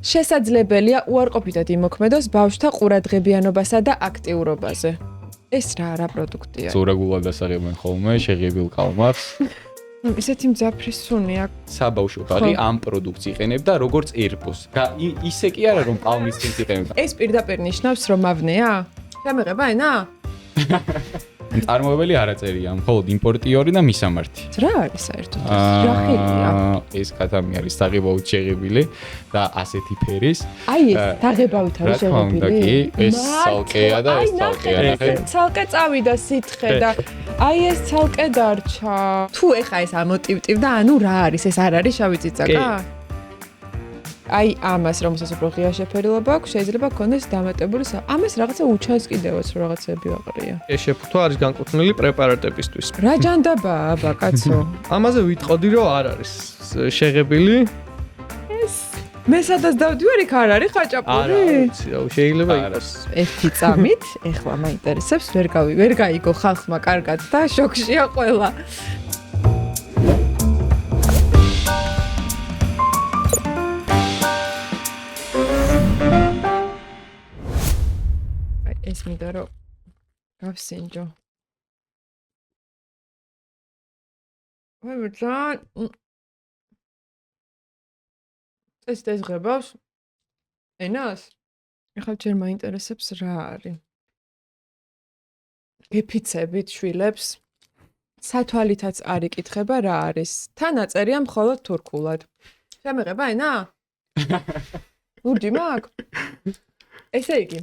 შესაძლებელია უარყოფითად იმოქმედოს ბავშვთა ყურადღებიანობასა და აქტიურობაზე. ეს რა პროდუქტია? ზურაგულად ასაღებენ ხოლმე შეღებილ კალმახს. ისეთი მძაფრი სუნი აქვს. საბავშვო ბაღი ამ პროდუქტს იყენებდა როგორც ერბოს. ისე კი არა რომ პალმის ხილს იყენებდა. ეს პირდაპირ ნიშნავს რომ ავნეა? შემეღება ენა? წარმოებელი არ აწერია, მხოლოდ იმპორტიორი და მისამართი. რა არის საერთოდ? რა ხილია? ეს კატამი არის დაღებავით შეღებილი და ასეთი ფერის. აი ეს დაღებავით არის შეღებილი. რა თქმა უნდა კი, ეს ცალკეა და ეს ცალკეა. ცალკე წავიდა სითხე და აი ეს ცალკე დარჩა. თუ ეხა ეს ამოტივტივდა, ანუ რა არის? ეს არ არის შავი ციცაკა? აი ამას რომელსაც უფრო ღია შეფერილობა აქვს, შეიძლება გქონდეს დამატებული. ამას რაღაცა უჩანს კიდევაც რაღაცები აყრია. ეს შეფუთვა არის განკუთვნილი პრეპარატებისთვის. რა ჯანდაბაა, აბა კაცო? ამაზე ვიტყოდი რომ არ არის შეღებილი. ეს მე სადაც დავდივარ, იქ არ არის ხაჭაპური? შეიძლება იყოს. ერთი წამით, ეხლა მაინტერესებს, ვერ გაიგო ხალხმა კარგად და შოქშია ყველა. ეს მინდა რომ გავსინჯო. ვაი, ეს ღებავს ენას? ეხლა ჯერ მაინტერესებს რა არის. გეფიცებით შვილებს სათვალითაც არ იკითხება რა არის. თან აწერია მხოლოდ თურქულად. შემეღება ენა? ლურჯი მაქვს? ესე იგი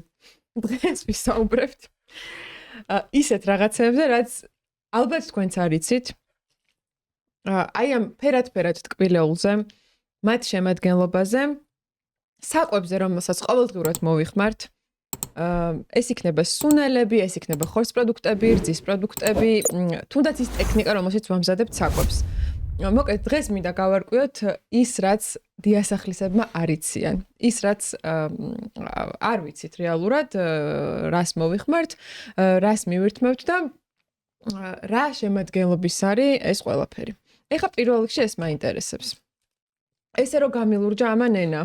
დღეს ვისაუბრებთ ისეთ რაღაცებზე, რაც ალბათ თქვენც არიცით. აი ამ ფერად ტკბილეულზე, მათ შემადგენლობაზე, საკვებზე, რომელსაც ყოველდღურად მოვიხმართ. ეს იქნება სუნელები, ეს იქნება ხორცს პროდუქტები, რძის პროდუქტები, თუნდაც ის ტექნიკა, რომელშიც ვამზადებთ საკვებს. მოკლედ დღეს მინდა გავარკვიოთ ის, რაც დიასახლისებმა არ იციან. ის, რაც არ ვიცით რეალურად, რას მოვიხმართ, რას მივირთმევთ და რა შემადგენლობის არის ეს ყველაფერი. ეხლა პირველ რიგში ეს მაინტერესებს. ესე რომ გამილურჯა ამან ენა.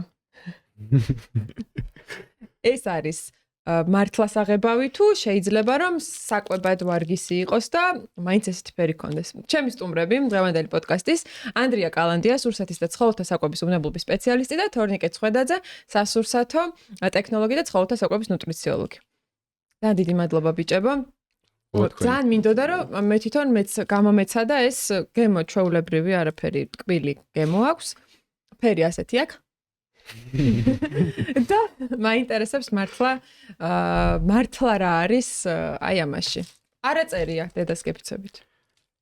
ეს არის მართლას აღებავი თუ შეიძლება რომ საკვებად ვარგისი იყოს და მაინც ესეთი ფერი კონდეს. ჩემი სტუმრები დღევანდელი პოდკასტის ანდრია კალანდია, სურსათის და ცხოველთა საკვების უნებლობის სპეციალისტი და თორნიკე ცხვედაძე, სასურსათო ტექნოლოგი და ცხოველთა საკვების ნუტრიციოლოგი. და დიდი მადლობა ბიჭებო. ძალიან მინდოდა რომ მე თვითონ გამომეცადა ეს გემო ჩვეულებრივი არაფერი ტკბილი გემო აქვს. ფერი ასეთი აქვს. და მაინტერესებს მართლა რა არის აი ამაში. არ აწერია დედას გეფიცებით.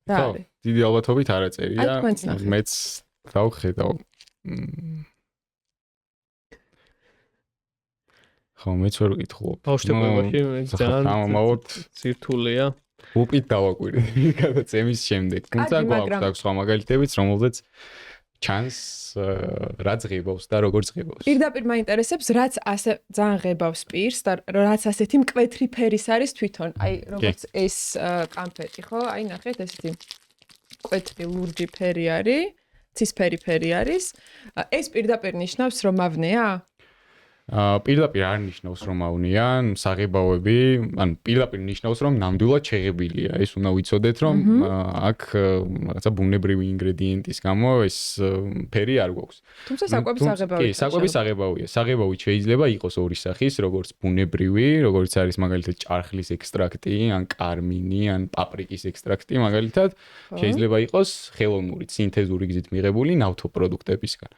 რა არის? დიდი ალბათობით არ აწერია. მეც დავხედავ. ხო, მეც ვერ ვკითხულობ. ბავშვობაში ძალიან ცირთულია. უპით დავაკვირდი გადაცემის შემდეგ. თუმცა გვაქვს სხვა მაგალითებიც, რომელზეც ჩანს რა ღებავს და როგორ ღებავს. პირდაპირ მაინტერესებს, რაც ასე ძალიან ღებავს პირს და რაც ასეთი მკვეთრი ფერის არის თვითონ. აი, როგორც ეს კამფეტი, ხო? აი, ნახეთ, ესეთი მკვეთრი ლურჯი ფერი არის, ცისფერი ფერი არის. ეს პირდაპირ ნიშნავს, რომ ავნეა? პირდაპირ არ ნიშნავს რომ ავნია, საღებავები, ანუ პირდაპირ ნიშნავს რომ ნამდვილად შეღებილია. ეს უნდა ვიცოდეთ რომ აქ რაღაცა ბუნებრივი ინგრედიენტის გამო ეს ფერი არ გვაქვს. თუმცა საკვების აღებავი. კი, საკვების აღებავია. საღებავი შეიძლება იყოს ორი სახის, როგორც ბუნებრივი, როგორც არის მაგალითად ჭარხლის ექსტრაქტი, ან კარმინი, ან პაპრიკის ექსტრაქტი, მაგალითად, შეიძლება იყოს ხელოვნური, სინთეზური გზით მიღებული ნავთობპროდუქტებისგან.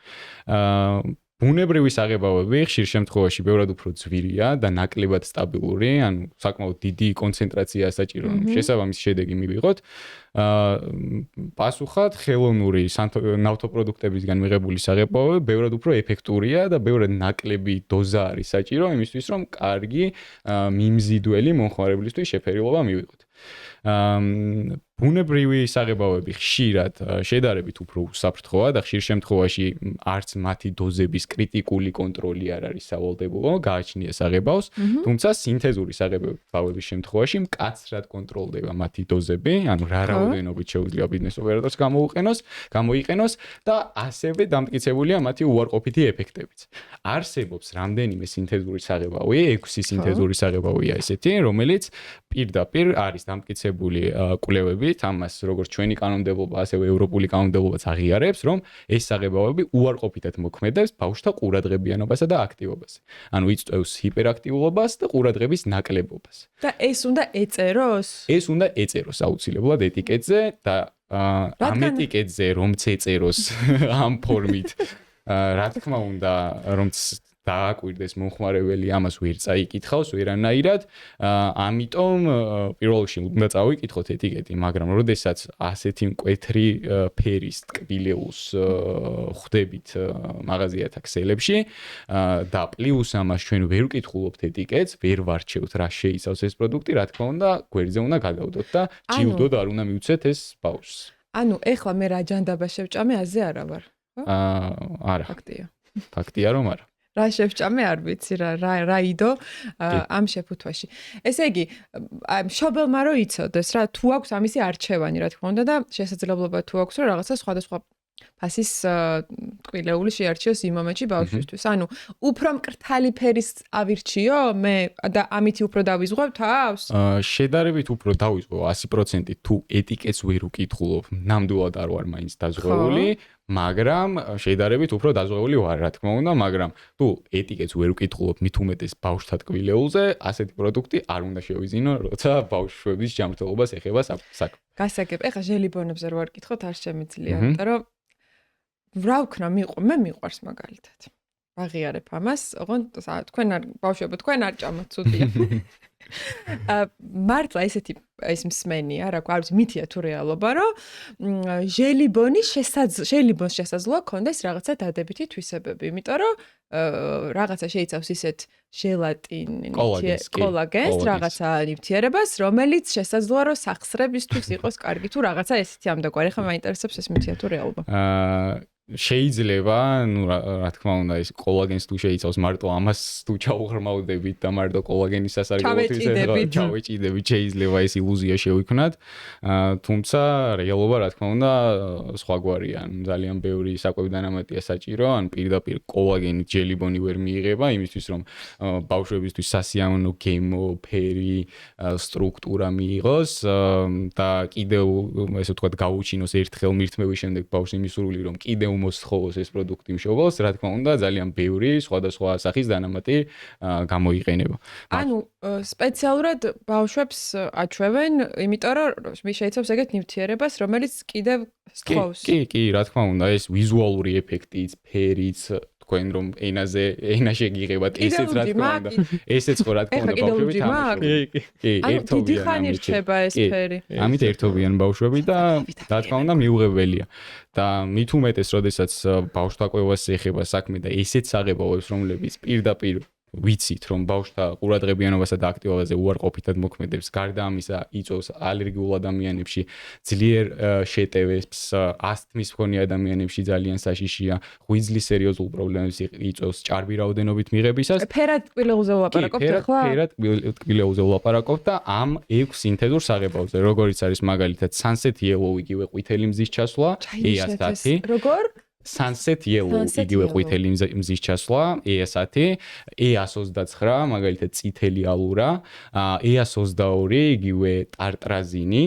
ბუნებრივი საღებავები ხშირ შემთხვევაში ბევრად უფრო ძვირია და ნაკლებად სტაბილური, ანუ საკმაოდ დიდი კონცენტრაცია საჭირო, რომ შესაბამის შედეგი მივიღოთ. პასუხად, ხელოვნური ნავთობპროდუქტებისგან მიღებული საღებავები ბევრად უფრო ეფექტურია და ბევრად ნაკლები დოზა არის საჭირო იმისთვის, რომ კარგი მიმზიდველი მომხმარებლისთვის შეფერილობა მივიღოთ. ბუნებრივი საღებავები ხშირად შედარებით უფრო უსაფრთხოა და ხშირ შემთხვევაში არც მათი დოზების კრიტიკული კონტროლი არ არის სავალდებულო, გააჩნია საღებავს, თუმცა სინთეზური საღებავების შემთხვევაში მკაცრად კონტროლდება მათი დოზები, ანუ რა რაოდენობით შეუძლია ბიზნეს ოპერატორს გამოიყენოს და ასევე დამტკიცებულია მათი უარყოფითი ეფექტებიც. არსებობს რამდენიმე სინთეზური საღებავი, 6 სინთეზური საღებავია ესეთი, რომელიც პირდაპირ არის დამტკიცებული კვლევებით, ამას როგორც ჩვენი კანონმდებლობა, ასევე ევროპული კანონმდებლობაც აღიარებს, რომ ეს საღებავები უარყოფითად მოქმედებს ბავშვთა ყურადღებიანობასა და აქტივობაზე. ანუ იწვევს ჰიპერაქტიულობას და ყურადღების ნაკლებობას. და ეს უნდა ეწეროს? ეს უნდა ეწეროს აუცილებლად ეტიკეტზე და ამ ეტიკეტზე რომც ეწეროს ამ ფორმით, რა თქმა უნდა, რომც დააკვირდეს მომხმარებელი ამას ვერ წაიკითხავს ვერანაირად, ამიტომ პირველ რიგში უნდა წავიკითხოთ ეტიკეტი, მაგრამ როდესაც ასეთი მკვეთრი ფერის ტკბილეულს ხვდებით მაღაზიათა ქსელებში და პლუს ამას ჩვენ ვერ ვკითხულობთ ეტიკეტს, ვერ ვარჩევთ რა შეიცავს ეს პროდუქტი, რა თქმა უნდა, გვერდზე უნდა გადავდოთ და ჯილდოდ არ უნდა მივცეთ ეს ბავშვს. ანუ ეხლა მე რა ჯანდაბა შევჭამე, აზე არა ვარ. არა. ფაქტია. ფაქტია რომ არა. რა შევჭამე არ ვიცი რა იდო ამ შეფუთვაში. ესე იგი, მშობელმა რო იცოდეს რა, თუ აქვს ამისი არჩევანი, რა თქმა უნდა და შესაძლებლობა თუ აქვს რომ რაღაცა სხვადასხვა ფასის ტკბილეული შეარჩიოს იმ მომენტში ბავშვისთვის. ანუ უფრო მკრთალი ფერის ავირჩიო მე და ამით უფრო დავიზღვევ თავს? შედარებით უფრო დავიზღვევ 100% თუ ეტიკეტს ვერ ვკითხულობ, ნამდვილად არ ვარ მაინც დაზღვეული. მაგრამ შედარებით უფრო დაზღვეული ვარ, რა თქმა უნდა, მაგრამ თუ ეტიკეტს ვერ ვკითხულობ მით უმეტეს ბავშვთა ტკბილეულზე, ასეთი პროდუქტი არ უნდა შევიზინო, როცა ბავშვების ჯანმრთელობას ეხება საქმე. გასაგებ, ეხლა ჟელიბონებზე რო არ ვკითხოთ, არ შემიძლია, იმიტომ რომ რა ვქნა, მე მიყვარს მაგალითად. აღიარებ ამას, ოღონდ თქვენ არ ბავშვებო, თქვენ არ ჭამოთ, ცუდია. მართლა ესეთი ეს მსმენია, რა გვაქვს მითია თუ რეალობა, რომ ჟელიბონს შესაძლოა კონდეს რაღაცა დადებითი თვისებები, იმიტომ რომ რაღაცა შეიცავს ისეთ კოლაგენს, რაღაცა ნივთიერებას, რომელიც შესაძლოა რომ სახსრებისთვის იყოს კარგი თუ რაღაცა ესეთი ამდაგვარი. ხა მაინტერესებს ეს მითია თუ რეალობა. შეიძლება, ну, რა თქმა უნდა, ეს კოლაგენს თუ შეიცავს მარტო ამას თუ ჩაუღრმავდებით და მარტო კოლაგენის სასარგებლოთვის ჩავეჭიდებით, შეიძლება ეს ილუზია შევიქმნათ. თუმცა რეალობა, რა თქმა უნდა, სხვაგვარია. ძალიან ბევრი საკვები დანამატია საჭირო, ან პირდაპირ კოლაგენით ჟელიბონი ვერ მიიღება, იმისთვის რომ ბავშვებისთვის სასიამოვნო გემო, ფერი, სტრუქტურა მიიღოს და კიდევ ესე ვთქვათ, გაუჩინოს ერთხელ მირთმევის შემდეგ ბავშვი მისურვილი რომ კიდევ მოსთხოვოს ეს პროდუქტი მშობელს, რა თქმა უნდა, ძალიან ბევრი სხვადასხვა სახის დანამატი გამოიყენება. ანუ სპეციალურად ბავშვებს აჩვევენ, იმიტომ რომ შეიცავს ეგეთ ნივთიერებას, რომელიც კიდევ სთხოვს. კი, რა თქმა უნდა, ეს ვიზუალური ეფექტიც, ფერიც თქვენ რომ ენაში გიღებათ ესეც რა თქმა უნდა ესეც ხო რა თქმა უნდა ბავშვები თამაშობენ. კი, ერთობიანი რჩება ეს ფერი. ამით ერთობიან ბავშვები და რა თქმა უნდა მიუღებელია. და მით უმეტეს, როდესაც ბავშვთა კვებას ეხება საქმე და ესეც საღებავებს, რომლებიც პირდაპირ ვიცით, რომ ბავშვთა ყურადღებიანობასა და აქტივობაზე უარყოფითად მოქმედებს, გარდა ამისა იწვევს ალერგიულ ადამიანებში ძლიერ შეტევებს, ასთმის მქონე ადამიანებში ძალიან საშიშია, ღვიძლის სერიოზულ პრობლემებს იწვევს ჭარბი რაოდენობით მიღებისას. ფერად ტკბილეულზე ვლაპარაკობთ ახლა? ფერად ტკბილეულზე ვლაპარაკობთ და ამ 6 სინთეზურ საღებავზე, როგორიც არის მაგალითად Sunset Yellow, იგივე ყვითელი მზის ჩასვლა, ES10. როგორ? Sunset Yellow, იგივე ყვითელი მზის ჩასვლა, ES10, ES29, მაგალითად წითელი ალურა, ES22, იგივე ტარტრაზინი,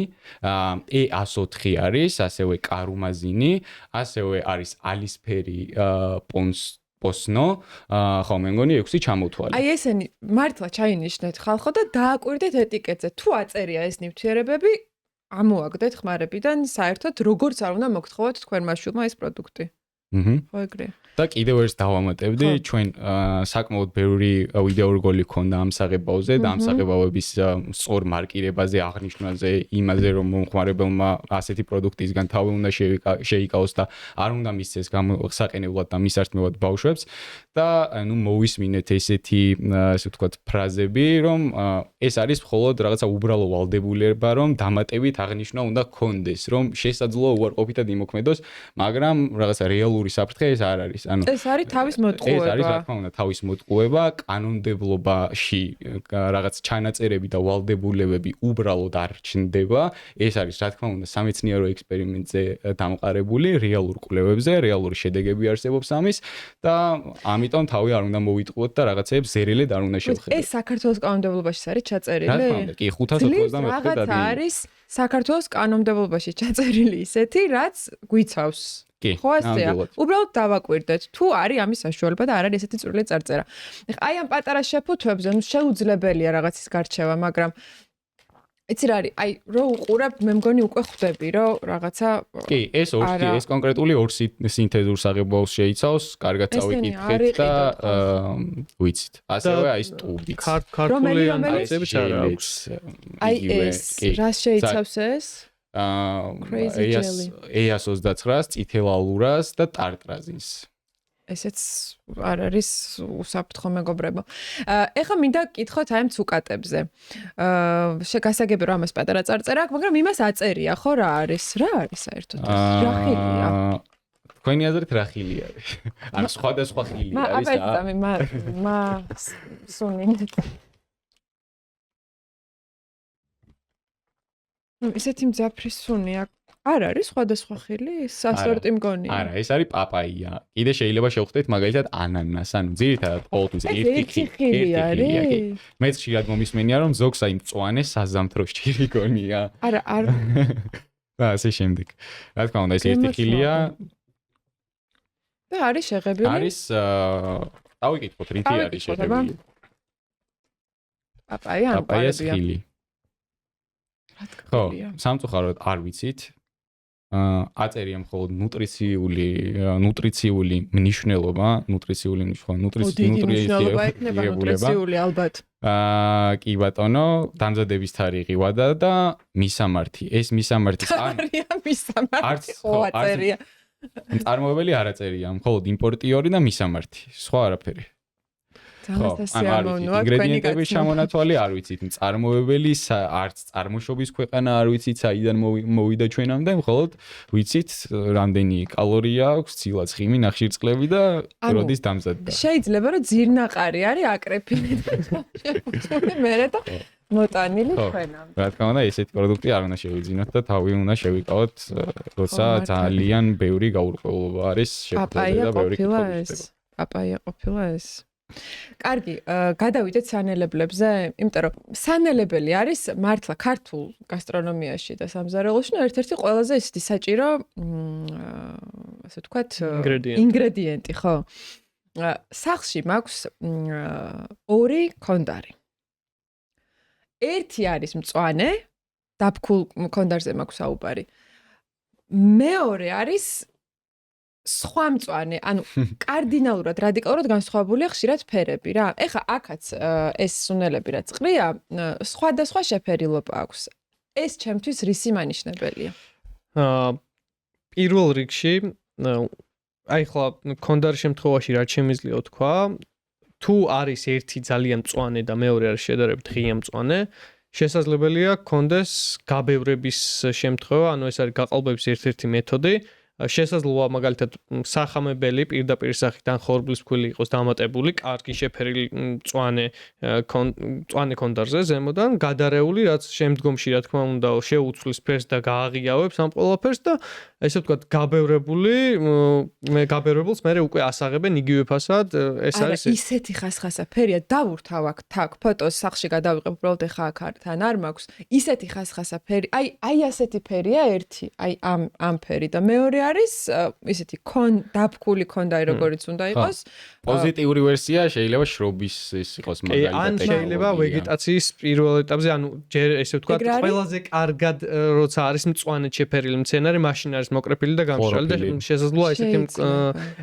ES4 არის, ასევე კარუმაზინი, ასევე არის ალისფერი პოსნო, ხო მე მგონი 6 ჩამოთვალე. აი ესენი მართლა ჩაინიშნეთ ხალხო და დააკვირდეთ ეტიკეტზე. თუ აწერია ეს ნივთიერებები, ამოაგდეთ ხმარებიდან საერთოდ როგორც არ უნდა მოგთხოვოთ თქვენმა შვილმა ეს პროდუქტი. ხო ეგრე. და კიდევ ერთ დავამატებდი, ჩვენ საკმაოდ ბევრი ვიდეორგოლი ქონდა ამ საღებავზე და ამ საღებავების სწორ მარკირებაზე, აღნიშვნაზე, იმაზე, რომ მომხმარებელმა ასეთი პროდუქტისგან თავი უნდა შეიკავოს და არ უნდა მისცეს გამოხსაყენებლად და მისართმევად ბავშვებს და ნუ მოვისმინეთ ესეთი ასე ვთქვათ ფრაზები, რომ ეს არის მხოლოდ რაღაცა უბრალო ვალდებულება, რომ დამატებით აღნიშვნა უნდა გქონდეს, რომ შესაძლოა უარყოფითად იმოქმედოს, მაგრამ რაღაცა რეალური საფრთხე ეს არ არის. ეს არის თავის მოტყუება. ეს არის რა თქმა უნდა თავის მოტყუება, კანონმდებლობაში რაღაც ჩანაწერები და ვალდებულებები უბრალოდ არ ჩნდება. ეს არის რა თქმა უნდა სამეცნიერო ექსპერიმენტზე დამყარებული, რეალურ კვლევებზე, რეალური შედეგები არსებობს ამის და ამიტომ თავი არ უნდა მოვიტყუოთ და რაღაცეებს ზერელედ არ უნდა შევხედოთ. ეს საქართველოს კანონმდებლობაში არის ჩაწერილი? რა თქმა უნდა, კი 591 რაღაცა არის საქართველოს კანონმდებლობაში ჩაწერილი ისეთი, რაც გვიცავს. ხო ასეა. უბრალოდ დავაკვირდეთ, თუ არის ამის საშუალება და არ არის ესეთი წვრილი წარწერა. ეხლა აი ამ პატარა შეფუთვებზე ნუ შეუძლებელია რაღაცის გარჩევა, მაგრამ იცი რა არის, აი რო უყურებ, მე მგონი უკვე ხვდები, რომ რაღაცა კი, ეს კონკრეტული ორ სინთეზურ საღებავს შეიცავს, კარგად წავიკითხეთ და ვიცით. ასევე აი სტუბიც. ქართული ანალიზებიც არ აქვს. აი ეს რა შეიცავს ეს? EAS 29-ს, წითელალურას და ტარტრაზინს. ესეც არ არის უსაფრთხო მეგობრებო. ეხლა მინდა გკითხოთ აი ამ ცუკატებზე. შეგასაგები რომ ამას პატარა წარწერა აქვს, მაგრამ იმას აწერია, ხო რა არის? რა არის საერთოდ? რა ხილია? თქვენი აზრით რა ხილი არის? ანუ სხვადასხვა ხილი არის რა? მა სუნინეთ. ისეთი მძაფრი სუნი აქვს. არ არის სხვადასხვა ხილი? სასორტი მგონია. არა, ეს არის პაპაია. კიდე შეიძლება შევხვდეთ მაგალითად ანანას, ანუ ძირითადად ყოველთვის ერთი ხილი არის. მეც ხშირად მომისმენია რომ ზოგს აი მწვანე საზამთრო ჭირი გონია. არა, არ. და ასე შემდეგ. რა თქმა უნდა, ეს ერთი ხილია. და არის შეღებილი? არის დავიკითხოთ, რითი არის შეღებილი. პაპაია ან პაპაიას ხილი. ხო, სამწუხაროდ არ ვიცით. აწერია მხოლოდ ნუტრიციული მნიშვნელობა, ნუტრიციული ალბათ. კი ბატონო, დამზადების თარიღი ვადა და მისამართი. ეს მისამართის მისამართი ხო აწერია. წარმოებელი არ აწერია, მხოლოდ იმპორტიორი და მისამართი. სხვა არაფერი. ინგრედიენტები ჩამონათვალი არ ვიცით, მწარმოებელი არც წარმოშობის ქვეყანა არ ვიცით, საიდან მოვიდა ჩვენამდე, მხოლოდ ვიცით რამდენი კალორია აქვს, ცილა, ცხიმი, ნახშირწყლები და როდის დამზადდა. შეიძლება რომ ძირნაყარი არის აკრეფილი და შეფუთული მერე და მოტანილი ჩვენამდე. რა თქმა უნდა, ესეთი პროდუქტი არ უნდა შევიძინოთ და თავი უნდა შევიკავოთ, როცა ძალიან ბევრი გაურკვევლობა არის შეფუთული და ბევრი კითხვა. პაპაია ყოფილა ეს. კარგი, გადავიდეთ სანელებლებზე, იმიტომ რომ სანელებელი არის მართლა ქართულ გასტრონომიაში და სამზარეულოში ერთ-ერთი ყველაზე ისეთი საჭირო, ასე ვთქვათ, ინგრედიენტი, ხო? სახლში მაქვს ორი კონდარი. ერთი არის მწვანე, დაბქულ კონდარზე მაქვს საუბარი. მეორე არის სხვა მწვანე, ანუ კარდინალურად, რადიკალურად განსხვავებულია ხშირად ფერები რა. ეხლა აქაც ეს სუნელები რაც ყრია, სხვადასხვა შეფერილობა აქვს. ეს ჩემთვის რისი მანიშნებელია? პირველ რიგში, აი ხლა კონდარის შემთხვევაში რაც შემიძლია თქვა, თუ არის ერთი ძალიან მწვანე და მეორე არის შედარებით ღია მწვანე, შესაძლებელია კონდეს გაბევრების შემთხვევა, ანუ ეს არის გაყალბების ერთ-ერთი მეთოდი. შესაძლოა მაგალითად სახამებელი პირდაპირ სახით ან ხორბლის ფქვილი იყოს დამატებული, კარგი შეფერილი მწვანე კონდარზე ზემოდან, გადარეული, რაც შემდგომში რა თქმა უნდა შეუცვლის ფერს და გააღიავებს ამ ყველაფერს და ესე ვთქვათ, გაბევრებულს მე უკვე ასაღებენ იგივე ფასად, ეს არის ისეთი ხასხასა ფერია, დავურთავ აქ თაკ ფოტოს სახში გადავიღებ, უბრალოდ ეხა აქ თან არ მაქვს. ისეთი ხასხასა ფერი, აი ასეთი ფერია ერთი, აი ამ ფერი და მეორე არის ისეთი დაფქული ქონდაი როგორიც უნდა იყოს. პოზიტიური ვერსია შეიძლება შრობის ის იყოს მაგალითად. ან შეიძლება ვეგეტაციის პირველ ეტაპზე, ანუ ჯერ ესე ვთქვათ, ყველაზე კარგად როცა არის მწვანე შეფერილი მცენარე, მაშინ არის მოკრეფილი და გამშრალი და შესაძლოა ესეთი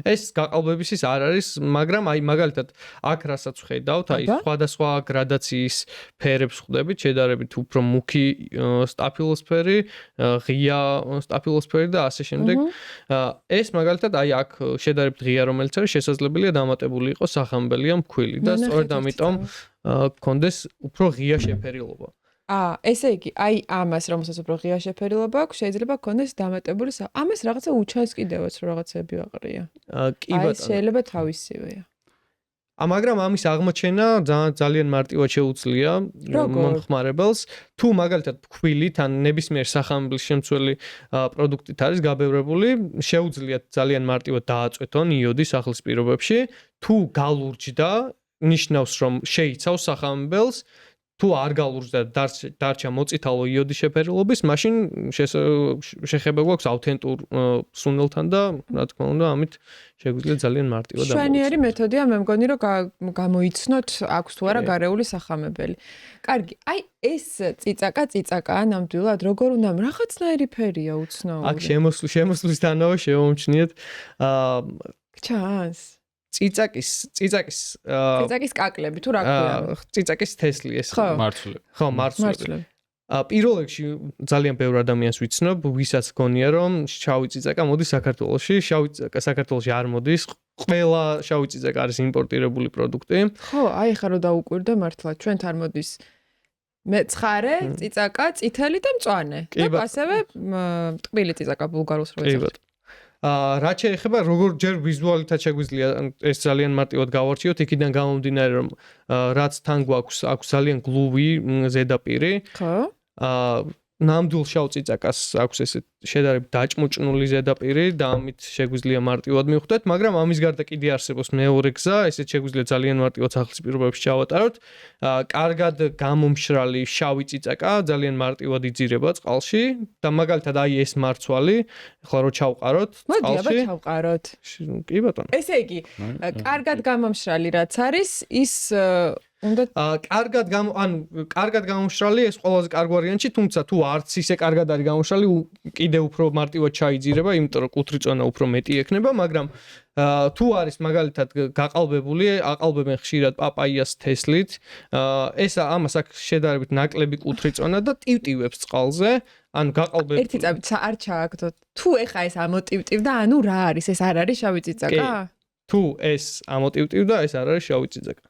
ეს გაყალბების ის არ არის, მაგრამ აი მაგალითად აქ რასაც ვხედავთ, აი სხვადასხვა გრადაციის ფერებს ხვდებით, შედარებით უფრო მუქი სტაფილოსფერი, ღია სტაფილოსფერი და ასე შემდეგ. ეს მაგალითად აი აქ შედარებით ღია რომელიც არის, შესაძლებელია დამატებული იყოს სახამებელი ან მქვილი და სწორედ ამიტომ გქონდეს უფრო ღია შეფერილობა. ესე იგი, აი ამას რომელსაც უფრო ღია შეფერილობა აქვს, შეიძლება გქონდეს დამატებული ამას რაღაცა უჩანს კიდევაც რომ რაღაცები აყრია. კი ბატონო. შეიძლება თავისივეა. მაგრამ ამის აღმოჩენა ძალიან მარტივად შეუძლია მომხმარებელს. თუ მაგალითად ფქვილით ან ნებისმიერ სახამებლის შემცველი პროდუქტით არის გაბევრებული, შეუძლიათ ძალიან მარტივად დააწყვეტონ იოდი სახლის პირობებში. თუ გალურჯდა, ნიშნავს რომ შეიცავს სახამებელს. თუ არ გალურჯდა დარჩა მოწითალო იოდის შეფერილობის, მაშინ შეხება გვაქვს ავთენტურ სუნელთან და რა თქმა უნდა, ამით შეგვიძლია ძალიან მარტივად ამოვიცნოთ. შვენიერი მეთოდია, მე მგონი რომ გამოიცნოთ აქვს თუ არა გარეული სახამებელი. კარგი, აი ეს წიწაკა ნამდვილად როგორ უნდა რაღაცნაირი ფერია უცნაური. აქ შემოსვლისთანავე შევამჩნიეთ ჩანს წიწაკის კაკლები თუ რა ქვია? წიწაკის თესლი ეს მარცვლები. ხო, მარცვლები. პირველ რიგში ძალიან ბევრ ადამიანს ვიცნობ, ვისაც გონია რომ შავი წიწაკა მოდის საქართველოში, შავი წიწაკა საქართველოში არ მოდის. ყველა შავი წიწაკა არის იმპორტირებული პროდუქტი. ხო, აი ხა რომ დაუკვირდა მართლა, ჩვენთ არ მოდის მეცხარე, წიწაკა, წითელი და მწვანე. და ასევე ტკბილი წიწაკა ბულგარულს რო ეძახით. რაც შეეხება როგორ ჯერ ვიზუალითაც შეგვიძლია ეს ძალიან მარტივად გავარჩიოთ, იქიდან გამომდინარე რომ რაც თან გვაქვს ძალიან გლუვი ზედაპირი. ხო. ნამდვილ შავ წიწაკას აქვს ესე შედარებით დაჭმუჭნული ზედაპირი და ამით შეგვიძლია მარტივად მივხვდეთ, მაგრამ ამის გარდა კიდე არსებობს მეორე გზა, ესეც შეგვიძლია ძალიან მარტივად სახლის პირობებში ჩავატაროთ. კარგად გამომშრალი შავი წიწაკა ძალიან მარტივად იძირება წყალში და მაგალითად აი ეს მარცვალი, ახლა რო ჩავყაროთ წყალში. მოდი, აბა ჩავყაროთ. კი ბატონო. ესე იგი, კარგად გამომშრალი რაც არის, ის უნდა კარგად გამომშრალი ეს ყველაზე კარგი ვარიანტი, თუმცა თუ არც ისე კარგად არის გამომშრალი, კიდე უფრო მარტივად ჩაიძირება, იმიტომ რომ კუთრი წონა უფრო მეტი ექნება, მაგრამ თუ არის მაგალითად გაყალბებული, აყალბებენ ხშირად პაპაიას თესლით, ეს ამას აქ შედარებით ნაკლები კუთრი წონა და ტივტივებს წყალზე, ანუ გაყალბებ. ერთი წამით არ ჩააგდოთ. თუ ეხა ეს ამოტივტივდა, ანუ რა არის? ეს არ არის შავი წიწაკა? თუ ეს ამოტივტივდა, ეს არ არის შავი წიწაკა.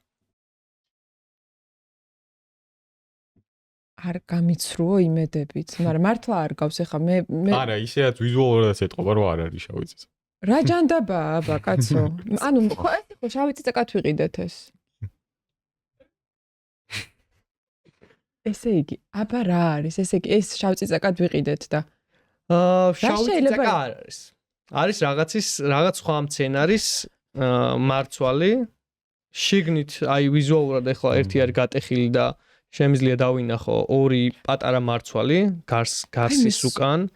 არ გამიცრუო იმედებით, მაგრამ მართლა არ გავს ეხა მე არა, ისეაც ვიზუალურად ეთყობა რომ არ არის შავი წიწაკა. რა ჯანდაბაა, აბა კაცო. ანუ ხო ეს ხო შავი წიწაკად ვიყიდეთ ეს. ესე იგი, აბა რა არის? ესე იგი, ეს შავი წიწაკად ვიყიდეთ და შავი წიწაკა არ არის. არის რაღაც სხვა მცენარის მარცვალი. შიგნით აი ვიზუალურად ეხლა ერთი არის გატეხილი და შემიძლია დავინახო ორი პატარა მარცვალი გარსის უკან.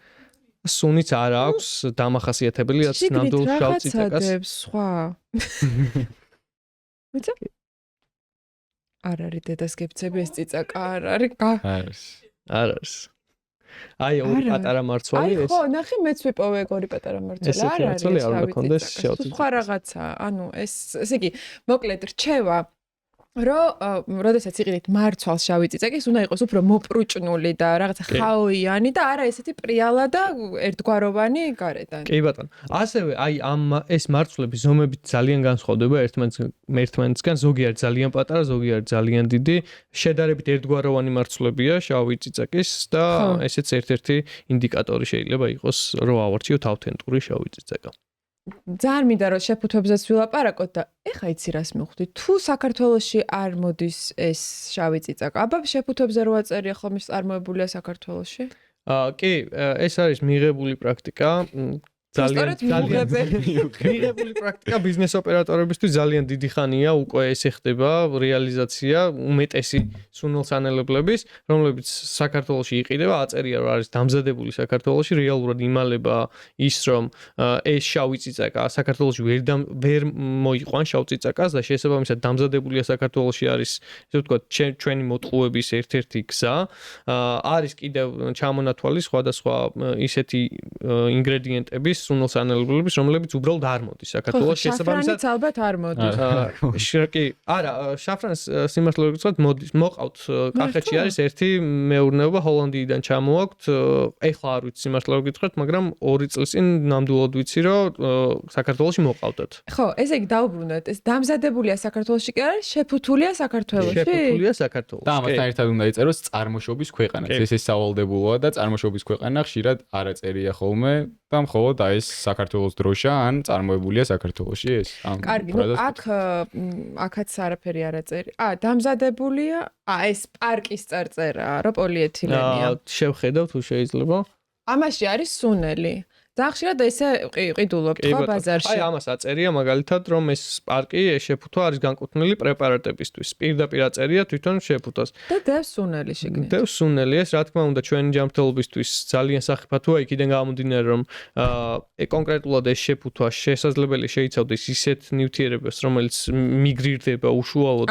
სუნიც არ აქვს დამახასიათებელი რაც ნამდვილ შავ წიწაკას. სხვა. მეცა არ არის დედას გებცები ეს წიწაკა არ არის. არ არის. აი ორი პატარა მარცვალი ეს. აი ხო, ნახე მეც ვიპოვე ორი პატარა მარცვალი. არ არის შავი წიწაკა. სხვა რაღაცა. ანუ ესე იგი, მოკლედ რჩევა რომ როდესაც იყიდით მარცვალს შავი წიწაკის, უნდა იყოს უფრო მოპრუჭნული და რაღაცა ხაოიანი და არა ესეთი პრიალა და ერთგვაროვანი გარედან. კი ბატონო. ასევე აი ამ ეს მარცვლები ზომებით ძალიან განსხვავდება ერთმანეთისგან, ზოგი არის ძალიან პატარა, ზოგი არის ძალიან დიდი. შედარებით ერთგვაროვანი მარცვლებია შავი წიწაკის და ესეც ერთ-ერთი ინდიკატორი შეიძლება იყოს, რომ ავარჩიოთ ავთენტური შავი წიწაკა. ძალიან მინდა რომ შეფუთვებზეც ვილაპარაკოთ და ეხა იცი რას მივხვდი თუ საქართველოში არ მოდის ეს შავი წიწაკა აბა შეფუთვებზე რო აწერია ხოლმე წარმოებულია საქართველოში კი ეს არის მიღებული პრაქტიკა ძალიან სწორედ მიღებული პრაქტიკა ბიზნეს ოპერატორებისთვის ძალიან დიდი ხანია უკვე ესე ხდება რეალიზაცია უმეტესი სუნელსანელებლების, რომლებიც საქართველოში იყიდება, აწერია რომ არის დამზადებული საქართველოში, რეალურად იმალება ის რომ ეს შავი წიწაკა საქართველოში ვერ მოიყვან შავ წიწაკას და შესაბამისად დამზადებულია საქართველოში არის ესე ვთქვათ ჩვენი მოტყუების ერთ-ერთი გზა. არის კიდევ ჩამონათვალი სხვადასხვა ისეთი ინგრედიენტების სუნელსანელებლების, რომლებიც უბრალოდ არ მოდის საქართველოს შესაბამისად. შაფრანიც ალბათ არ მოდის. კი, არა, შაფრანს სიმართლე ვთქვათ, მოდის. მოყავთ კახეთში არის ერთი მეურნეობა ჰოლანდიიდან ჩამოაქვთ. ეხლა არ ვიცი სიმართლე ვთქვათ, მაგრამ 2 წლის წინ ნამდვილად ვიცი, რომ საქართველოში მოყავდათ. ხო, ესე იგი დაუბრუნდეთ. ეს დამზადებულია საქართველოში კი არა, შეფუთულია საქართველოში? შეფუთულია საქართველოში. და ამასთან ერთად უნდა იწეროს წარმოშობის ქვეყანაც. ეს სავალდებულოა და წარმოშობის ქვეყანა ხშირად არ აწერია ხოლმე და მხოლოდ ეს საქართველოს დროშა ან წარმოებულია საქართველოში ეს. კარგი, ნუ აქაც არაფერი არ აწერი. დამზადებულია, ეს პარკის წერწერაა, რომ პოლიეთილენია. შევხედავ თუ შეიძლება. ამაში არის სუნელი. ძალიან ხშირად ესე ყიდულობთ ხო ბაზარში. აი ამას აწერია მაგალითად რომ ეს პარკი შეფუთვა არის განკუთვნილი პრეპარატებისთვის. პირდაპირ აწერია თვითონ შეფუთვას. და დევს სუნელი შეგნით. დევს სუნელი ეს რა თქმა უნდა ჩვენი ჯანმრთელობისთვის ძალიან სახიფათოა იქიდან გამომდინარე რომ კონკრეტულად ეს შეფუთვა შესაძლებელი შეიცავდეს ისეთ ნივთიერებას რომელიც მიგრირდება უშუალოდ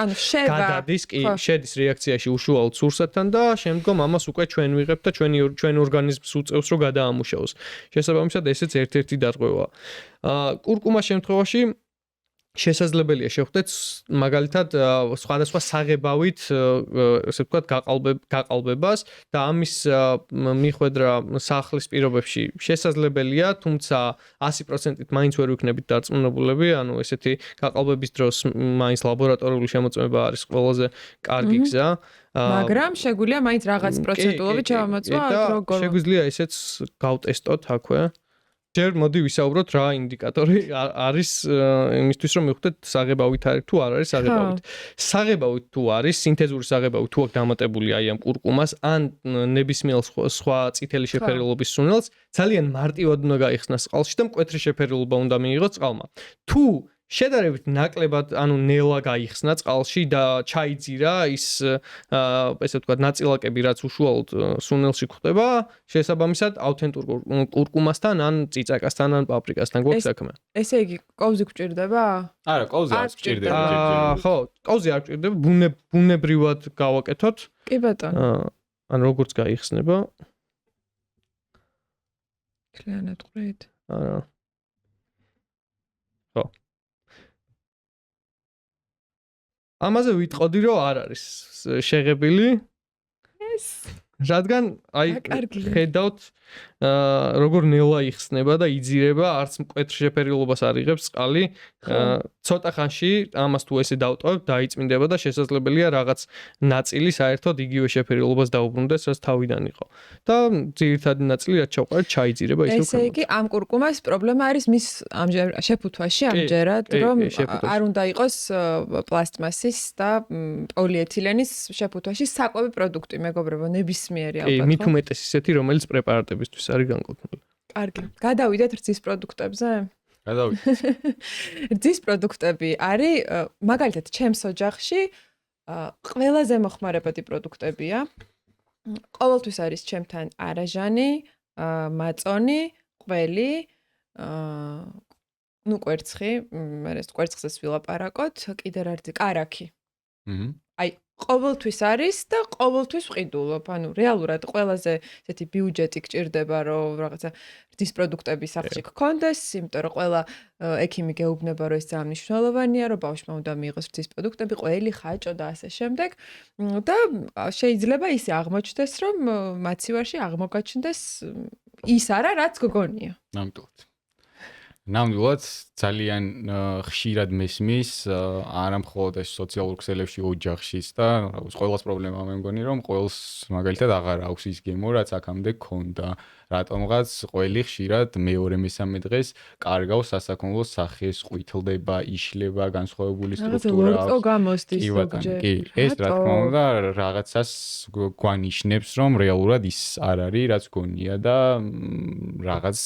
გადადის კი შედის რეაქციაში უშუალოდ სურსათთან და შემდგომ ამას უკვე ჩვენ ვიღებთ და ჩვენ ორგანიზმს უწევს რომ გადაამუშავოს. შესაბამისად ესეც ერთ-ერთი დარღვევაა. კურკუმას შემთხვევაში შესაძლებელია შევხვდეთ მაგალითად სხვადასხვა საღებავით ესე ვთქვათ გაყალბებას და ამის მიხვედრა სახლის პირობებში შესაძლებელია, თუმცა 100%-ით მაინც ვერ ვიქნებით დარწმუნებულები, ანუ ესეთი გაყალბების დროს მაინც ლაბორატორიული შემოწმება არის ყველაზე კარგი გზა. მაგრამ შეგვიძლია მაინც რაღაც პროცენტულობით ჩავამოწმოთ, როგორ შეგვიძლია ესეც გავტესტოთ აქვე. ჯერ მოდი ვისაუბროთ რა ინდიკატორი არის იმისთვის რომ მივხვდეთ საღებავით არის თუ არ არის საღებავით. საღებავით თუ არის, სინთეზური საღებავით თუ აქვს დამატებული აი ამ კურკუმას ან ნებისმიერ სხვა წითელი შეფერილობის სუნელს, ძალიან მარტივად უნდა გაიხსნას წყალში და მკვეთრი შეფერილობა უნდა მიიღოს წყალმა. თუ შედარებით ნაკლებად, ანუ ნელა გაიხსნა წყალში და ჩაიძირა ის ესე ვთქვათ ნაწილაკები, რაც უშუალოდ სუნელში გვხვდება, შესაბამისად ავთენტურ კურკუმასთან ან წიწაკასთან ან პაპრიკასთან გვაქვს საქმე. ესე იგი, კოვზი გვჭირდება? არა, კოვზი არ გვჭირდება. ხო, კოვზი არ გვჭირდება, ბუნებრივად გავაკეთოთ. კი ბატონო. ან როგორც გაიხსნება? კლიანად ყვრით. არა. ხო. ამაზე ვიტყოდი რომ არ არის შეღებილი. ეს რადგან აი ხედავთ როგორ ნელა იხსნება და იძირება, არც მკვეთრ შეფერილობას არ იღებს წყალი. ცოტა ხანში ამას თუ ესე დავტოვებ, დაიწმინდება და შესაძლებელია რაღაც ნაწილი საერთოდ იგივე შეფერილობას დაუბრუნდეს, რაც თავიდან იყო. და ძირითადი ნაწილი რაც ჩავყარეთ, ჩაიძირება ისე უკვე. ესე იგი, ამ კურკუმას პრობლემა არის მის შეფუთვაში ამჯერად, რომ არ უნდა იყოს პლასტმასის და პოლიეთილენის შეფუთვაში საკვები პროდუქტი, მეგობრებო, ნებისმიერი ალბათ. მით უმეტეს ისეთი, რომელიც პრეპარატებისთვის არის განკუთვნილი. კარგი. გადავიდეთ რძის პროდუქტებზე? გადავიდეთ. რძის პროდუქტები არის მაგალითად ჩემს ოჯახში ყველაზე მოხმარებადი პროდუქტებია. ყოველთვის არის ჩემთან არაჟანი, მაწონი, ყველი, ნუ კვერცხი, მე ეს კვერცხს ვილაპარაკოთ, კიდე რა არის კარაქი. აი ყოველთვის არის და ყოველთვის ვყიდულობ. ანუ რეალურად ყველაზე ესეთი ბიუჯეტი გჭირდება, რომ რაღაცა რძის პროდუქტების სახლში გქონდეს, იმიტომ რომ ყველა ექიმი გეუბნება, რომ ეს ძალიან მნიშვნელოვანია, რომ ბავშვმა უნდა მიიღოს რძის პროდუქტები, ყველი, ხაჭო და ასე შემდეგ. და შეიძლება ისე აღმოჩნდეს, რომ მაცივარში აღმოგაჩნდეს ის არა, რაც გგონია. ნამდვილად ძალიან ხშირად მესმის არა მხოლოდ ეს სოციალურ ქსელებში ოჯახშიც და ყველას პრობლემაა მე მგონი რომ ყველს მაგალითად აღარ აქვს ის გემო რაც აქამდე ქონდა რატომღაც ყველი ხშირად მეორე მესამე დღეს კარგავს სასაქონლოს სახეს, ყვითლდება, იშლება, განსხვავებული სტრუქტურა ლორწო აქვს. გამოსდის კი ბატონო, ზოგჯერ. კი, ეს რა თქმა უნდა რაღაცას გვანიშნებს, რომ რეალურად ის არ არის, რაც გონია და რაღაც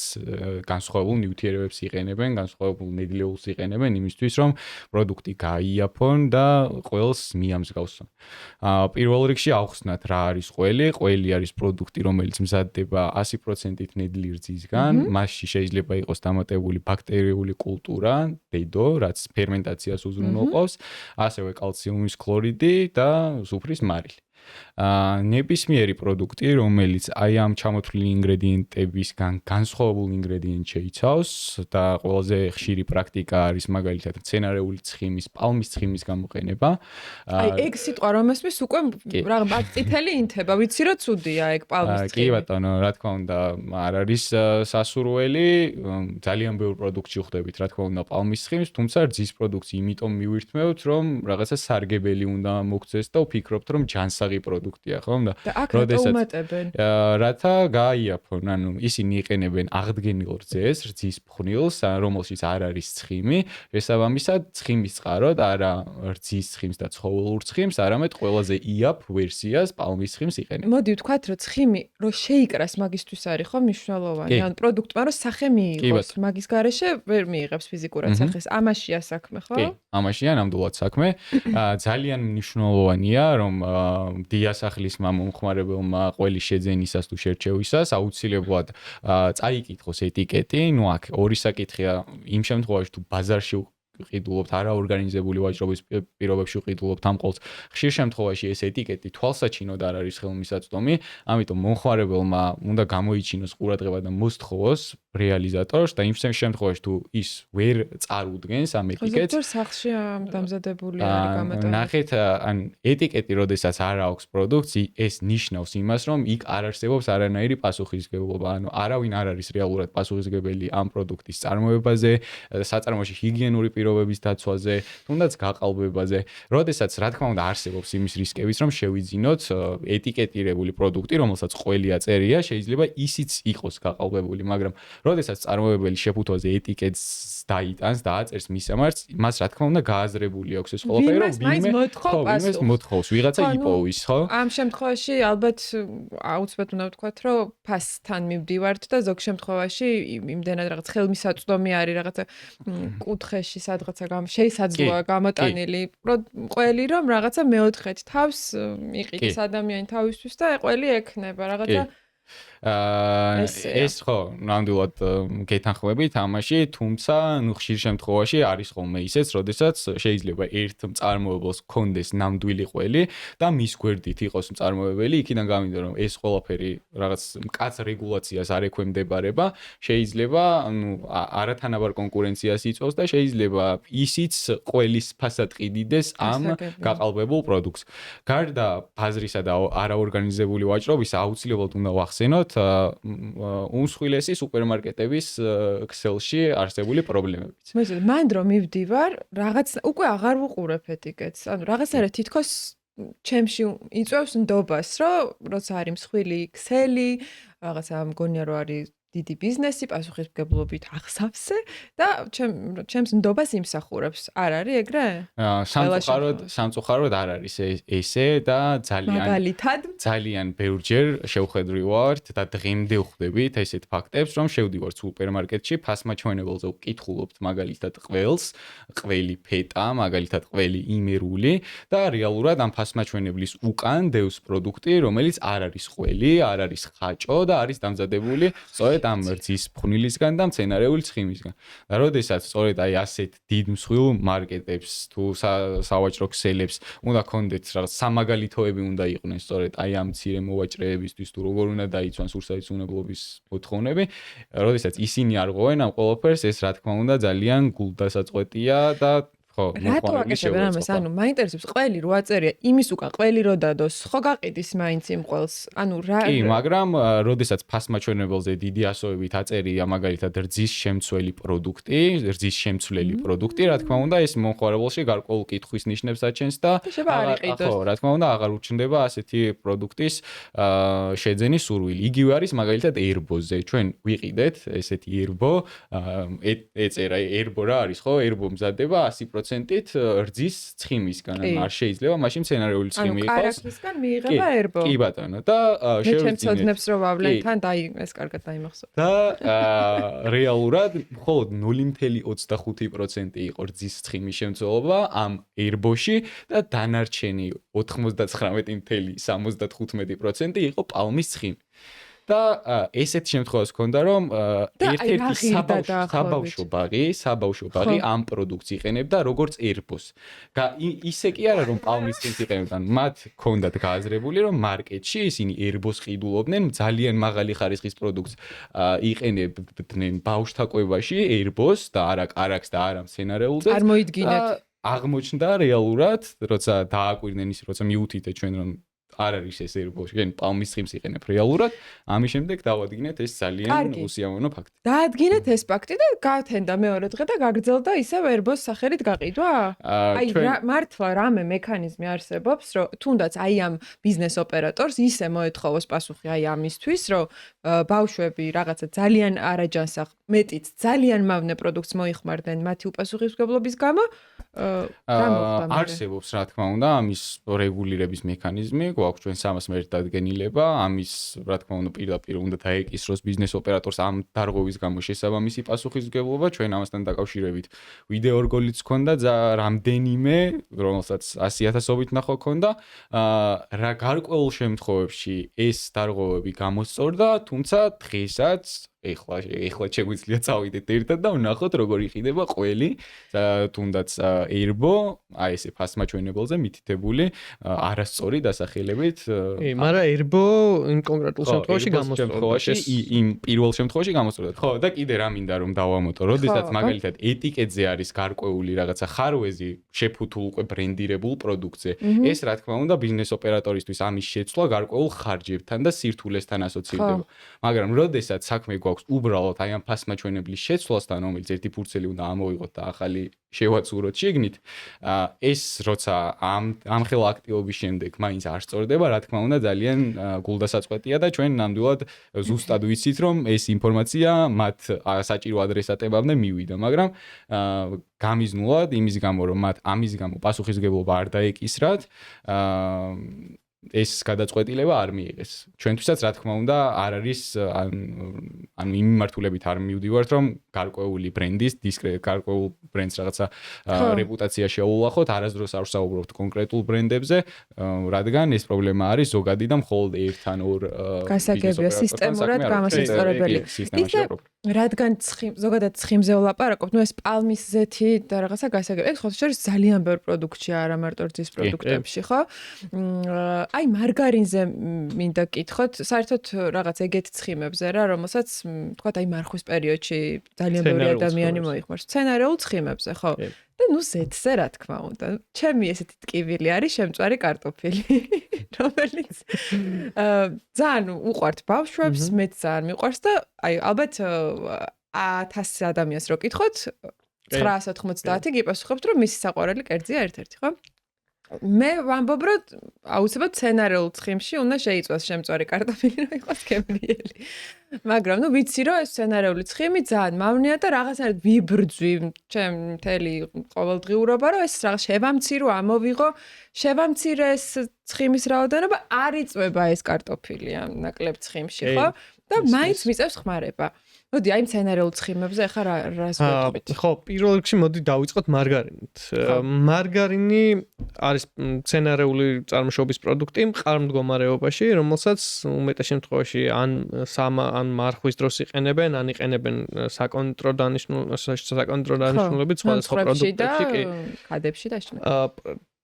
განსხვავებულ ნივთიერებებს იყენებენ, განსხვავებულ ნედლეულს იყენებენ იმისთვის, რომ პროდუქტი გაიაფონ და ყველს მიამსგავსონ. პირველ რიგში ავხსნათ რა არის ყველი. ყველი არის პროდუქტი, რომელიც მზადდება 100%-ით ნედლი რძისგან. მასში შეიძლება იყოს დამატებული ბაქტერიული კულტურა, დედო, რაც ფერმენტაციას უზრუნველყოფს, ასევე კალციუმის ქლორიდი და სუფრის მარილი. ნებისმიერი პროდუქტი, რომელიც აი ამ ჩამოთვლილი ინგრედიენტებისგან განსხვავებულ ინგრედიენტს შეიცავს და ყველაზე ხშირი პრაქტიკა არის მაგალითად მცენარეული ცხიმის, პალმის ცხიმის გამოყენება. აი ეგ სიტყვა რომ ესმის უკვე რა წითელი ინთება, ვიცი რომ ცუდია ეგ პალმის ცხიმი. კი ბატონო, რა თქმა უნდა, არ არის სასურველი, ძალიან ბევრ პროდუქტში ხვდებით, რა თქმა უნდა, პალმის ცხიმს, თუმცა რძის პროდუქტს იმიტომ მივირთმევთ, რომ რაღაცა სარგებელი უნდა მოგცეს და ვფიქრობთ, რომ ჯანსაღი პროდუქტია, ხომ და როდესაც რათა გააიაფონ, ანუ ისინი იყენებენ აღდგენილ რძეს, რძის ფხვნილს, რომელშიც არ არის ცხიმი, შესაბამისად ცხიმის წყაროდ არა რძის ცხიმს და ცხოველურ ცხიმს, არამედ ყველაზე იაფ ვერსიას პალმის ცხიმს იყენებენ. მოდი ვთქვათ, რომ ცხიმი რო შეიკრას მაგისთვის არის ხო მნიშვნელოვანი, ანუ პროდუქტმა რო სახე მიიღოს, მაგის გარეშე ვერ მიიღებს ფიზიკურად სახეს. ამაშია საქმე, ხო? კი, ამაშია ნამდვილად საქმე. ძალიან მნიშვნელოვანია, რომ დიასახლისმა მომხმარებელმა ყველი შეძენისას თუ შერჩევისას აუცილებლად წაიკითხოს ეტიკეტი. ნუ აქ ორი საკითხია იმ შემთხვევაში თუ ბაზარში ვყიდულობთ, არაორგანიზებული ვაჭრობის პირობებში ვყიდულობთ ამ ყოველს. ხშირ შემთხვევაში ეს ეტიკეტი თვალსაჩინოდ არ არის ხელმისაწვდომი, ამიტომ მომხმარებელმა უნდა გამოიჩინოს ყურადღება და მოსთხოვოს რეალიზატორს და იმ შემთხვევაში თუ ის ვერ წარუდგენს ამ ეტიკეტს. ზოგჯერ სახლში დამზადებული არის გამოტანილი. ნახეთ, ან ეტიკეტი როდესაც არ აქვს პროდუქტს, ეს ნიშნავს იმას, რომ იქ არ არსებობს არანაირი პასუხისმგებლობა, ანუ არავინ არ არის რეალურად პასუხისმგებელი ამ პროდუქტის წარმოებაზე, საწარმოში ჰიგიენური პირობების დაცვაზე, თუნდაც გაყალბებაზე. როდესაც რა თქმა უნდა არსებობს იმის რისკებიც, რომ შევიძინოთ ეტიკეტირებული პროდუქტი, რომელსაც ყველია წერია, შეიძლება ისიც იყოს გაყალბებული, მაგრამ როდესაც წარმოებელი შეფუთვაზე ეტიკეტს დაიტანს და აწერს მისამართს, მას რა თქმა უნდა გააზრებული აქვს ეს ყველაფერი, რომ ვინმე მოთხოვს, ვიღაცა იპოვის, ხო? ამ შემთხვევაში ალბათ აუცილებლად უნდა ვთქვათ, რომ ფასთან მივდივართ და ზოგ შემთხვევაში იმდენად რაღაც ხელმისაწვდომი არის რაღაცა კუთხეში სადღაცა შეისაძლოა გამოტანილი ყველი, რომ რაღაცა მეოთხედ თავს იყიდეს ადამიანი თავისთვის და ყველი ექნება რაღაცა ეს ხო, ნამდვილად გეთანხმებით ამაში, თუმცა ნუ ხშირ შემთხვევაში არის ხოლმე ისეც, როდესაც შეიძლება ერთ მწარმოებელს ჰქონდეს ნამდვილი ყველი და მის გვერდით იყოს მწარმოებელი, იქიდან გამიდა რომ ეს ყველაფერი რაღაც მკაც რეგულაციას არ ექვემდებარება, შეიძლება ნუ არათანაბარ კონკურენციას იწვევს და შეიძლება ისიც ყველის ფასად ყიდიდეს ამ გაყალბებულ პროდუქტს. გარდა ბაზრისა და არაორგანიზებული ვაჭრობის აუცილებლად უნდა ვახსენოთ უმსხვილესი სუპერმარკეტების ქსელში არსებული პრობლემებიც. მოიძებთ, მან რომ მივდივარ, რაღაც უკვე აღარ ვუყურებ ეტიკეტს. ანუ რაღაც არა თითქოს ჩემში იწვევს ნდობას, რომ როცა არის მსხვილი ქსელი, რაღაცა მგონია რომ არის დიდი ბიზნესი, პასუხისმგებლობით აღსავსე და ჩემს ნდობას იმსახურებს. არ არის ეგრე? სამწუხაროდ არ არის ესე და ძალიან ბევრჯერ შევხედრი ვართ და დღემდე ვხვდებით ესეთ ფაქტებს, რომ შევდივართ სუპერმარკეტში, ფასმაჩვენებელზე ვკითხულობთ მაგალითად ყველს, ყველი ფეტა, მაგალითად ყველი იმერული და რეალურად ამ ფასმაჩვენებლის უკან დევს პროდუქტი, რომელიც არ არის ყველი, არ არის ხაჭო და არის დამზადებული სწორედ ამ რძის ფხვნილისგან და მცენარეული ცხიმისგან. და როდესაც სწორედ აი ასეთ დიდ მსხვილ მარკეტებს თუ სავაჭრო ქსელებს უნდა კონდეთ რაღაც სამაგალითოები უნდა იყვნენ სწორედ აი ამ მცირე მოვაჭრეებისთვის თუ როგორ უნდა დაიცვან სურსაიცუნებლობის მოთხოვნები, როდესაც ისინი არ ღვევენ ამ ყველაფერს, ეს რა თქმა უნდა ძალიან გულდასაწყვეტია და ხო, რატო აკეთებენ ამას? ანუ მაინტერესებს ყველი რო აწერია, იმის უკან ყველი რო დადოს, ხო გაყიდის მაინც იმ ყველს. ანუ რა კი, მაგრამ როდესაც ფასმაჩვენებელზე დიდი ასოებით აწერია მაგალითად რძის შემცველი პროდუქტი, რძის შემცვლელი პროდუქტი, რა თქმა უნდა, ეს მომხმარებელში გარკვეულ კითხვის ნიშნებს აჩენს და ხო, რა თქმა უნდა, აღარ უჩნდება ასეთი პროდუქტის შეძენის სურვილი. იგივე არის მაგალითად ერბოზე. ჩვენ ვიყიდეთ ესეთი ერბო, ეწერა ერბო რა არის, ხო? ერბო მზადდება 100%-ით რძის ცხიმისგან, ან არ შეიძლება მაშინ მცენარეული ცხიმი იყოს. ანუ კარაქისგან მიიღება ერბო. კი ბატონო. და მე ჩემწოდნებს რო ვავლენ თან ეს კარგად დაიმახსოვრე. და რეალურად მხოლოდ 0.25% იყო რძის ცხიმის შემცველობა ამ ერბოში და დანარჩენი 99.75% იყო პალმის ცხიმი. და ესეთ შემთხვევას ჰქონდა რომ ერთ-ერთი საბავშვო ბაღი ამ პროდუქტს იყენებდა როგორც ერბოს. ისე კი არა რომ პალმის ცხიმს იყენებდნენ, მათ ჰქონდათ გააზრებული რომ მარკეტში ისინი ერბოს ყიდულობდნენ, ძალიან მაღალი ხარისხის პროდუქტს იყენებდნენ ბავშვთა კვებაში ერბოს და არა კარაქს და არა მცენარეულზე. არ მოიდგინეთ. აღმოჩნდა რეალურად, როცა დააკვირდნენ ის, როცა მიუთითეთ ჩვენ რომ არ არის ეს ერბო, შენ პალმის ცხიმს იყენებ რეალურად, ამის შემდეგ დავადგინეთ ეს ძალიან უსიამოვნო ფაქტი. დაადგინეთ ეს ფაქტი და გაათენდა მეორე დღე და გაგრძელდა ისევ ერბოს სახელით გაყიდვა? აი მართლა რამე მექანიზმი არსებობს, რომ თუნდაც აი ამ ბიზნეს ოპერატორს ისე მოეთხოვოს პასუხი აი ამისთვის, რომ ბავშვები რაღაცა ძალიან არაჯანსაღ, მეტიც ძალიან მავნე პროდუქტს მოიხმარდნენ მათი უპასუხისმგებლობის გამო, რა მოხდა? არსებობს რა თქმა უნდა ამის რეგულირების მექანიზმი, გვაქვს ჩვენ 300 მერტ დადგენილება, ამის რა თქმა უნდა პირდაპირ უნდა დაეკისროს ბიზნეს ოპერატორს ამ დარღვევის გამო შესაბამისი პასუხისმგებლობა, ჩვენ ამასთან დაკავშირებით ვიდეო რგოლიც ჰქონდა რამდენიმე, რომელსაც 100,000-ობით ნახო ჰქონდა, რა გარკვეულ შემთხვევებში ეს დარღვევები გამოსწორდა, თუმცა დღესაც ეხლა შეგვიძლია წავიდეთ ერთად და ვნახოთ როგორ იყიდება ყველი თუნდაც ერბო, აი ესე ფასმაჩვენებელზე მითითებული არასწორი დასახელებით. მაგრამ ერბო იმ კონკრეტულ შემთხვევაში გამოსწორდა. იმ პირველ შემთხვევაში გამოსწორდა. ხო, და კიდე რა მინდა რომ დავამოტო, როდესაც მაგალითად ეტიკეტზე არის გარკვეული რაღაცა ხარვეზი შეფუთულ უკვე ბრენდირებულ პროდუქტზე. ეს რა თქმა უნდა ბიზნეს ოპერატორისთვის ამის შეცვლა გარკვეულ ხარჯებთან და სირთულესთან ასოცირდება. მაგრამ როდესაც საქმე უბრალოდ აი ამ ფასმაჩვენებლის შეცვლასთან, რომელიც ერთი ფურცელი უნდა ამოვიღოთ და ახალი შევაცუროთ შიგნით, ეს როცა ამ ხელა აქტივობის შემდეგ მაინც არ სწორდება, რა თქმა უნდა ძალიან გულდასაწყვეტია და ჩვენ ნამდვილად ზუსტად ვიცით, რომ ეს ინფორმაცია მათ საჭირო ადრესატებამდე მივიდა, მაგრამ გამიზნულად იმის გამო, რომ მათ ამის გამო პასუხისმგებლობა არ დაეკისრათ, ეს გადაწყვეტილება არ მიიღეს. ჩვენთვისაც რა თქმა უნდა არ არის ანუ იმ მიმართულებით არ მივდივართ, რომ გარკვეული ბრენდის გარკვეულ ბრენდს რაღაცა რეპუტაცია შეულახოთ, არასდროს არ ვსაუბრობთ კონკრეტულ ბრენდებზე, რადგან ეს პრობლემა არის ზოგადი და მხოლოდ ერთ ან ორ გასაგებია სისტემურად გამოსწორებელი. რადგან ზოგადად ცხიმზე ვლაპარაკობთ, ეს პალმის ზეთი და რაღაცა გასაგებია. ეს ხოთში არის ძალიან ბევრ პროდუქტში, არა მარტო რძის პროდუქტებში, ხო? აი მარგარინზე მინდა გკითხოთ, საერთოდ რაღაც ეგეთ ცხიმებზე რა, რომელსაც თქვათ აი მარხვის პერიოდში ძალიან ბევრი ადამიანი მოიხმარს. მცენარეულ ცხიმებზე, ხო? და ნუ ზეთზე რა თქმა უნდა. ჩემი ესეთი ტკივილი არის შემწვარი კარტოფილი, რომელიც ძალიან უყვართ ბავშვებს, მეც ძალიან მიყვარს და აი ალბათ 1000 ადამიანს რო გკითხოთ, 990 გიპასუხებთ, რომ მისი საყვარელი კერძია ერთ-ერთი, ხო? მე ვამბობ, რომ აუცილებლად მცენარეულ ცხიმში უნდა შეიწვას შემწვარი კარტოფილი, რომ იყოს გემრიელი. მაგრამ ნუ ვიცი, რომ ეს მცენარეული ცხიმი ძალიან მავნეა და რაღაცნაირად ვიბრძვი ჩემ მთელი ყოველდღიურობა, რომ ეს რაღაც შევამცირო, ამოვიღო, შევამცირე ეს ცხიმის რაოდენობა, არ იწვება ეს კარტოფილი ამ ნაკლებ ცხიმში, ხო? და მაინც მიწევს ხმარება. მოდი, აი მცენარეულ ცხიმებზე ახლა რას ვეთქვით? ხო, პირველ რიგში მოდი დავიწყოთ მარგარინით. მარგარინი არის მცენარეული წარმოშობის პროდუქტი მყარ-მდგომარეობაში, რომელსაც უმეტეს შემთხვევაში ან მარხვის დროს იყენებენ, ან იყენებენ საკონტრო დანიშნულებით სხვადასხვა პროდუქტებში კი. ქადებში და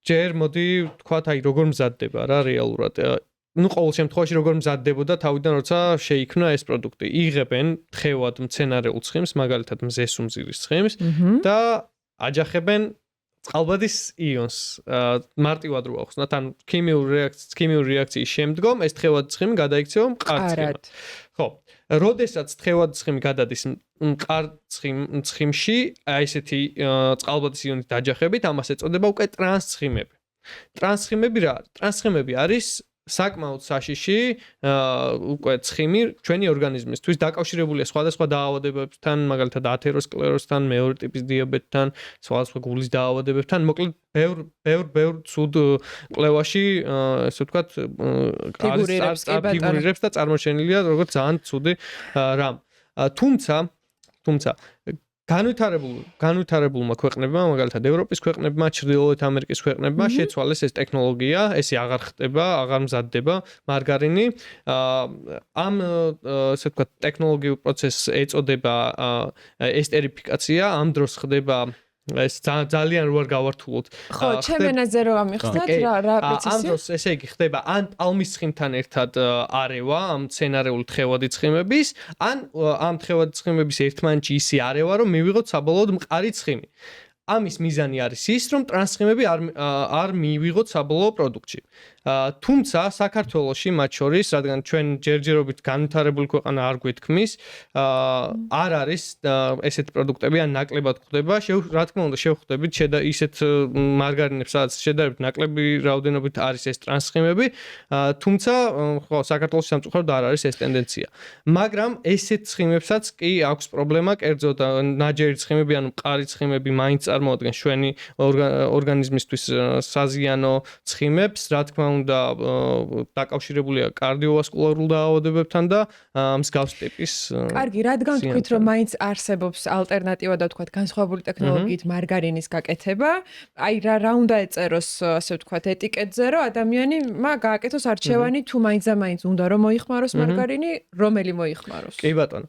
ჯერ მოდი ვთქვათ, აი როგორ მზადდება რა რეალურად. ნუ ყოველ შემთხვევაში როგორ მზადდებოდა თავიდან როცა შეიქმნა ეს პროდუქტი. იღებენ თხევად მცენარეულ ცხიმს, მაგალითად მზესუმზირის ცხიმს და აჯახებენ წყალბადის იონს მარტივად რო ახსნათ, ან ქიმიური რეაქციის შემდგომ ეს თხევადი ცხიმი გადაიქცევა მყარ ცხიმად. ხო, როდესაც თხევადი ცხიმი გადადის მყარ ცხიმში, აი ესეთი წყალბადის იონის დაჯახებით, ამას ეწოდება უკვე ტრანსცხიმები. ტრანსცხიმები რა არის? ტრანსცხიმები არის საკმაოდ საშიში უკვე ცხიმი ჩვენი ორგანიზმისთვის დაკავშირებულია სხვადასხვა დაავადებებთან, მაგალითად ათეროსკლეროზთან, მეორე ტიპის დიაბეტთან, სხვადასხვა გულის დაავადებებთან, მოკლედ ბევრ ცუდ კვლევაში, ესე ვთქვათ, ფიგურირებს და წარმოჩენილია როგორც ძალიან ცუდი რამ. თუმცა განვითარებულმა ქვეყნებმა, მაგალითად ევროპის ქვეყნებმა, ჩრდილოეთ ამერიკის ქვეყნებმა შეცვალეს ეს ტექნოლოგია, ესე აღარ ხდება, აღარ მზადდება მარგარინი. ამ ესე ვთქვათ, ტექნოლოგიურ პროცესს ეწოდება ესტერიფიკაცია, ამ დროს ხდება ეს ძალიან რო არ გავართულოთ. ხო, ჩემენაზე რო ამიხსნათ, რა პროცესი? ამ დროს ესე იგი ხდება ან პალმის ცხიმთან ერთად არევა, ამ მცენარეული თხევადი ცხიმების, ან ამ თხევადი ცხიმების ერთმანეთში ისი არევა, რომ მივიღოთ საბოლოოდ მყარი ცხიმი. ამის მიზანი არის ის, რომ ტრანსცხიმები არ მივიღოთ საბოლოო პროდუქტში. თუმცა საქართველოში მათ შორის, რადგან ჩვენ ჯერჯერობით განვითარებული ქვეყანა არ გვეთქმის, არ არის ესეთი პროდუქტები, ან ნაკლებად გვხვდება. რა თქმა უნდა, შევხვდებით ისეთ მარგარინებს, სადაც შედარებით ნაკლები რაოდენობით არის ეს ტრანსცხიმები, თუმცა ხო, საქართველოს სამწუხაროდ არ არის ეს ტენდენცია. მაგრამ ესეთ ცხიმებსაც კი აქვს პრობლემა, კერძოდ ნაჯერი ცხიმები, ანუ მყარი ცხიმები მაინც წარმოადგენს ჩვენი ორგანიზმისთვის საზიანო ცხიმებს, რა თქმა უნდა, დაკავშირებულია კარდიოვასკულარულ დაავადებებთან და მსგავს ტიპის. კარგი, რადგან თქვით, რომ მაინც არსებობს ალტერნატივა და თქვათ განსხვავებული ტექნოლოგიით მარგარინის გაკეთება, აი რა უნდა ეწეროს, ასე ვთქვათ, ეტიკეტზე, რომ ადამიანი გააკეთოს არჩევანი, თუ მაინც უნდა რომ მოიხმაროს მარგარინი, რომელი მოიხმაროს. კი ბატონო.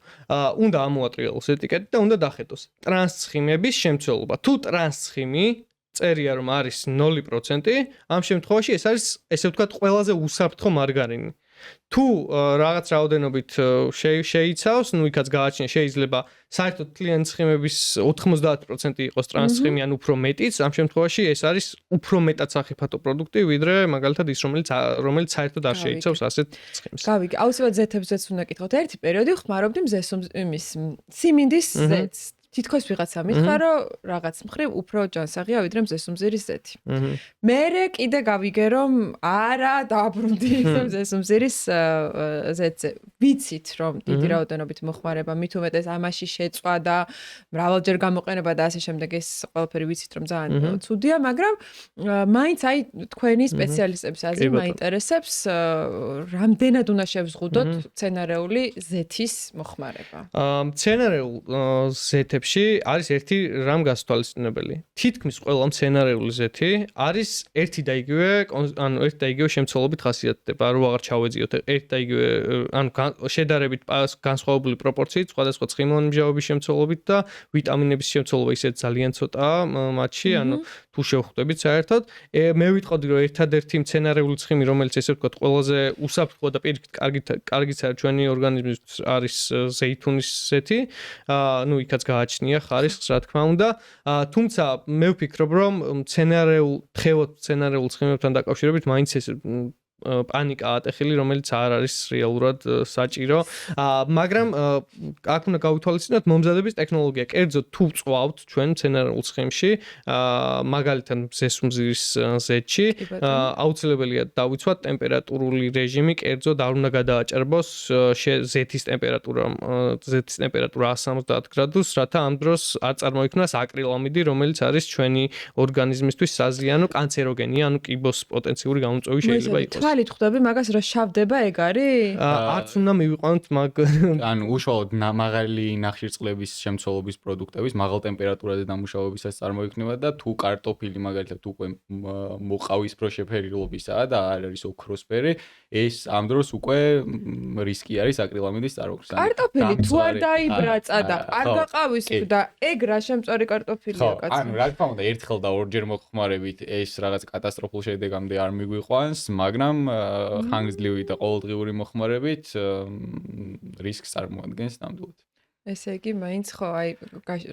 უნდა ამოატრიალოს ეტიკეტი და უნდა დახეთოს ტრანსცხიმების შემცველობა. თუ ტრანსცხიმი წერია რომ არის 0%, ამ შემთხვევაში ეს არის, ესე ვთქვათ, ყველაზე უსაფრთხო მარგარინი. თუ რაღაც რაოდენობით შეიცავს, ნუ იქაც გააჩნია, შეიძლება საერთოდ თლიანი ცხიმების 90% იყოს ტრანსცხიმი, ან უფრო მეტიც, ამ შემთხვევაში ეს არის უფრო მეტად სახიფათო პროდუქტი, ვიდრე მაგალითად ის, რომელიც საერთოდ არ შეიცავს ასეთ ცხიმს. გავიგე, აუცილებლად ზეთებზეც უნდა კითხოთ. ერთი პერიოდი ხმარობდი სიმინდის ზეთს. თითქოს ვიღაცა მითხრა, რომ რაღაც მხრივ უფრო ჯანსაღია ვიდრე მზესუმზირის ზეთი. მერე კიდე გავიგე, რომ არა, დააბრუნდი მზესუმზირის ზეთზე. ვიცით, რომ დიდი რაოდენობით მოხმარება, მით უმეტეს ამაში შეწვა და მრავალჯერ გამოყენება და ასე შემდეგ, ეს ყველაფერი ვიცით, რომ ძალიან ცუდია, მაგრამ მაინც აი თქვენი სპეციალისტების აზრი მაინტერესებს, რამდენად უნდა შევზღუდოთ მცენარეული ზეთის მოხმარება. მცენარეულ ზეთებში არის ერთი რამ გასათვალისწინებელი. თითქმის ყველა მცენარეული ზეთი არის ერთი და იგივე შემცველობით ხასიათდება, რომ აღარ ჩავეძიოთ ერთი და იგივე, ანუ შედარებით განსხვავებული პროპორციით, სხვადასხვა ცხიმოვანი მჟავების შემცველობით და ვიტამინების შემცველობა ისეთ ძალიან ცოტაა მათში, ანუ თუ შევხვდებით საერთოდ, მე ვიტყოდი, რომ ერთადერთი მცენარეული ცხიმი, რომელიც ესე ვთქვათ, ყველაზე უსაფრთხო და პირიქით კარგიც არის ჩვენი ორგანიზმისთვის, არის ზეითუნის ზეთი. ნუ იქაც გააჩნია ხარისხს, რა თქმა უნდა. თუმცა მე ვფიქრობ, რომ მცენარეულ ცხიმებთან დაკავშირებით მაინც ეს პანიკა ატეხილი, რომელიც არ არის რეალურად საჭირო. მაგრამ აქ უნდა გავითვალისწინოთ მომზადების ტექნოლოგია. კერძოდ თუ წვავთ ჩვენ მცენარეულ ცხიმში, მაგალითად მზესუმზირის ზეთში, აუცილებელია დავიცვათ ტემპერატურული რეჟიმი, კერძოდ არ უნდა გადააჭარბოს ზეთის ტემპერატურა 170 გრადუსს, რათა ამ დროს არ წარმოიქმნას აკრილამიდი, რომელიც არის ჩვენი ორგანიზმისთვის საზიანო, კანცეროგენი, ანუ კიბოს პოტენციური გამომწვევი შეიძლება იყოს. თვალით ხვდები მაგას, რომ შავდება, ეგ არის? არც უნდა მივიყვანოთ ანუ უშუალოდ მაღალი ნახშირწყლების შემცველობის პროდუქტების მაღალ ტემპერატურაზე დამუშავებისას წარმოიქმნება და თუ კარტოფილი მაგალითად უკვე მოყავისფრო შეფერილობისაა და არ არის ოქროსფერი, ეს ამ დროს უკვე რისკი არის აკრილამიდის წარმოქმნის. კარტოფილი თუ არ დაიბრაცა და არ გაყავისფრდა, ეგ რა შემწვარი კარტოფილია, კაცო? ანუ რა თქმა უნდა, ერთხელ და ორჯერ მოხმარებით ეს რაღაც კატასტროფულ შედეგამდე არ მიგვიყვანს, მაგრამ ხანგრძლივი და ყოველდღიური მოხმარებით რისკს წარმოადგენს ნამდვილად. ესე იგი, მაინც ხო, აი,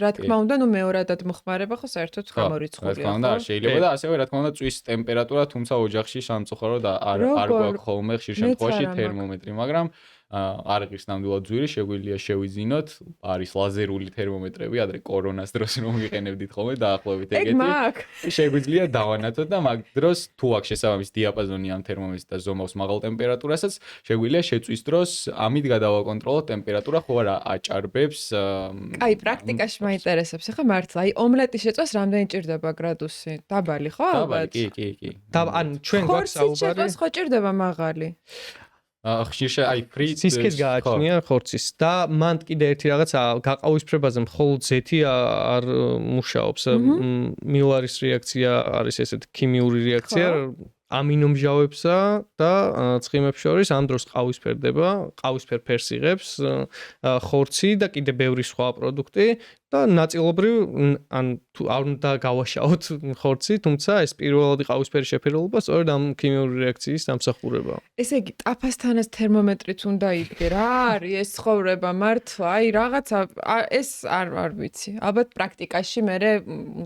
რა თქმა უნდა, ნუ მეორადად მოხმარება ხო საერთოდ გამორიცხულია, რა თქმა უნდა, შეიძლება და ასევე რა თქმა უნდა წვის ტემპერატურა, თუმცა ოჯახში სამწუხაროდ არ გვაქვს ხოლმე ხშირ შემთხვევაში თერმომეტრი, მაგრამ არ ღირს ნამდვილად ძვირი, შეგვიძლია შევიძინოთ, არის ლაზერული თერმომეტრები, ადრე კორონას დროს რომ ვიყენებდით ხოლმე დაახლოებით ეგეთი. შეგვიძლია დავანათოთ და მაგ დროს თუ აქვს შესაბამის დიაპაზონი ამ თერმომეტრს და ზომავს მაღალ ტემპერატურასაც, შეგვიძლია შეწვის დროს ამით გადავაკონტროლოთ ტემპერატურა, ხო არა აჭარბებს. აი, პრაქტიკაში მაინტერესებს, ახლა მართლა, აი, ომლეტის შეწვას რამდენი ჭირდება გრადუსი? დაბალი, ხო ალბათ? კი. ან ჩვენ გვაქვს საუბარი. ხორცის ხო ჭირდება მაღალი? ხშირ აი ფრიც სისქეს გააჩნია ხორცის და მან კიდე ერთი რაღაცა გაყავისფრებაზე მხოლოდ ზეთი არ მუშაობს. მილარის რეაქცია არის ესეთ ქიმიური რეაქცია ამინომჟავებსა და ცხიმებს შორის ამ დროს ყავისფერ ფერს იღებს ხორცი და კიდე ბევრი სხვა პროდუქტი და ნაწილობრივ ან თუ არ უნდა გავაშაოთ ხორცი, თუმცა ეს პირველადი ყავისფერი შეფერილობა სწორედ ამ ქიმიური რეაქციის დამსახურებაა. ესე იგი, ტაფასთანაც თერმომეტრიც უნდა იდგე. რა არის ეს ცხოვრება მართლა? აი, რაღაცა ეს არ ვიცი. ალბათ პრაქტიკაში მე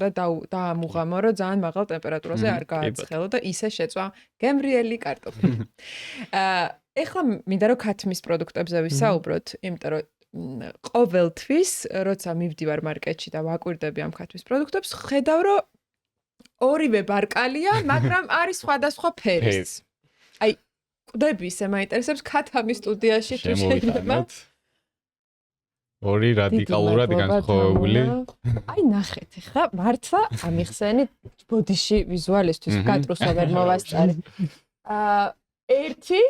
უნდა დაამუღამო, რომ ძალიან მაღალ ტემპერატურაზე არ გააცხელო და ისე შეწვა გემრიელი კარტოფილი. ეხლა მინდა რომ ქათმის პროდუქტებზე ვისაუბროთ, იმიტომ რომ ყოველთვის, როცა მივდივარ მარკეტში და ვაკვირდები ამ ქათმის პროდუქტებს, ხედავ, რომ ორივე ბარკალია, მაგრამ არის სხვადასხვა ფერის. აი, ყვდები ისე მაინტერესებს ქათამის სტუდიაში თუ შეიძლება. ორი რადიკალურად განსხვავებული. აი, ნახეთ, ხა, მართლა ამიხსენით ბოდიში ვიზუალისტვის გატრუსა ვერ მოვასწარი. ერთი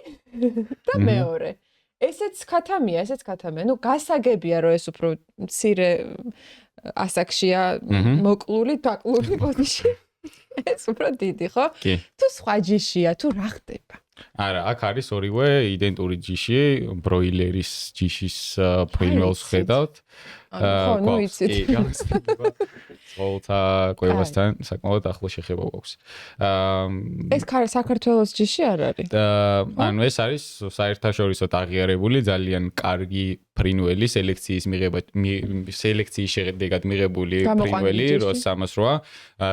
და მეორე. ესეც ქათამია. ნუ გასაგებია, რომ ეს უფრო მცირე ასაკშია მოკლული, დაკლული ბოდიში. ეს უფრო დიდი, ხო? თუ სხვა ჯიშია, თუ რა ხდება? არა, აქ არის ორივე იდენტური ჯიში, ბროილერის ჯიშის ფრინველს ხედავთ. ხო, ნუ იცით. ყოველთა ყველასთან საკმაოდ ახლო შეხება გვაქვს. ეს საქართველოს ჯიში არ არის? ანუ ეს არის საერთაშორისოდ აღიარებული ძალიან კარგი ფრინველი, სელექციის შედეგად მიღებული ფრინველი, როსამას 8,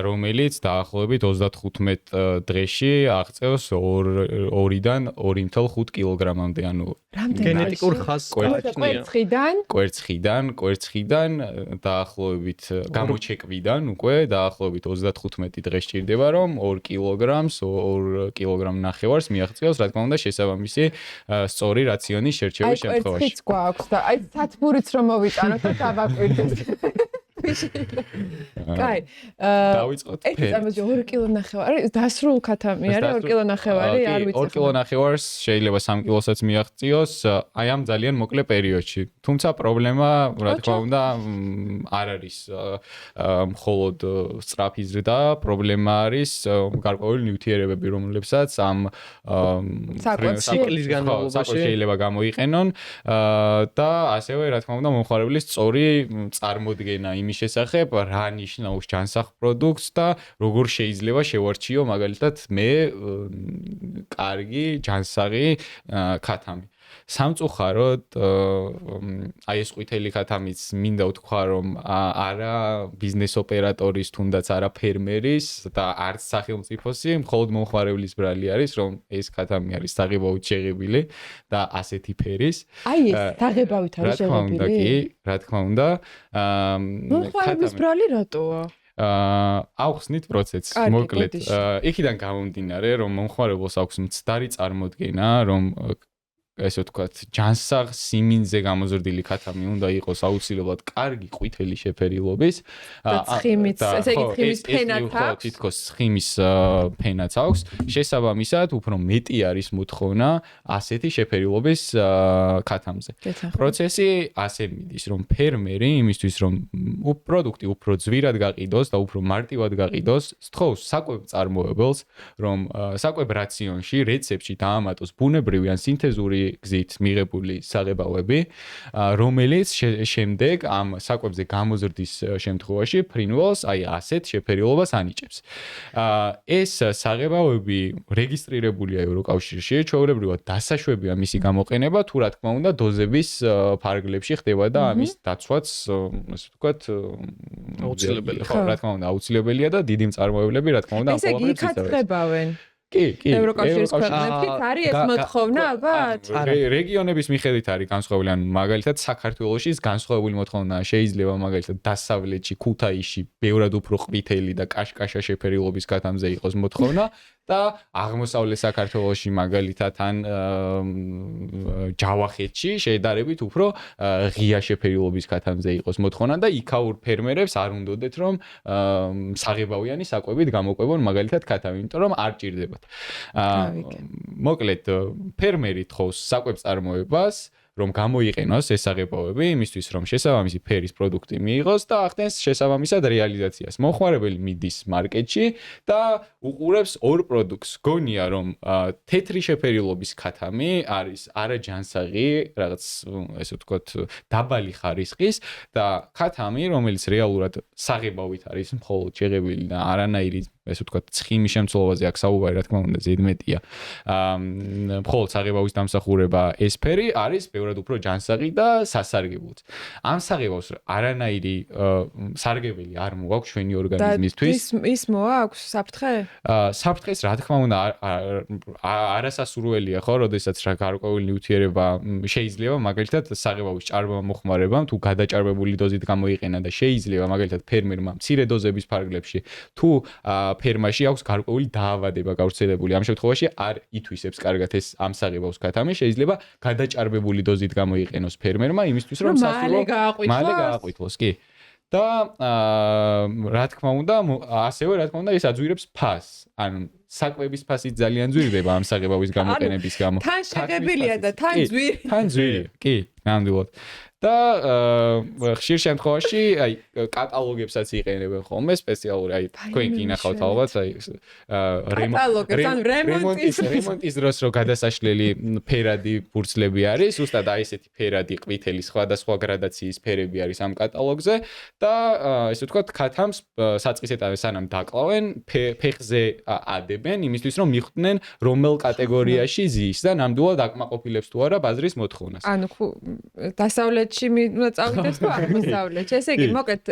რომელიც დაახლოებით 35 დღეში აღწევს 2-დან 2.5 კილოგრამამდე, ანუ გენეტიკურ ხაზს კვერცხიდან დაახლოებით გამოჩეკვიდან უკვე დაახლოებით 35 დღე სჭირდება, რომ 2 კილოგრამს 2 კილოგრამ ნახევარს მიაღწევს, რა თქმა უნდა, შესაბამისი სწორი რაციონის შერჩევის შემთხვევაში. აი, კვერცხიც გვაქვს და აი სათბურიც რომ მოვიტანოთ და დავაკვირდეთ. კაი. დავიწყოთ. ეს ამაზე 2 კილო ნახევარი, დასრულ ქათამი არის 2 კილო ნახევარი, არ ვიცი. 2 კილო ნახევარს შეიძლება 3 კილოსაც მიაღწიოს, აი ამ ძალიან მოკლე პერიოდში. თუმცა პრობლემა, რა თქმა უნდა, არ არის მხოლოდ სწრაფი ზრდა, პრობლემა არის გარკვეული ნივთიერებები, რომლებსაც ამ ციკლის განმავლობაში შეიძლება გამოიყენონ და ასევე, რა თქმა უნდა, მომხმარებლის სწორი წარმოდგენა იმის შესახებ, რა ნიშნავს ჯანსაღ პროდუქტს და როგორ შეიძლება შევარჩიო მაგალითად მე კარგი ჯანსაღი ქათამი. სამწუხაროდ აი ეს ყვითელი ქათამიც მინდა ვთქვა, რომ არა ბიზნეს ოპერატორის, თუნდაც არა ფერმერის და არც სახელმწიფოსი, მხოლოდ მომხმარებლის ბრალი არის, რომ ეს ქათამი არის საღებავით შეღებილი და ასეთი ფერის. აი ეს საღებავით არის შეღებილი? რა თქმა უნდა. მომხმარებლის ბრალი რატოა? აუხსნით პროცესს, მოკლედ. იქიდან გამომდინარე, რომ მომხმარებელს აქვს მცდარი წარმოდგენა, რომ ესე ვთქვათ, ჯანსაღ სიმინძე გამოზრდილი ქათამი უნდა იყოს აუცილებლად კარგი ყვითელი შეფერილობის. ცხიმიც, ესე იგი ცხიმის ფენაც აქვს. თითქოს ცხიმის ფენაც აქვს. შესაბამისად, უფრო მეტი არის მოთხოვნა ასეთი შეფერილობის ქათამზე. პროცესი ასე მიდის, რომ ფერმერი იმისთვის, რომ პროდუქტი უფრო ძვირად გაყიდოს და უფრო მარტივად გაყიდოს, სთხოვს საკვებ წარმოებელს, რომ საკვებ რაციონში, რეცეპტში დაამატოს ბუნებრივი ან სინთეზური გზით მიღებული საღებავები, რომელიც შემდეგ ამ საკვებზე გამოზრდის შემთხვევაში ფრინველს აი ასეთ შეფერილობას ანიჭებს. ეს საღებავები რეგისტრირებულია ევროკავშირში, ჩვეულებრივად დასაშვებია მისი გამოყენება, თუ რა თქმა უნდა დოზების ფარგლებში ხდება და ამის დაცვაც, ასე ვთქვათ, აუცილებელია. ხო, რა თქმა უნდა, აუცილებელია და დიდი მწარმოებლები, რა თქმა უნდა, ამ ესე იგი ყველაფერს იქაც ხდებავენ. კი, ევროკავშირის ქვეყნებშიც არის ეს მოთხოვნა, ალბათ? რეგიონების მიხედვით არის განსხვავებული, ანუ მაგალითად საქართველოში განსხვავებული მოთხოვნაა, შეიძლება მაგალითად დასავლეთში, ქუთაისში ბევრად უფრო ყვითელი და კაშკაშა შეფერილობის გათამზე იყოს მოთხოვნა და აღმოსავლეთ საქართველოში მაგალითად ან ჯავახეთში შედარებით უფრო ღია შეფერილობის გათამზე იყოს მოთხოვნა და იქაურ ფერმერებს არ უნდოდეთ რომ საღებავიანი საკვებით გამოყვებონ მაგალითად ქათამი, იმიტომ რომ არ ჭირდებათ. მოკლედ ფერმერი თხოვს საკვებს წარმოებას რომ გამოიყენოს ეს საღებავები იმისთვის რომ შესაბამისი ფერის პროდუქტი მიიღოს და ახდენს შესაბამისად რეალიზაციას. მომხმარებელი მიდის მარკეტში და უყურებს ორ პროდუქტს. გონია რომ თეთრი შეფერილობის ქათამი არის არაჯანსაღი, რაღაც ესე ვთქვათ, დაბალი ხარისხის და ქათამი, რომელიც რეალურად საღებავით არის მხოლოდ შეღებილი და არანაირი ესე ვთქვათ, ცხიმის შემცველობაზე აქ საუბარი რა თქმა უნდა ზედმეტია. მხოლოდ საღებავის დამსახურება ეს ფერი არის ბევრად უფრო ჯანსაღი და სასარგებლოც. ამ საღებავს არანაირი სარგებელი არ მოაქვს ჩვენი ორგანიზმისთვის. ის მოაქვს საფრთხე? საფრთხეს რა თქმა უნდა არასასურველია, ხო, როდესაც რა გარკვეული ნივთიერება შეიძლება მაგალითად საღებავის ჭარბმა მოხმარებამ თუ გადაჭარბებული დოზით გამოიყენა და შეიძლება მაგალითად ფერმერმა მცირე დოზების ფარგლებში თუ ფერმაში აქვს გარკვეული დაავადება გავრცელებული. ამ შემთხვევაში არ ითვისებს კარგად ეს ამ საღებავს ქათამი, შეიძლება გადაჭარბებული დოზით გამოიყენოს ფერმერმა იმისთვის რომ მალე გააყვითლოს, კი. და რა თქმა უნდა, ასევე რა თქმა უნდა ეს აძვირებს ფასს. ანუ საკვების ფასი ძალიან ძვირდება ამ საღებავის გამოყენების გამო. თან შეღებილია და თან ძვირი. თან ძვირი, კი, ნამდვილად. და ხშირ შემთხვევაში აი კატალოგებსაც იყენებენ ხოლმე სპეციალური აი თქვენ გინახავთ ალბათ აი რემონტის დროს რო გადასაშლელი ფერადი ფურცლები არის ზუსტად აი ესეთი ფერადი ყვითელი სხვადასხვა გრადაციის ფერები არის ამ კატალოგზე და ესე ვთქვათ ქათამს საწყის ეტაპზე სანამ დაკლავენ ფეხზე ადებენ იმისთვის რომ მიხვდნენ რომელ კატეგორიაში ზის და ნამდვილად აკმაყოფილებს თუ არა ბაზრის მოთხოვნას. ანუ დასავლეთში უნდა წავიდეთ თუ აღმოსავლეთში. ესე იგი, მოკლედ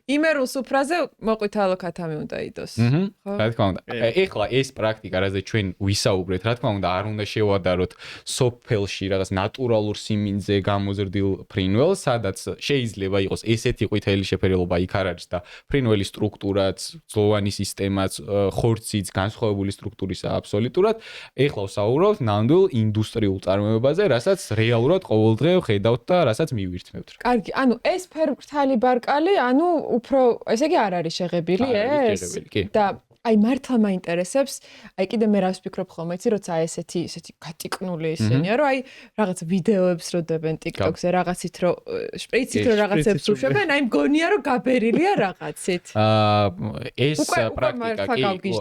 იმერულ სუფრაზე მოყვითალო ქათამი უნდა იდოს. ხო? რა თქმა უნდა. ეხლა ეს პრაქტიკა, რაზე ჩვენ ვისაუბრეთ, რა თქმა უნდა, არ უნდა შევადაროთ სოფელში რაღაც ნატურალურ სიმინძე გამოზრდილ ფრინველს, სადაც შეიძლება იყოს ესეთი ყვითელი შეფერილობა იქ არ არის და ფრინველის სტრუქტურაც, ძლოვანი სისტემაც, ხორციც განსხვავებული სტრუქტურისაა აბსოლუტურად. ეხლა ვსაუბრობთ ნამდვილ ინდუსტრიულ წარმოებაზე, რასაც რეალურად ყოველდღე ხედავთ და რასაც მივირთმევთ. კარგი, ანუ ეს ფერმრთალი ბარკალი, ანუ უფრო, ესე იგი არ არის შეღებილი ეს? და აი მართლა მაინტერესებს, აი კიდე მე რას ვფიქრობ ხოლმე, იცი, როცა ესეთი გატიკნული ისენია, რომ აი რაღაც ვიდეოებს როდებენ TikTok-ზე, რაღაცით რომ შპრიცით რომ რაღაცებს უშვებენ, აი მგონია რომ გაბერილია რაღაცით. ეს პრაქტიკა კი.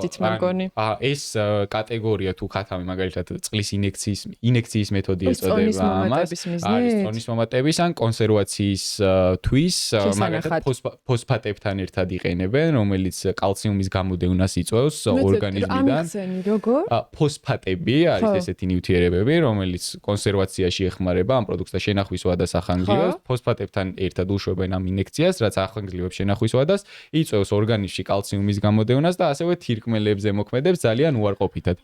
ეს კატეგორია თუ ქათამი მაგალითად წყლის ინექციის მეთოდი ეწოდება ამას, არის წონის მომატების ან კონსერვაციის თვის, მაგალითად ფოსფატებთან ერთად იყენებენ, რომელიც კალციუმის გამოდევნას იწვევს ორგანიზმიდან. ფოსფატები არის ესეთი ნივთიერებები, რომელიც კონსერვაციაში ეხმარება ამ პროდუქტთა შენახვის ვადას ახანგრევს. ფოსფატებთან ერთად უშვებენ ამ ინექციას, რაც ახანგრევს შენახვის ვადას, იწვევს ორგანიზმში კალციუმის გამოდევნას და ასევე თირკმელებზე მოქმედებს ძალიან უარყოფითად.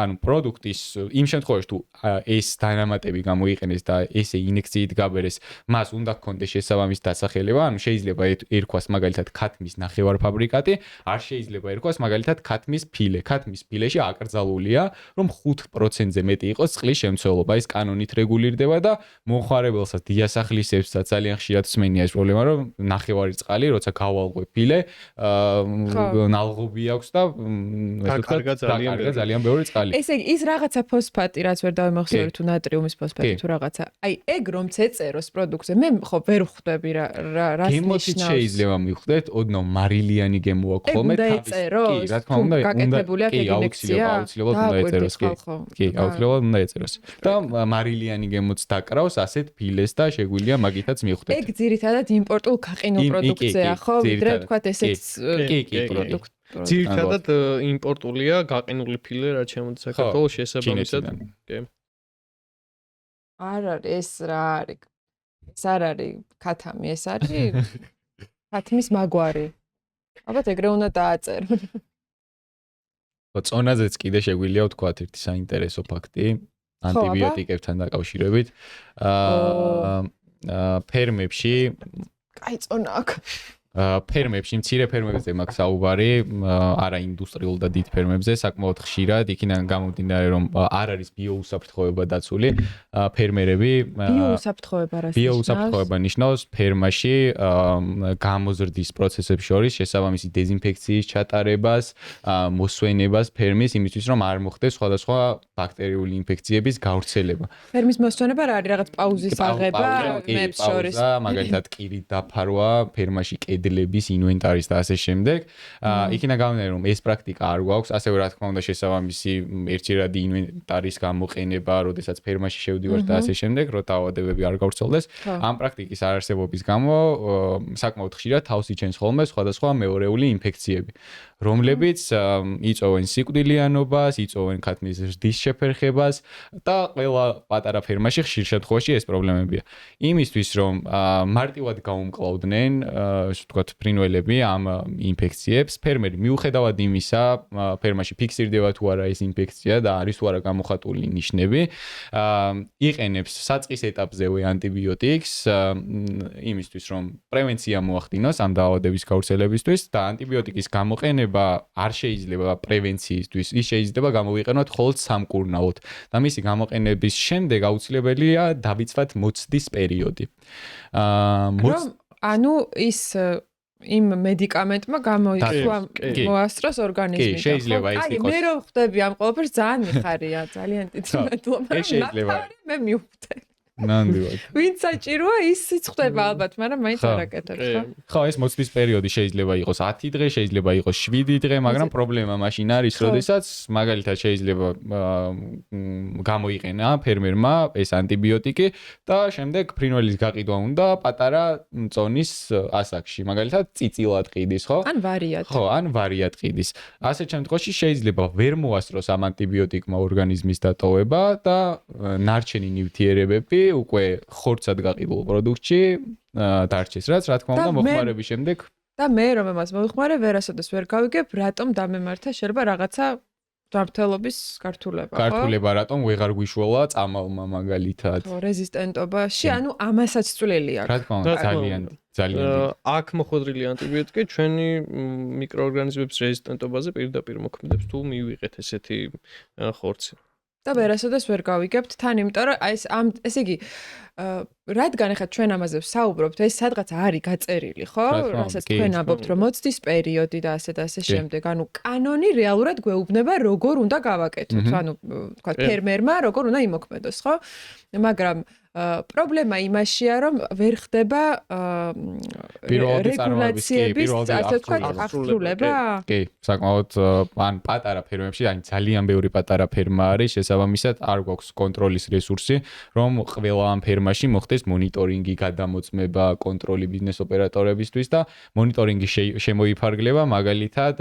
ანუ პროდუქტის იმ შემთხვევაში თუ ეს დანამატები გამოიყენეს და ესე ინექციით გაბერეს, მას უნდა ჰქონდეს შესაბამისი დასახელება, ანუ შეიძლება ერქვას მაგალითად ქათმის ნახევარფაბრიკატი, არ შეიძლება ერქვას მაგალითად ქათმის ფილე. ქათმის ფილეში აკრძალულია, რომ 5%-ზე მეტი იყოს წყლის შემცველობა. ეს კანონით რეგულირდება და მომხმარებელსაც დიასახლისებსაც ძალიან ხშირად სმენია ეს პრობლემა, რომ ნახევარი წყალი, როცა გავალღვე ფილე, ნალღობი აქვს და ძალიან ბევრი წყალი. ესე იგი, ის რაღაცა ფოსფატი, რაც ვერ დავიმახსოვრე თუ ნატრიუმის ფოსფატი თუ რაღაცა. აი, ეგ რომ წეწეროს პროდუქტზე, მე ხო ვერ ვხვდები რა ნიშნავს. გემოთით შეიძლება მივხვდეთ, ოდნავ მარილიანი გემო აქვს ხოლმე კი, რა თქმა უნდა, გაკეთებული აქვს ინექცია. აუცილებლად უნდა ეწეროს, კი, აუცილებლად უნდა ეწეროს. და მარილიანი გემოც დაკრავს, ასეთ ფილეს და შეგვიძლია მაგითაც მიხვდეთ. ეგ ძირითადად იმპორტულ გაყინულ პროდუქციაა, ხო? ვიდრე თქვათ ესეც პროდუქტი. ძირითადად იმპორტულია გაყინული ფილე, რაც შემოდის საქართველოს შესაბამისად. კი. არ არის ეს რა არის? ეს არ არის ქათამი, ეს არის ქათმის მაგვარი. ალბათ ეგრე უნდა დააწერო. წონაზეც კიდე შეგვიძლია ვთქვათ ერთი საინტერესო ფაქტი ანტიბიოტიკებთან დაკავშირებით. ფერმებში კაი წონა აქვს. ფერმებში, მცირე ფერმებზე მაქვს საუბარი, არა ინდუსტრიულ და დიდ ფერმებზე, საკმაოდ ხშირად, იქიდან გამომდინარე, რომ არ არის ბიოუსაფრთხოება დაცული, ფერმერები ბიოუსაფრთხოება ნიშნავს ფერმაში გამოზრდის პროცესებს შორის შესაბამისი დეზინფექციის ჩატარებას, მოსვენებას ფერმის, იმისთვის რომ არ მოხდეს სხვადასხვა ბაქტერიული ინფექციების გავრცელება. ფერმის მოსვენება რა არის? რაღაც პაუზის აღება მებს შორის. მაგალითად კირით დაფარვა, ფერმაში კედლების ინვენტარის და ასე შემდეგ. იქიდან გამომდინარე, რომ ეს პრაქტიკა არ გვაქვს, ასევე რა თქმა უნდა შესაბამისი ერთჯერადი ინვენტარის გამოყენება, როდესაც ფერმაში შევდივართ და ასე შემდეგ, რომ დაავადებები არ გავრცელდეს. ამ პრაქტიკის არარსებობის გამო საკმაოდ ხშირად თავს იჩენს ხოლმე სხვადასხვა მეორეული ინფექციები, რომლებიც იწვევენ სიკვდილიანობას, იწვევენ ქათმის ზრდის შეფერხებას და ყველა პატარა ფერმაში ხშირ შემთხვევაში ეს პრობლემებია. იმისთვის რომ მარტივად გაუმკლავდნენ ასე ვთქვათ, ფრინველები ამ ინფექციებს, ფერმერი მიუხედავად იმისა, ფერმაში ფიქსირდება თუ არა ეს ინფექცია და არის თუ არა გამოხატული ნიშნები, იყენებს საწყის ეტაპზევე ანტიბიოტიკს, იმისთვის რომ პრევენცია მოახდინოს ამ დაავადების გავრცელებისთვის და ანტიბიოტიკის გამოყენება არ შეიძლება პრევენციისთვის, ის შეიძლება გამოვიყენოთ მხოლოდ სამკურნალოდ და მისი გამოყენების შემდეგ აუცილებელია დავიცვათ მოცდის პერიოდი. ანუ ის იმ მედიკამენტმა მოასწროს ორგანიზმი. კი, შეიძლება ის იყოს. მე რო ხვდები ამ ყველაფერს ძალიან მიხარია, ძალიან დიდი მადლობა. ეს შეიძლება. მე მივხვდე. ნამდვილად. ვინც საჭიროა, ის ხვდება ალბათ, მაგრამ მაინც არ აკეთებს, ხო? ხო, ეს მოცდის პერიოდი შეიძლება იყოს 10 დღე, შეიძლება იყოს 7 დღე, მაგრამ პრობლემა მაშინ არის, როდესაც მაგალითად შეიძლება გამოიყენა ფერმერმა ეს ანტიბიოტიკი და შემდეგ ფრინველის გაყიდვა უნდა პატარა წონის ასაკში, მაგალითად წიწილად ყიდის, ხო? ან ვარიად. ხო, ან ვარიად ყიდის. ასეთ შემთხვევაში შეიძლება ვერ მოასწროს ამ ანტიბიოტიკმა ორგანიზმის დატოვება და ნარჩენი ნივთიერებები უკვე ხორცად გაყიდულ პროდუქტში დარჩეს, რაც რა თქმა უნდა მოხმარების შემდეგ და მე რომ ამას მოვიხმარე, ვერასოდეს ვერ გავიგებ, რატომ დამემართა შეიძლება რაღაცა ჯანმრთელობის გართულება, ხო? გართულება რატომ ვეღარ გვიშველა წამალმა მაგალითად. ხო, რეზისტენტობაში, ანუ ამასაც წვლილი აქვს. რა თქმა უნდა, ძალიან აქ მოხვედრილი ანტიბიოტიკი ჩვენი მიკროორგანიზმების რეზისტენტობაზე პირდაპირ მოქმედებს თუ მივიღეთ ესეთი ხორცი. და ვერასოდეს ვერ გავიგებთ თან, იმიტომ რომ აი ესე იგი რადგან ახლა ჩვენ ამაზე ვსაუბრობთ, ეს სადღაც არის გაწერილი, ხო? რასაც თქვენ ამბობთ, რომ მოცდის პერიოდი და ასე და ასე შემდეგ. ანუ კანონი რეალურად გვეუბნება, როგორ უნდა გავაკეთოთ. ანუ თქვა ფერმერმა როგორ უნდა იმოქმედოს, ხო? მაგრამ პრობლემა იმაშია, რომ ვერ ხდება რეგულაციების, ასე ვთქვათ, აღსრულება. კი, საკმაოდ ან პატარა ფერმებში, ან ძალიან ბევრი პატარა ფერმა არის, შესაბამისად არ გვაქვს კონტროლის რესურსი, რომ ყველა ამ ფერმაში მოხდეს მონიტორინგი, გადამოწმება, კონტროლი ბიზნეს ოპერატორებისთვის და მონიტორინგი შემოიფარგლება მაგალითად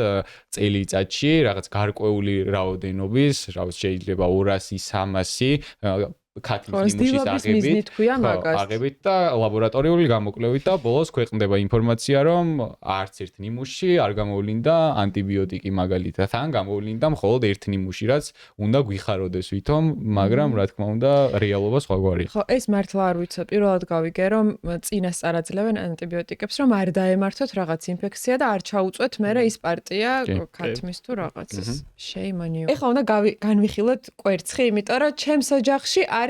წელიწადში რაღაც გარკვეული რაოდენობის, რაღაც შეიძლება 200-300 ქათმის ნიმუშის აღებით და ლაბორატორიული გამოკვლევით და ბოლოს ქვეყნდება ინფორმაცია, რომ არც ერთ ნიმუშში არ გამოვლინდა ანტიბიოტიკი მაგალითად, ან გამოვლინდა მხოლოდ ერთ ნიმუში, რაც უნდა გვიხაროდეს ვითომ, მაგრამ რა თქმა უნდა, რეალობა სხვაგვარია. ხო, ეს მართლა არ ვიცი, პირველად გავიგე, რომ წინასწარ აძლევენ ანტიბიოტიკებს, რომ არ დაემართოთ რაღაც ინფექცია და არ ჩაუწვეთ მერე ის პარტია ქათმის თუ რაღაცის. Shame on you. ეხლა უნდა განვიხილოთ კვერცხი, იმიტომ რომ ჩემს ოჯახში არის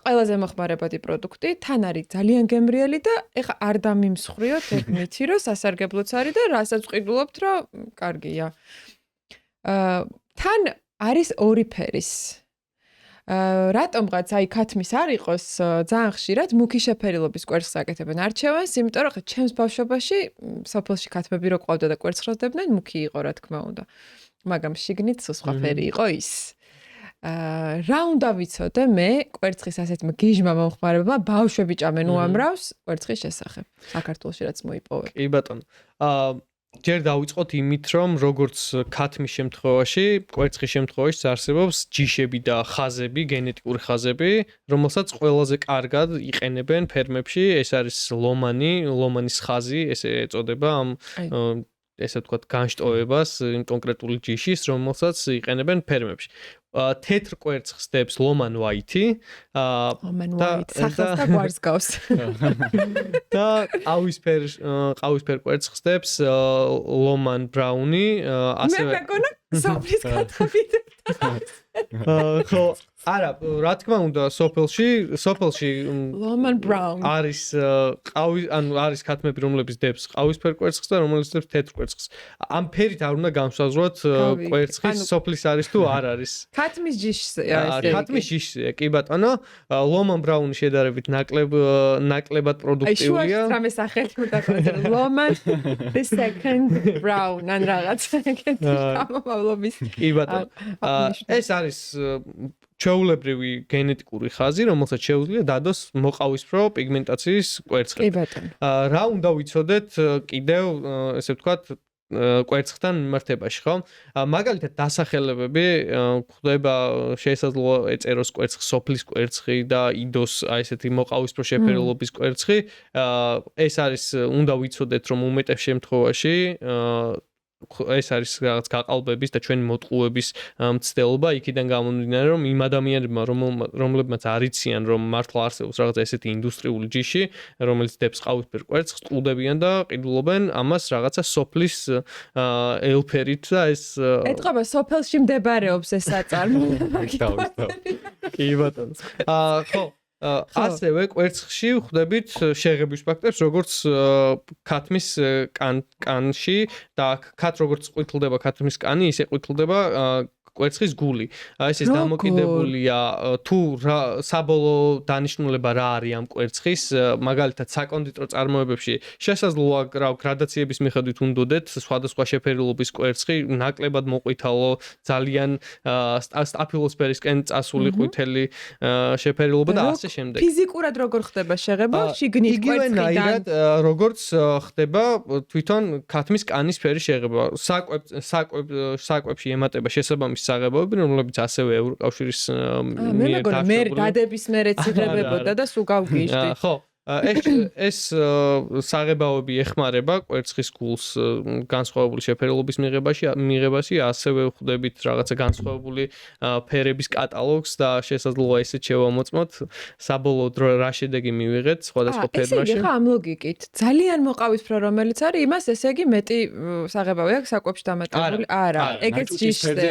ყველაზე მოხმარებადი პროდუქტი, თან არის ძალიან გემრიელი და ეხლა არ დამიმსხვრიოთ, ეგ მითი რომ სასარგებლოც არის და რასაც ვყიდულობთ, რომ კარგია. თან არის ორი ფერის. რატომღაც აი ქათმის არ იყოს ძალიან ხშირად მუქი შეფერილობის კვერცხს აკეთებენ არჩევანს, იმიტომ რომ ხა ჩემს ბავშვობაში სოფელში ქათმები რო ყავდა და კვერცხს ხდებდნენ, მუქი იყო რა თქმა უნდა. მაგრამ შიგნით სხვა ფერი იყო ის. რა უნდა ვიცოდე მე კვერცხის ასეთმა გიჟმა მომხმარებელმა ბავშვები ჭამენ უამრავს კვერცხის შესახებ საქართველოში რაც მოიპოვე. კი ბატონო. ჯერ დავიწყოთ იმით, რომ როგორც ქათმის შემთხვევაში, კვერცხის შემთხვევაში არსებობს ჯიშები და ხაზები, გენეტიკური ხაზები, რომელსაც ყველაზე კარგად იყენებენ ფერმებში. ეს არის ლომანის ხაზი, ესე ეწოდება ამ ესე ვთქვათ, განშტოებას იმ კონკრეტული ჯიშის, რომელსაც იყენებენ ფერმებში. თეთრ კვერცხს ხდებს ლომან ვაითი. ლომან ვაითი სახელს და გვარს გავს. და ყავისფერ კვერცხს ხდებს ლომან ბრაუნი, ასევე მე მეგონა სოფლის კათხებით. ხო, არა, რა თქმა უნდა, სოფელში ლომან ბრაუნ არის არის ქათმები, რომლებიც დებს ყავისფერ კვერცხს და რომლებიც დებს თეთრ კვერცხს. ამ ფერით არ უნდა განსაზღვროთ კვერცხის სოფლის არის თუ არ არის. ქათმის ჯიშია ესე. ქათმის ჯიშია, კი ბატონო. ლომან ბრაუნი შედარებით ნაკლებად პროდუქტიულია. აი, რამე სახელი უნდა ყავდეს. ლომან the second brown ან რაღაც ეგეთი გამომავლობის. კი ბატონო. ეს არის ჩვეულებრივი გენეტიკური ხაზი, რომელსაც შეუძლია დადოს მოყავისფრო პიგმენტაციის კვერცხი. კი ბატონო. რა უნდა ვიცოდეთ კიდევ, ესე ვთქვათ, კვერცხთან მიმართებაში, ხო? მაგალითად, დასახელებები ხდება შესაძლოა ეწეროს კვერცხი, სოფლის კვერცხი და იდოს აი ესეთი მოყავისფრო შეფერილობის კვერცხი. ეს არის უნდა ვიცოდეთ, რომ უმეტეს შემთხვევაში ეს არის რაღაც გაყალბების და ჩვენი მოტყუების მცდელობა იქიდან გამომდინარე რომ იმ ადამიანებმა რომლებმაც არიციან რომ მართლა არსებობს რაღაც ესეთი ინდუსტრიული ჯიში რომელიც დებს ყავისფერ კვერცხს ტყუდებიან და ყიდულობენ ამას რაღაცა სოფლის ელფერით და ეს ეთყობა სოფელში მდებარეობს ეს საწარმო კი ბატონო ხო ასევე კვერცხში ვხვდებით შეღების ფაქტორს როგორც ქათმის კანში და ქათ როგორც ყვითლდება ქათმის კანი ისე ყვითლდება კვერცხის გული. ეს დამოკიდებულია თუ საბოლოო დანიშნულება რა არის ამ კვერცხის, მაგალითად საკონდიტრო წარმოებებში შესაძლოა გრადაციების მიხედვით უნდოდეთ სხვადასხვა შეფერილობის კვერცხი, ნაკლებად მოყვითალო, ძალიან სტაფილოსფერისკენ წასული ყვითელი შეფერილობა და ასე შემდეგ. ფიზიკურად როგორ ხდება შეღება შიგნით კვერცხიდან? როგორც ხდება თვითონ ქათმის კანის ფერის შეღება. საკვებში ემატება შესაბამის საღებავები, რომლებიც ასევე ევროკავშირის მიერ დაშვებული. მე დადების მერე ციგრებებოდა და სულ გავგიჟდი. ხო, ეს საღებავები ეხმარება კვერცხის გულს განსხვავებული შეფერილობის მიღებაში, ასევე ვხვდებით რაღაცა განსხვავებული ფერების კატალოგს და შესაძლოა ესეც შევამოწმოთ საბოლოოდ რა შედეგი მივიღეთ სხვადასხვა ფერმაში. ესე იგი ხა ამ ლოგიკით ძალიან მოყავისფრო რომელიც არის, იმას ესე იგი მეტი საღებავი აქვს საკვებში დამატებული? არა, ეგეც ჯიშზე.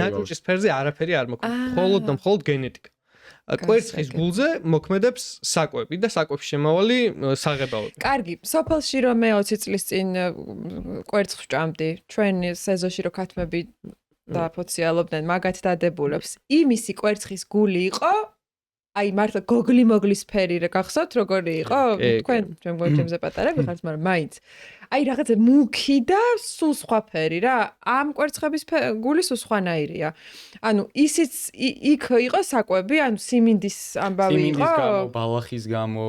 ნაჭუჭის ფერზე არაფერი არ მოქმედებს, მხოლოდ და მხოლოდ გენეტიკა. კვერცხის გულზე მოქმედებს საკვები და საკვებში შემავალი საღებავები. კარგი, სოფელში რომ მე 20 წლის წინ კვერცხს ვჭამდი, ჩვენ სეზონში რო ქათმები დაფოციალობდნენ მაგათ დადებულებს. იმისი კვერცხის გული იყო, აი მართლა გოგლი-მოგლის ფერი რა გახსოვთ როგორი იყო? თქვენ ჩვენ გვერდებზე პატარები ხართ, მაგრამ მაინც. აი რაღაცა მუქი და სულ სხვა ფერი რა. ამ კვერცხების გული სულ სხვანაირია. ანუ ისიც იქ იყო საკვები, ანუ siminდის ამბავი იყო. siminდის გამო, ბალახის გამო,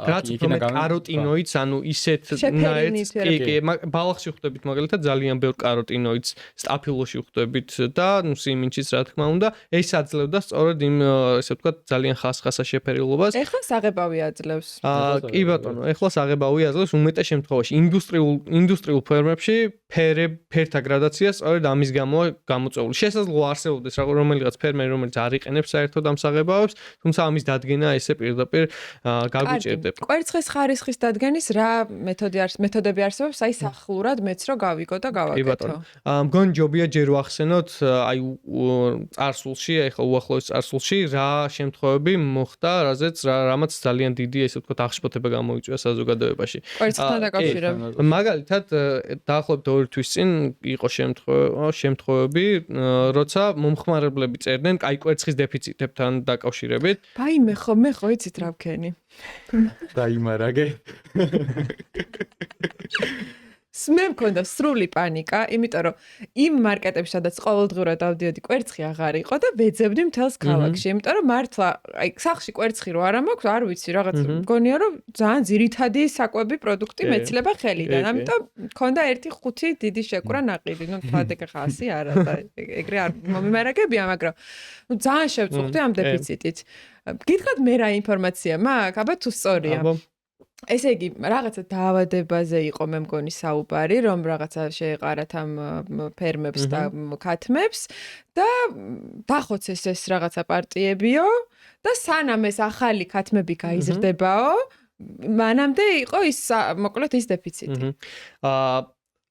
რაც უფრო კაროტინოიდს, ანუ ისეთ ნაერთს, კი, ბალახში ხვდებით მაგალითად ძალიან ბევრ კაროტინოიდს, სტაფილოში ხვდებით და ნუ siminჩიც რა თქმა უნდა, ეს აძლევდა სწორედ იმ ესე ვთქვათ ძალიან ხასხასა შეფერილობას. ეხლა საღებავი აძლევს. კი ბატონო, ეხლა საღებავი აძლევს უმეტეს შემთხვევაში. ინდუსტრიულ ფერმებში ფერთა გრადაცია სწორედ ამის გამო გამოწვეული. შესაძლოა არსებობდეს რომელიღაც ფერმერი, რომელიც არ იყენებს საერთოდ ამ საღებავებს, თუმცა ამის დადგენა ესე პირდაპირ გაგვიჭირდება. კვერცხის ხარისხის დადგენის რა მეთოდები არსებობს? აი სახლურად მეც რო გავიგო და გავაკეთო. მგონი ჯობია ჯერ ვახსენოთ აი წარსულში, ეხლა უახლოეს წარსულში რა შემთხვევები მოხდა, რამაც ძალიან დიდი ესე ვთქვათ აღშფოთება გამოიწვია საზოგადოებაში. კვერცხთან დაკავშირებით. მაგალითად დაახლოებით 2 თვის წინ იყო შემთხვევები, როცა მომხმარებლები წერდნენ კაი კვერცხის დეფიციტებთან დაკავშირებით. მე ხო იცით რა ვქენი. დაიმარაგე. მე მქონდა სრული პანიკა, იმიტომ რომ იმ მარკეტებში, სადაც ყოველდღურად დავდიოდი, კვერცხი აღარ იყო და ვეძებდი მთელს ქალაქში, იმიტომ რომ მართლა, სახლში კვერცხი რო არა მაქვს, არ ვიცი, რაღაც მგონია რომ ძალიან ძირითადი საკვები პროდუქტი მეცლება ხელიდან. ამიტომ მქონდა 1-5 დიდი შეკვრა ნაყიდი. თქვათ ეხა 100 არა და ეგრე არ მომიმარაგებია, მაგრამ ძალიან შევწუხდი ამ დეფიციტით. გითხრათ მე რა ინფორმაცია მაქვს? აბა თუ სწორია. ესე იგი, რაღაცა დაავადებაზე იყო მე მგონი საუბარი, რომ რაღაცა შეეყარათ ამ ფერმებს და ქათმებს და დახოცეს ეს რაღაცა პარტიებიო და სანამ ეს ახალი ქათმები გაიზრდებაო, მანამდე იყო ის მოკლედ ის დეფიციტი.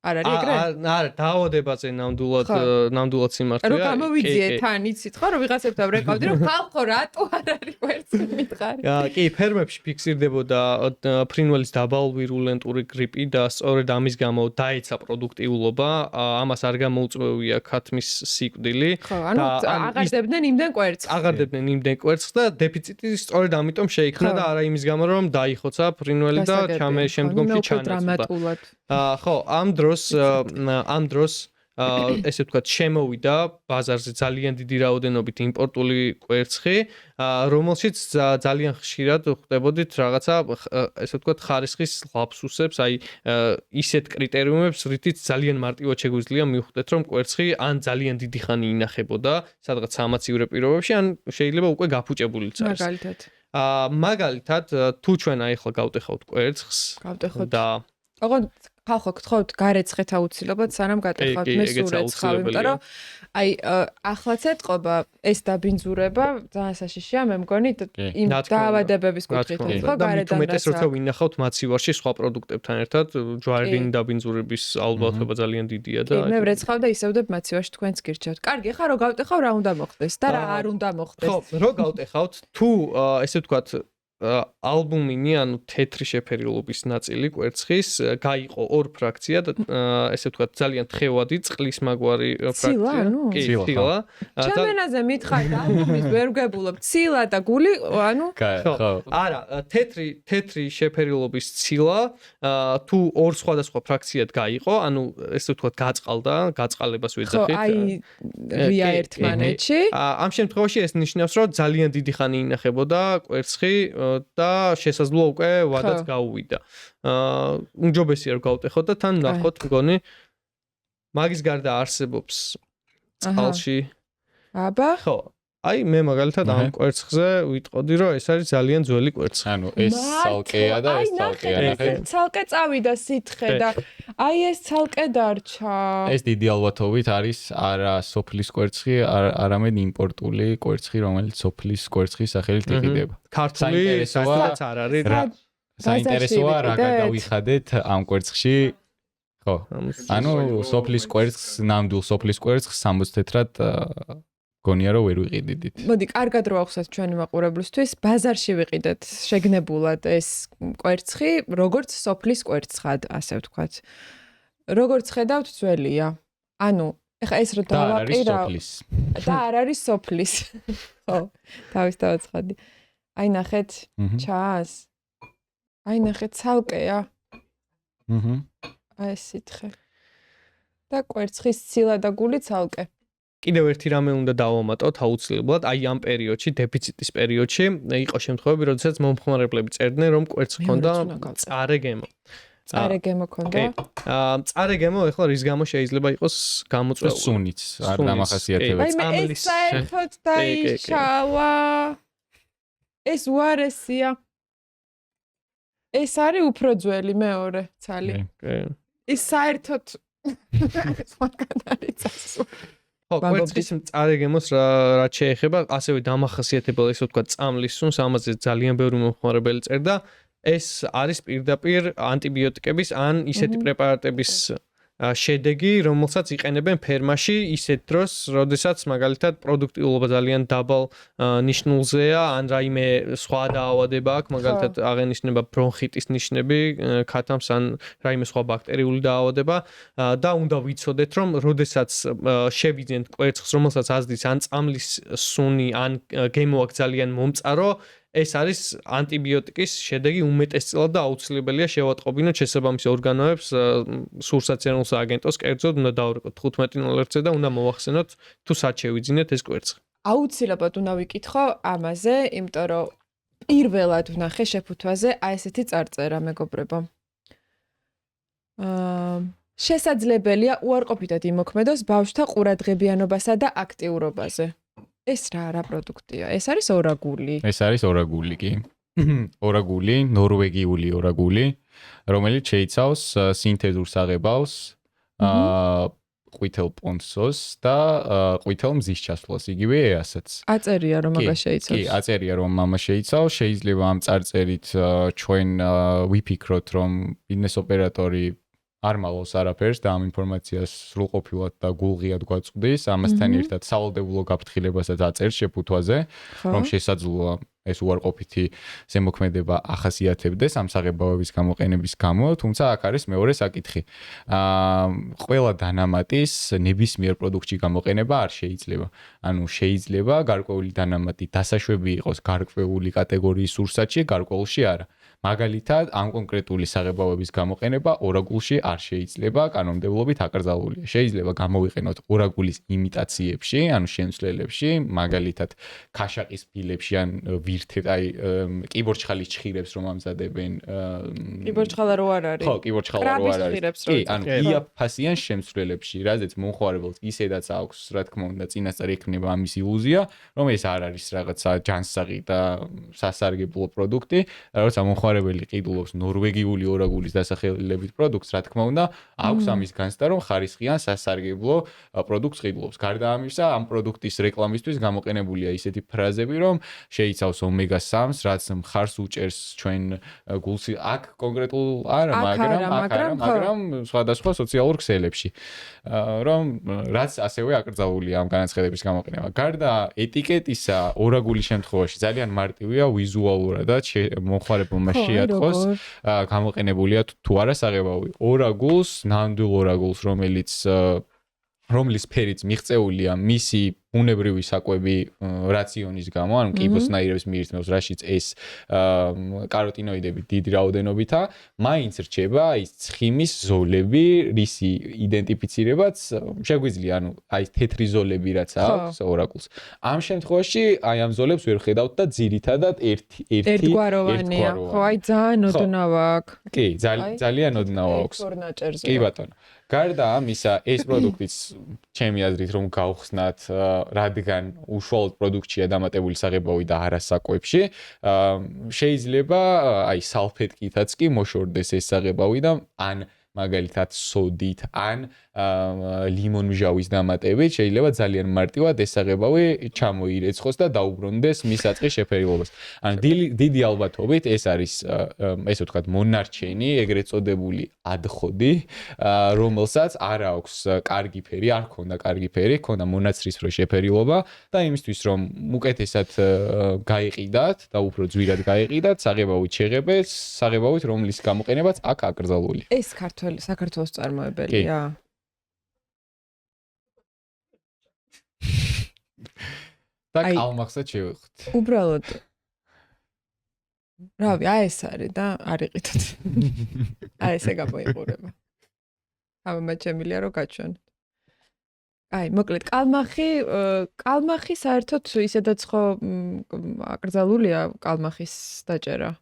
არ არის ეგრე? არა, დაავადებაზე ნამდვილად სიმართლეა. რომ გამოვიძიეთ თან, იცით ხო, რომ ვიღაცებთან ვრეკავდი, რომ ხალხო რატო არ არის კვერცხი მითხარი. კი, ფერმებში ფიქსირდებოდა ფრინველის დაბალვირულენტური გრიპი და სწორედ ამის გამო დაეცა პროდუქტიულობა, ამას არ გამოუწვევია ქათმის სიკვდილი. ხო, ანუ აღარდებდნენ იმდენ კვერცხს. აღარდებდნენ იმდენ კვერცხს და დეფიციტი სწორედ ამიტომ შეიქმნა და არა იმის გამო, რომ დაიხოცა ფრინველი და შემდგომში ჩანაცვლა. ხო, ამ დროს ესე ვთქვათ შემოვიდა ბაზარზე ძალიან დიდი რაოდენობით იმპორტული კვერცხი, რომელშიც ძალიან ხშირად ხვდებოდით რაღაცა ესე ვთქვათ ხარისხის ლაფსუსებს, აი ისეთ კრიტერიუმებს, რითიც ძალიან მარტივად შეგვიძლია მივხვდეთ, რომ კვერცხი ან ძალიან დიდი ხანი ინახებოდა სადღაც სამაცივრე პირობებში, ან შეიძლება უკვე გაფუჭებულიც არის. მაგალითად, თუ ჩვენ აი ახლა გავტეხავთ კვერცხს და ხალხო გთხოვთ გარეცხეთ აუცილებლად სანამ გატეხავთ მე სულ ეცხავ, იმიტომ რომ აი ახლაც ეთყობა ეს დაბინძურება ძალიან საშიშია მე მგონი იმ დაავადებების კუთხით ხო გარედან მეტეს როცა ვინახავთ მაცივარში სხვა პროდუქტებთან ერთად ჯვარედინ დაბინძურების ალბათობა ძალიან დიდია და მე ვრეცხავ და ისევ მაცივარში თქვენც გირჩევთ. კარგი, ხა რო გავტეხავ რა უნდა მოხდეს და რა არ უნდა მოხდეს. ხო, რო გავტეხავთ თუ ესე ვთქვათ ალბუმინი, ანუ თეთრი შეფერილობის ნაწილი კვერცხის გაიყო ორ ფრაქცია და ესე ვთქვათ ძალიან თხევადი წყლისმაგვარი ფრაქცია. კი, ცილა. ჩემენაზე მითხარ და ალბუმის ვერ ვგებულობ. ცილა და გული, ანუ ხო. არა, თეთრი შეფერილობის ცილა თუ ორ სხვადასხვა ფრაქციად გაიყო, ანუ ესე ვთქვათ გაწყალებას ვეძახით. ხო, აი რია ერთმანეთში. ამ შემთხვევაში ეს ნიშნავს, რომ ძალიან დიდი ხანი ინახებოდა კვერცხი და შესაძლოა უკვე ვადაც გაუვიდა. უმჯობესია რომ გავტეხოთ და თან ნახოთ მგონი მაგის გარდა არსებობს წყალში. აბა? ხო. აი მე მაგალითად ამ კვერცხზე ვიტყოდი რომ ეს არის ძალიან ძველი კვერცხი. ანუ ეს ცალკეა და ეს ცალკეა ნახეთ. ცალკე წავიდა სითხე და აი ეს ცალკე დარჩა. ეს დიდი ალბათობით არის არა სოფლის კვერცხი, არამედ იმპორტული კვერცხი, რომელიც სოფლის კვერცხის სახელით იყიდება. ქართული სადაც არ არის. საინტერესოა რა გადავიხადეთ ამ კვერცხში. ხო. ანუ სოფლის კვერცხს, ნამდვილ სოფლის კვერცხს 60 თეთრად გონია რომ ვერ ვიყიდით. მოდი, კარგად რო ახსოვს ჩვენი მაყურებლისთვის, ბაზარში ვიყიდეთ შეგნებულად ეს კვერცხი, როგორც სოფლის კვერცხად, ასე ვთქვათ. როგორც ხედავთ, ძველია. ანუ, ეხა ეს რო დავაყირავ და არ არის სოფლის. ხო, თავისთავად ცხადი. აი ნახეთ, ჩას. აი ნახეთ, ცალკეა. აი ეს სითხე. და კვერცხის ცილა და გული ცალკე. კიდევ ერთი რამე უნდა დავამატოთ აუცილებლად, აი ამ პერიოდში, დეფიციტის პერიოდში, იყო შემთხვევები, როდესაც მომხმარებლები წერდნენ, რომ კვერცხი ჰქონდა მწარე გემო. მწარე გემო ჰქონდა? მწარე გემო ეხლა რის გამო შეიძლება იყოს გამოწვეული? სუნიც, არ დამახასიათებელია. აი ეს საერთოდ დაიშალა. ეს უარესია. ეს არის უფრო ძველი მეორე ცალი. ის საერთოდ სხვაგან არის წასული. ხო, კვერცხის მწარე გემოს რაც შეეხება, ასევე დამახასიათებელია, ესე ვთქვათ, წამლის სუნს, ამაზე ძალიან ბევრი მომხმარებელი წერდა. ეს არის პირდაპირ ანტიბიოტიკების ან ისეთი პრეპარატების შედეგი, რომელსაც იყენებენ ფერმაში ისეთ დროს, როდესაც მაგალითად პროდუქტიულობა ძალიან დაბალ ნიშნულზეა, ან რაიმე სხვა დაავადება აქვს, მაგალითად აღენიშნება ბრონხიტის ნიშნები, ქათამს ან რაიმე სხვა ბაქტერიული დაავადება და უნდა ვიცოდეთ, რომ როდესაც შევიძენთ კვერცხს, რომელსაც აზდის ან წამლის სუნი, ან გემო აქვს ძალიან მომწარო, ეს არის ანტიბიოტიკის შედეგი უმეტესწილად და აუცილებელია შევატყობინოთ შესაბამის ორგანოებს სურსაციანულ სააგენტოს კერძოდ უნდა დავრეკოთ 15-0-ზე და უნდა მოვახსენოთ თუ სად შევიძინეთ ეს კვერცხი. აუცილებლად უნდა ვიკითხო ამაზე, იმიტომ რომ პირველად ვნახე შეფუთვაზე აი ესეთი წარწერა მეგობრებო. შესაძლებელია უარყოფითად იმოქმედოს ბავშვთა ყურადღებიანობასა და აქტიურობაზე. ეს რა პროდუქტია? ეს არის ორაგული. ეს არის ორაგული კი. ორაგული, ნორვეგიული ორაგული, რომელიც შეიცავს სინთეზურ საღებავს, ყვითელ პონსოს და ყვითელ მზის ჩასვლას, იგივე ეასაც. აწერია რომ მაგას შეიცავს. კი, აწერია რომ ამას შეიცავს. შეიძლება ამ წარწერით ჩვენ ვიფიქროთ, რომ ბიზნეს ოპერატორი არ მალავს არაფერს და ამ ინფორმაციას სრულყოფილად და გულღიად გვაწვდის. ამასთან ერთად სავალდებულო გაფრთხილებასაც აწერს შეფუთვაზე, რომ შესაძლოა ეს უარყოფითი ზემოქმედება ახასიათებდეს ამ საღებავების გამოყენების გამო, თუმცა აქ არის მეორე საკითხი. ყველა დანამატის ნებისმიერ პროდუქტში გამოყენება არ შეიძლება. ანუ შეიძლება გარკვეული დანამატი დასაშვები იყოს გარკვეული კატეგორიის სურსათში, გარკვეულში არა. მაგალითად, ამ კონკრეტული საღებავების გამოყენება ორაგულში არ შეიძლება, კანონმდებლობით აკრძალულია. შეიძლება გამოვიყენოთ ორაგულის იმიტაციებში, ანუ შემცვლელებში, მაგალითად, ქაშაყის ფილებში ან ვირთეთ, აი კიბორჩხალის ჩხირებს რომ ამზადებენ. კიბორჩხალა რო არ არის. ხო, კიბორჩხალა რო არ არის. კი, ანუ იაფფასიან შემცვლელებში, რაზეც მომხმარებელს ისედაც აქვს, რა თქმა უნდა, წინასწარ ექნება ამის ილუზია, რომ ეს არ არის რაღაცა ჯანსაღი და სასარგებლო პროდუქტი, როცა მომხმარებელი ყიდულობს ნორვეგიული ორაგულის დასახელებით პროდუქტს, რა თქმა უნდა, აქვს ამის განცდა, რომ ხარისხიან სასარგებლო პროდუქტს ყიდულობს. გარდა ამისა, ამ პროდუქტის რეკლამისთვის გამოყენებულია ისეთი ფრაზები, რომ შეიცავს ომეგა-3-ს, რაც მხარს უჭერს ჩვენ გულს აქ კონკრეტულ არა, მაგრამ სხვადასხვა სოციალურ ქსელებში, რომ რაც ასევე აკრძალულია ამ განაცხადების გამოყენება. გარდა ეტიკეტისა, ორაგულის შემთხვევაში ძალიან მარტივია ვიზუალურადაც მომხმარებელმა შეატყოს გამოყენებულია თუ არა საღებავი. ორაგულს, ნამდვილ ორაგულს, რომლის ფერიც მიღწეულია მისი ბუნებრივი საკვები რაციონის გამო, ანუ კიბოსნაირებს მიირთმევს, რაშიც ეს კაროტინოიდები დიდი რაოდენობითა, მაინც რჩება ის ცხიმის ზოლები, რისი იდენტიფიცირებაც შეგვიძლია, ანუ აი თეთრი ზოლები რაც აქვს ორაგულს. ამ შემთხვევაში აი ამ ზოლებს ვერ ხედავთ და ძირითადად ერთგვაროვანია. ხო, აი ძალიან ოდნავ აქვს. კი, ძალიან ოდნავ აქვს. კი ბატონო. გარდა ამისა, ეს პროდუქტიც ჩემი აზრით რომ გავხსნათ, რადგან უშუალოდ პროდუქტია დამატებული საღებავი და არა საკვებში, შეიძლება აი სალფეტკითაც კი მოშორდეს ეს საღებავი და ან მაგალითად სოდით, ან ლიმონმჟავის დამატებით შეიძლება ძალიან მარტივად ეს საღებავი ჩამოირეცხოს და დაუბრუნდეს მის საწყის შეფერილობას. ანუ დიდი ალბათობით ეს არის ესე ვთქვათ მონარჩენი, ეგრეთ წოდებული ადხოდი, რომელსაც არ აქვს კარგი ფერი, არ ქონდა კარგი ფერი, ქონდა მონაცრისფრო შეფერილობა და იმისთვის რომ უკეთესად გაიყიდათ და უფრო ძვირად გაიყიდათ, საღებავით შეღებეს, საღებავით რომლის გამოყენებაც აქ აკრძალულია. ეს საქართველოს წარმოებელია? და კალმახსაც შევეხოთ. უბრალოდ რავი, აი ეს არის და არ იყიდოთ. აი ესე გამოიყურება. ამამა შემილია რომ გაჩვენოთ. აი, მოკლედ, კალმახი საერთოდ ისედაც ხო აკრძალულია კალმახის დაჭერა.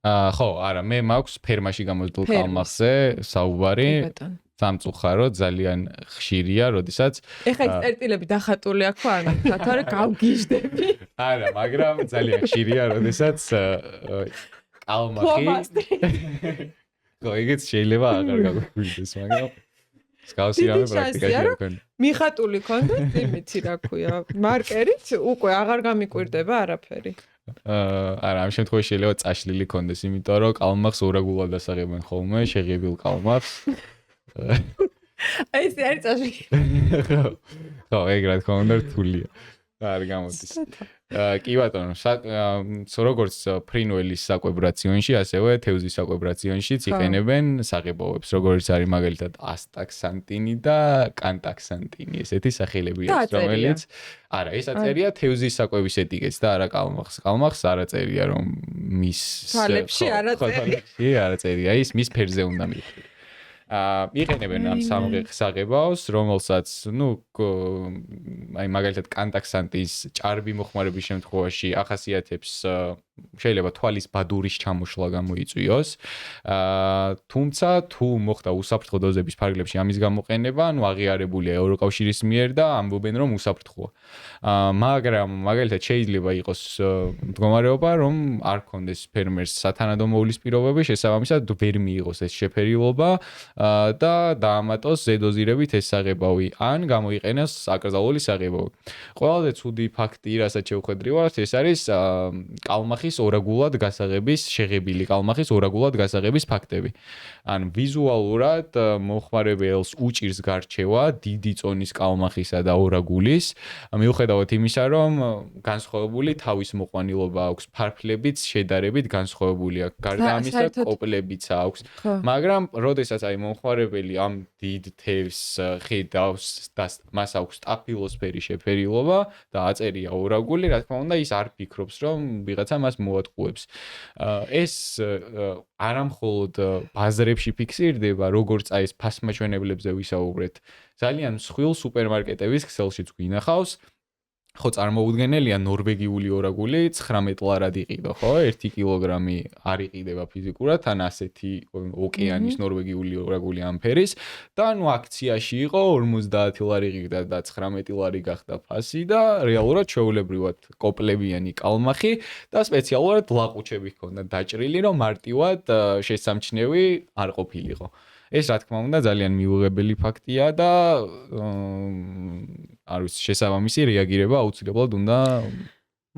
ხო, არა, მე მაქვს ფერმაში გამოდულ კალმახზე საუბარი. სამწუხაროდ ძალიან ხშირია, როდესაც ეხლა ეს წერტილები დახატული აქვს ხო არა, თათარე გავგიჟდები. არა, მაგრამ ძალიან ხშირია, როდესაც კალმახი ხო, ეგეც შეიძლება აღარ გაგვიგვიდეს, მაგრამ სკაუსი რამე პრაქტიკაში არ ქონდა. მიხატული ქონდა, იმიცი რა ქვია, მარკერით უკვე აღარ გამიკვირდება არაფერი. არა, ამ შემთხვევაში შეიძლება წაშლილი ქონდეს, იმიტომ რომ კალმახს ორაგულად ასაღებენ ხოლმე, შეღებილ კალმახს. აი ეს არის წაში. ხო, ეგ რა თქმა უნდა რთულია. არ გამოდის. კი ბატონო, როგორც ფრინველის საკვებ რაციონში, ასევე თევზის საკვებ რაციონშიც იყენებენ საღებავებს, როგორც არის მაგალითად ასტაქსანტინი და კანტაქსანტინი, ესეთი სახელები აქვს, რომელიც არა, ეს აწერია თევზის საკვების ეტიკეტს და არა კალმახს. კალმახს არ აწერია, რომ მის თვალებში არ აწერია, ის მის ფერზე უნდა მიიღოს. იყენებენ ამ საღებავს, რომელსაც, აი მაგალითად კანტაქსანტის ჭარბი მოხმარების შემთხვევაში ახასიათებს შეიძლება თვალის ბადურის ჩამოშლა გამოიწვიოს. თუმცა თუ მოხდა უსაფრთხო დოზების ფარგლებში ამის გამოყენება, აღიარებულია ევროკავშირის მიერ და ამბობენ, რომ უსაფრთხოა. მაგრამ მაგალითად შეიძლება იყოს მდგომარეობა, რომ არ ქონდეს ფერმერს სათანადო მოვლის პირობები, შესაბამისად ვერ მიიღოს ეს შეფერილობა და დაამატოს ზედოზირებით ეს საღებავი, ან გამოიყენოს აკრძალული საღებავი. ყველაზე ცუდი ფაქტი, რასაც შევხედრივართ, ეს არის კალმახის ორაგულად გასაღების, შეღებილი კალმახის ორაგულად გასაღების ფაქტები. ან ვიზუალურად მომხმარებელს უჭირს გარჩევა დიდი წონის კალმახისა და ორაგულის, მიუხედავად იმისა, რომ განსხვავებული თავის მოყვანილობა აქვს, ფარფლებით შედარებით განსხვავებულია. გარდა ამისა, კოპლებიც აქვს. მაგრამ როდესაც აი მომხმარებელი ამ დიდ თევზს ხედავს და მას აქვს სტაფილოსფერის შეფერილობა და აწერია ორაგული, რა თქმა უნდა, ის არ ფიქრობს, რომ ვიღაცა მას მოატყუებს. ეს არა მხოლოდ ბაზრებში ფიქსირდება, როგორც აი ეს ფასმაჩვენებლებზე ვისაუბრეთ. ძალიან მსხვილ სუპერმარკეტების ქსელშიც გვინახავს. ხო, წარმოუდგენელია ნორვეგიული ორაგული 19 ლარად იყიდო, ხო? 1 კილოგრამი არ იყიდება ფიზიკურად, ან ასეთი ოკეანის ნორვეგიული ორაგული ამფერის და აქციაში იყო 50 ლარი იყიდა და 19 ლარი გახდა ფასი და რეალურად ჩვეულებრივად კოპლებიანი კალმახი და სპეციალურად ლაყუჩები ჰქონდა დაჭრილი, რომ მარტივად შესამჩნევი არ ყოფილიყო. ეს რა თქმა უნდა ძალიან მიუღებელი ფაქტია და არ ვიცი, შესაბამისი რეაგირება აუცილებლად უნდა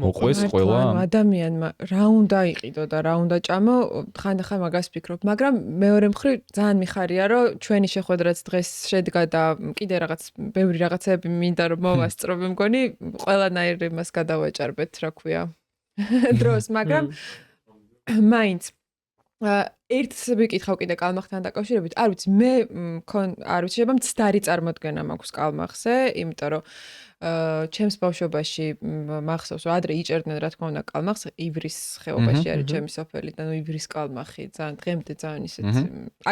მოყვეს ყველა ადამიანმა რა უნდა იყიდო და რა უნდა ჭამო, ხანდახან მაგას ვფიქრობ, მაგრამ მეორე მხრივ ძალიან მიხარია, რომ ჩვენი შეხვედრაც დღეს შედგა და კიდე რაღაც ბევრი რაღაცები მინდა რომ მოვასწრო, მე მგონი ყველანაირ იმას გადავაჭარბეთ, რა ქვია, დროს, მაგრამ მაინც ერთს ვიკითხავ კიდე კალმახთან დაკავშირებით, არ ვიცი, მე არ ვიცი, შეიძლება მცდარი წარმოდგენა მაქვს კალმახზე, იმიტომ რომ ჩემს ბავშვობაში მახსოვს, რომ ადრე იჭერდნენ, რა თქმა უნდა, კალმახს ივრის ხეობაში არის ჩემი სოფელი და ივრის კალმახი, ძალიან დღემდე ძალიან ისეთ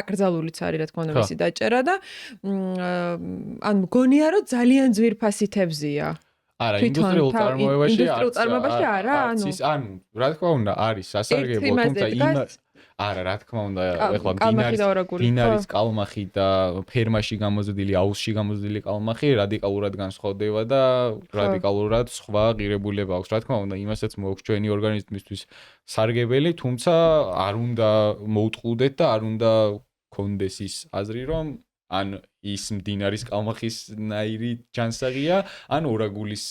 აკრძალულიც არის, რა თქმა უნდა, მისი დაჭერა და ან მგონია, რომ ძალიან ძვირფასი თევზია. არა, ინდუსტრიულ წარმოებაში არა, ანუ რა თქმა უნდა, არის სასარგებლო, თუმცა იმას არა, რა თქმა უნდა, ეხლა დინარის კალმახი და ფერმაში გამოზრდილი, აუზში გამოზრდილი კალმახი რადიკალურად განსხვავდება და რადიკალურად სხვა ღირებულება აქვს. რა თქმა უნდა, იმასაც მოაქვს ჩვენი ორგანიზმისთვის სარგებელი, თუმცა არ უნდა მოუტყუდეთ და არ უნდა გქონდეს ის აზრი, რომ ან ის მდინარის კალმახის ნაირი ჯანსაღია, ან ორაგულის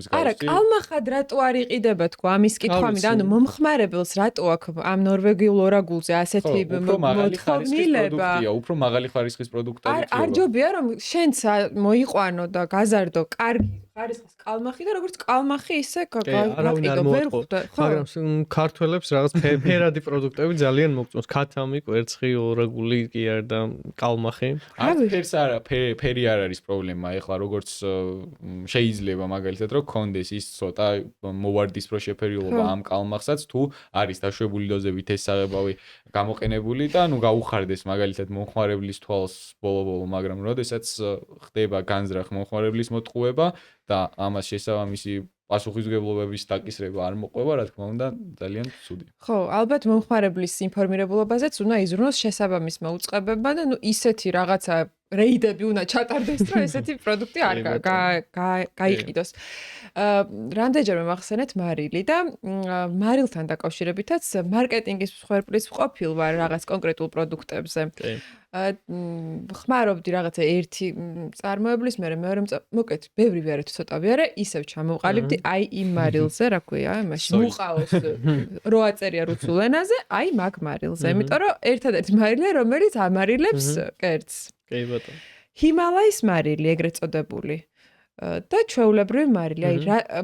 მსგავსი. არა, კალმახად რატო არ იყიდება თქვა ამის კითხვა მინდა, ანუ მომხმარებელს რატო აქვს ამ ნორვეგიულ ორაგულზე ასეთი მოთხოვნილება? უფრო მაღალი ხარისხის პროდუქტები. არ ჯობია რომ შენც მოიყვანო და გაზარდო კარგი ხარისხის კალმახი და როგორც კალმახი ისე გაიყიდო ვერ ხვდა. მაგრამ ქართველებს რაღაც ფერადი პროდუქტები ძალიან მოგწონს. ქათამი, კვერცხი, ორაგული კი არ და კალმახი. ფერი არ არის პრობლემა, ეხლა როგორც შეიძლება მაგალითად რომ კონდეს ის ცოტა მოვარდისფრო შეფერილობა ამ კალმახსაც თუ არის დაშვებული დოზებით ეს საღებავი გამოყენებული და გაუხარდეს მაგალითად მომხმარებლის თვალს ბოლო-ბოლო, მაგრამ როდესაც ხდება განზრახ მომხმარებლის მოტყუება და ამას შესაბამისი პასუხისმგებლობების დაკისრება არ მოყვება, რა თქმა უნდა, ძალიან ცუდი. ხო, ალბათ მომხმარებლის ინფორმირებულობაზეც უნდა იზრუნოს შესაბამისმა უწყებებმა და ისეთი რაღაცა რეიდები უნდა ჩატარდეს, რომ ესეთი პროდუქტი არ გაიყიდოს. რამდენჯერმე მახსენეთ მარილი და მარილთან დაკავშირებითაც მარკეტინგის მსხვერპლის ყოფილ ვარ რაღაც კონკრეტულ პროდუქტებზე. ხმარობდი რაღაცა ერთი წარმოებლის, მეორე მოკეთ, ბევრი ვიარე თუ ცოტა ვიარე, ისევ ჩამოვყალიბდი აი იმ მარილზე, რა ქვია, მაშინ მუყაოს რო აწერია რუსულ ენაზე, აი მაგ მარილზე, იმიტომ რომ ერთადერთი მარილია, რომელიც ამარილებს კერძს. კი ბატონო. ჰიმალაის მარილი ეგრეთ წოდებული. და ჩვეულებრივი მარილი, აი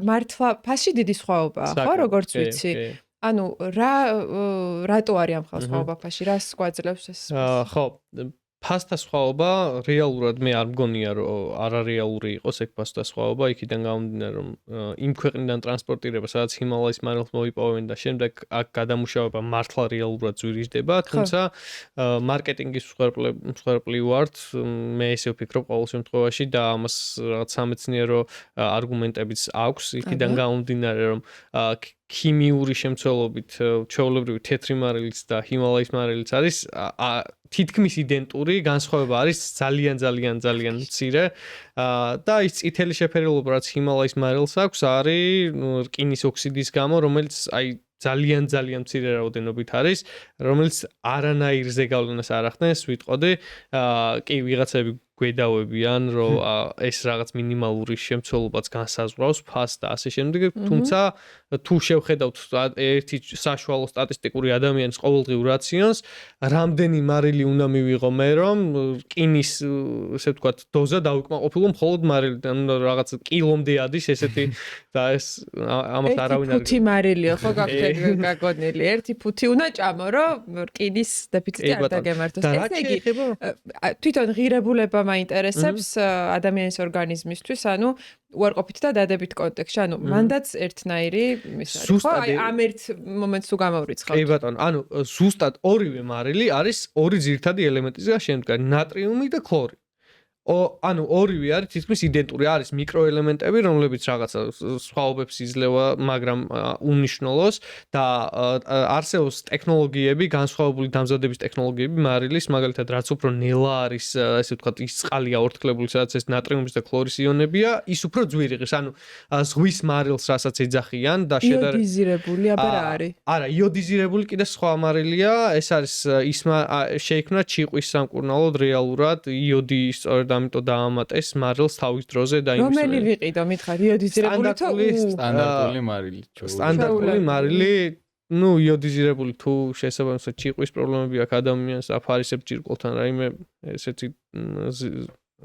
მართლა ფასში დიდი სხვაობაა, ხო, როგორც ვიცი. ანუ რატო არის ამ ხალხს სხვაობა ფასში? რას გვაძლევს ეს? ხო, ფასთა სხვაობა რეალურად მე არ მგონია რომ არარეალური იყოს ეგ ფასთა სხვაობა იქიდან გამომდინარე რომ იმ ქვეყნიდან ტრანსპორტირება სადაც ჰიმალაის მარილს მოიპოვენ და შემდეგ აქ გადამუშავება მართლა რეალურად ზვირიжდება თუმცა მარკეტინგის მსხვერპლი ვართ მე ესე ვფიქრობ ყოველ შემთხვევაში და ამას რაღაც სამეცნიერო არგუმენტებიც აქვს იქიდან გამომდინარე რომ ქიმიური შემცველობით ჩვეულებრივი თეთრი მარილიც და ჰიმალაის მარილიც არის თითქმის იდენტური, განსხვავება არის ძალიან მცირე და ის წითელი შეფერილობა რაც ჰიმალაის მარილს აქვს არის რკინის ოქსიდის გამო, რომელიც აი ძალიან მცირე რაოდენობით არის, რომელიც არანაირ ზეგავლენას არ ახდენს, ვიტყოდი, კი ვიღაცები გვედავებიან, რომ ეს რაღაც მინიმალური შემცველობაც განსაზღვრავს ფასს და ასე შემდეგ, თუმცა თუ შევხედავთ ერთი საშუალო სტატისტიკური ადამიანის ყოველდღიურ რაციონს, რამდენი მარილი უნდა მივიღო მე, რომ რკინის, ესე ვთქვათ, დოზა დავიკმაყოფილო მხოლოდ მარილიდან, რაღაც კილომდე ადის ესეთი და ეს ამას არავინ არ ფუთი მარილია, ხო გაგონილი, ერთი ფუთი უნდა ჭამო, რომ რკინის დეფიციტი არ დაგემართოს. ესე იგი, თვითონ ღირებულება მაინტერესებს ადამიანის ორგანიზმისთვის, ანუ უარყოფით და დადებით კონტექსტში, ანუ მანდაც ერთნაირი ის არის, ხო? აი ამ ერთ მომენტს თუ გამოვრიცხავთ. კი ბატონო, ანუ ზუსტად ორივე მარილი არის ორი ძირითადი ელემენტისგან შემდგარი, ნატრიუმი და ქლორი. ანუ ორივე არის თითქმის იდენტური, არის მიკროელემენტები, რომლებიც რაღაცა სხვაობებს იძლევა, მაგრამ უნიშნულოს და არსებობს ტექნოლოგიები, განსხვავებული დამზადების ტექნოლოგიები მარილის, მაგალითად, რაც უფრო ნელა არის, ესე ვთქვათ, ის წყალია ორთქლებული, სადაც ეს ნატრიუმის და ქლორის იონებია, ის უფრო ძვირი ღირს, ანუ ზღვის მარილს, რასაც ეძახიან და იოდიზირებული, აბა რა არის? არა, იოდიზირებული კიდე სხვა მარილია, ეს არის ის შეიქმნა ჩიყვის სამკურნალოდ რეალურად იოდი სწორედ ამიტომ დაამატეს მარილს თავის დროზე და იმის რომელი ვიყიდო მითხარ იოდიზირებული თუ სტანდარტული მარილი სტანდარტული მარილი ნუ იოდიზირებული თუ შესაბამისად ჩიყვის პრობლემები აქვს ადამიანს აფარისებს ჭირკვალთან რაიმე ესეთი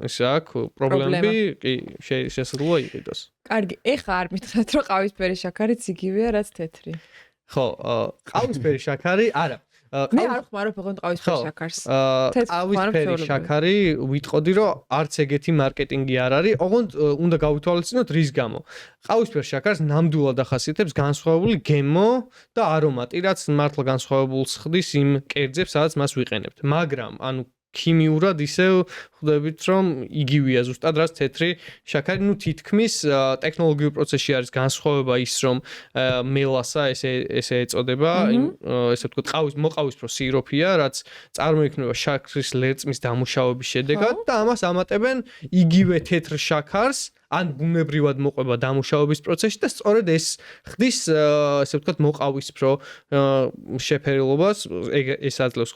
ეს აქვს პრობლემები კი შესაძლოა იყიდოს კარგი ეხა არ მითხრათ რომ ყავისფერი შაქარიც იგივეა რაც თეთრი ხო ყავისფერი შაქარი არა მე არ ხმარობ ოღონდ ყავისფერ შაქარს. ყავისფერი შაქარი ვიტყოდი რომ არც ეგეთი მარკეტინგი არ არის, ოღონდ უნდა გავითვალისწინოთ რის გამო. ყავისფერ შაქარს ნამდვილად ახასიათებს განსხვავებული გემო და არომატი, რაც მართლა განსხვავებულს ხდის იმ კერძებს, სადაც მას ვიყენებთ. მაგრამ ანუ ქიმიურად ისევ ხვდებით რომ იგივეა ზუსტად რაც თეთრი შაქარი, ნუ თითქმის ტექნოლოგიურ პროცესში არის განსხვავება ის რომ მელასა ესე ეწოდება, ესე ვთქვათ, მოყავისფრო სიროფია, რაც წარმოიქმნება შაქრის ლერწმის დამუშავების შედეგად და ამას ამატებენ იგივე თეთრ შაქარს ან ბუნებრივად მოყვება დამუშავების პროცესში და სწორედ ეს ხდის ესე ვთქვათ მოყავისფრო შეფერილობას, ეს აძლევს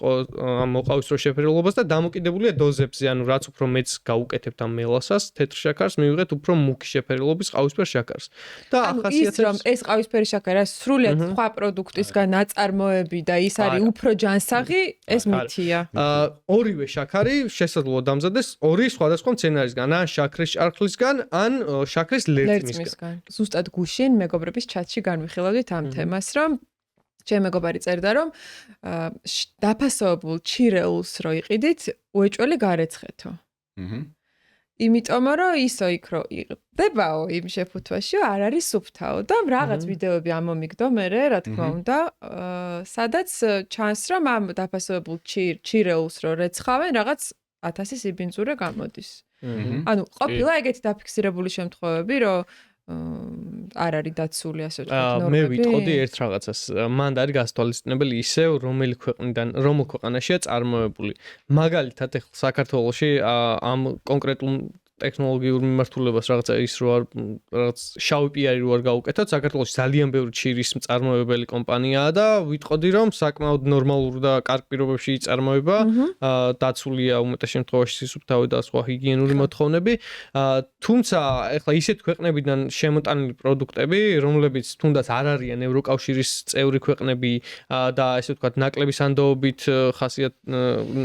მოყავისფრო შეფერილობას და დამოკიდებულია დოზებზე, ანუ რაც უფრო მეც გაუკეთებთ ამ მელასას, თეთრ შაქარს მივიღეთ უფრო მუქი შეფერილობის ყავისფერ შაქარს. და ახასიათებს ის რომ ეს ყავისფერი შაქარი სრულიად სხვა პროდუქტისგან ნაწარმოები და ის არის უფრო ჯანსაღი, ეს მითია. ორივე შაქარი შესაძლოა დამზადდეს ორი სხვადასხვა მცენარისგან, ან შაქრის ჭარხლისგან, ან შაქრის ლერწმისგან. ზუსტად გუშინ მეგობრების ჩატში განვიხილავდით ამ თემას, რომ ჩემ მეგობარი წერდა, რომ დაფასებულ ჩირეულს რო იყიდით, უეჭველი გარეცხეთო. იმიტომ რომ ისო იქ რო იყდებაო იმ შეფუთვაში, არ არის სუფთაო და რაღაც ვიდეოები ამომიგდო მე, რა თქმა უნდა, სადაც ჩანს, რომ ამ დაფასებულ ჩირეულს რო რეცხავენ, რაღაც 1000 სიბინძურე გამოდის. ანუ ყოფილა ეგეთი დაფიქსირებული შემთხვევები, რომ არ არის დაცული ასე ვთქვათ ნორმები. მე ვიტყოდი ერთ რაღაცას. მან არის გასათვალისწინებელი ისევ რომელ ქვეყანაშია წარმოებული. მაგალითად, ახლა საქართველოში ამ კონკრეტულ ტექნოლოგიურ მიმართულებას რაღაცა ის რო არ რაღაც შავი პიარი რო არ გაუკეთოთ, საქართველოში ძალიან ბევრი ჩირის მწარმოებელი კომპანიაა და ვიტყოდი რომ საკმაოდ ნორმალურ და კარგ პირობებში იწარმოება, დაცულია უმეტეს შემთხვევაში სისუფთავე და სხვა ჰიგიენური მოთხოვნები. თუმცა ეხლა ისეთ ქვეყნებიდან შემოტანილი პროდუქტები, რომლებიც თუნდაც არ არიან ევროკავშირის წევრი ქვეყნები და ესე ვთქვათ, ნაკლები სანდოობით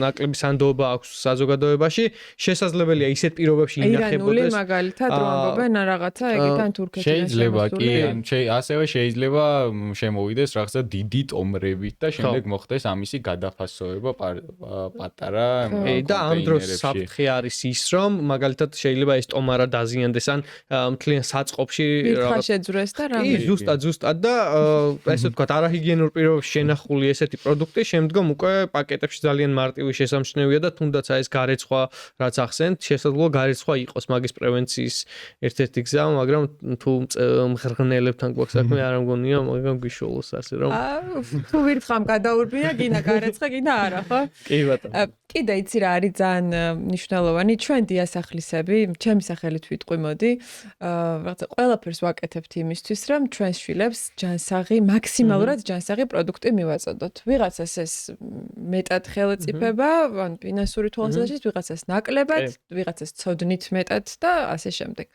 ნაკლები სანდოობა აქვს საზოგადოებაში, შესაძლებელია ისეთ პირობებში ინახებოდეს. ირანული მაგალითად რო ამბობენ რაღაცა ეგეთან თურქეთიდან შეიძლება კი, ასევე შეიძლება შემოვიდეს რაღაცა დიდი ტომრებით და შემდეგ მოხდეს ამისი გადაფასოება პატარა და ამ დროს საფრთხე არის ის, რომ მაგალითად შეიძლება ეს ტომარა დაზიანდეს ან მთლიან საწყობში რაღაც შეძრეს და რამე. კი, ზუსტად და ესე ვთქვათ, არაჰიგიენურ პირობებში შენახული ესეთი პროდუქტი შემდგომ უკვე პაკეტებში ძალიან მარტივი შესამჩნევია და თუნდაც ეს გარეცხვა რაც ახსენთ, შესაძლოა გარეცხვა იყოს მაგის პრევენციის ერთ-ერთი გზა, მაგრამ თუ მღრღნელებთან გვაქვს საქმე, არ მგონია, მაგრამ გიშოლოს ასე რომ. თუ ვირთხამ გადაურბია, გინდა გარეცხა, გინდა არა, ხო? კი ბატონო. კიდე იცი რა არის ძალიან მნიშვნელოვანი, ჩვენ დიასახლისები, ჩემი სახელით ვიტყვი, მოდი, რაღაცა ყველაფერს ვაკეთებთ იმისთვის, რომ ჩვენ შვილებს ჯანსაღი, მაქსიმალურად ჯანსაღი პროდუქტი მივაწოდოთ. ვიღაცას ეს მეტად ხელწიფება, ან ფინანსური თვალსაზრისით, ვიღაცას ნაკლებად, ვიღაცას ცოდნით მეტად და ასე შემდეგ.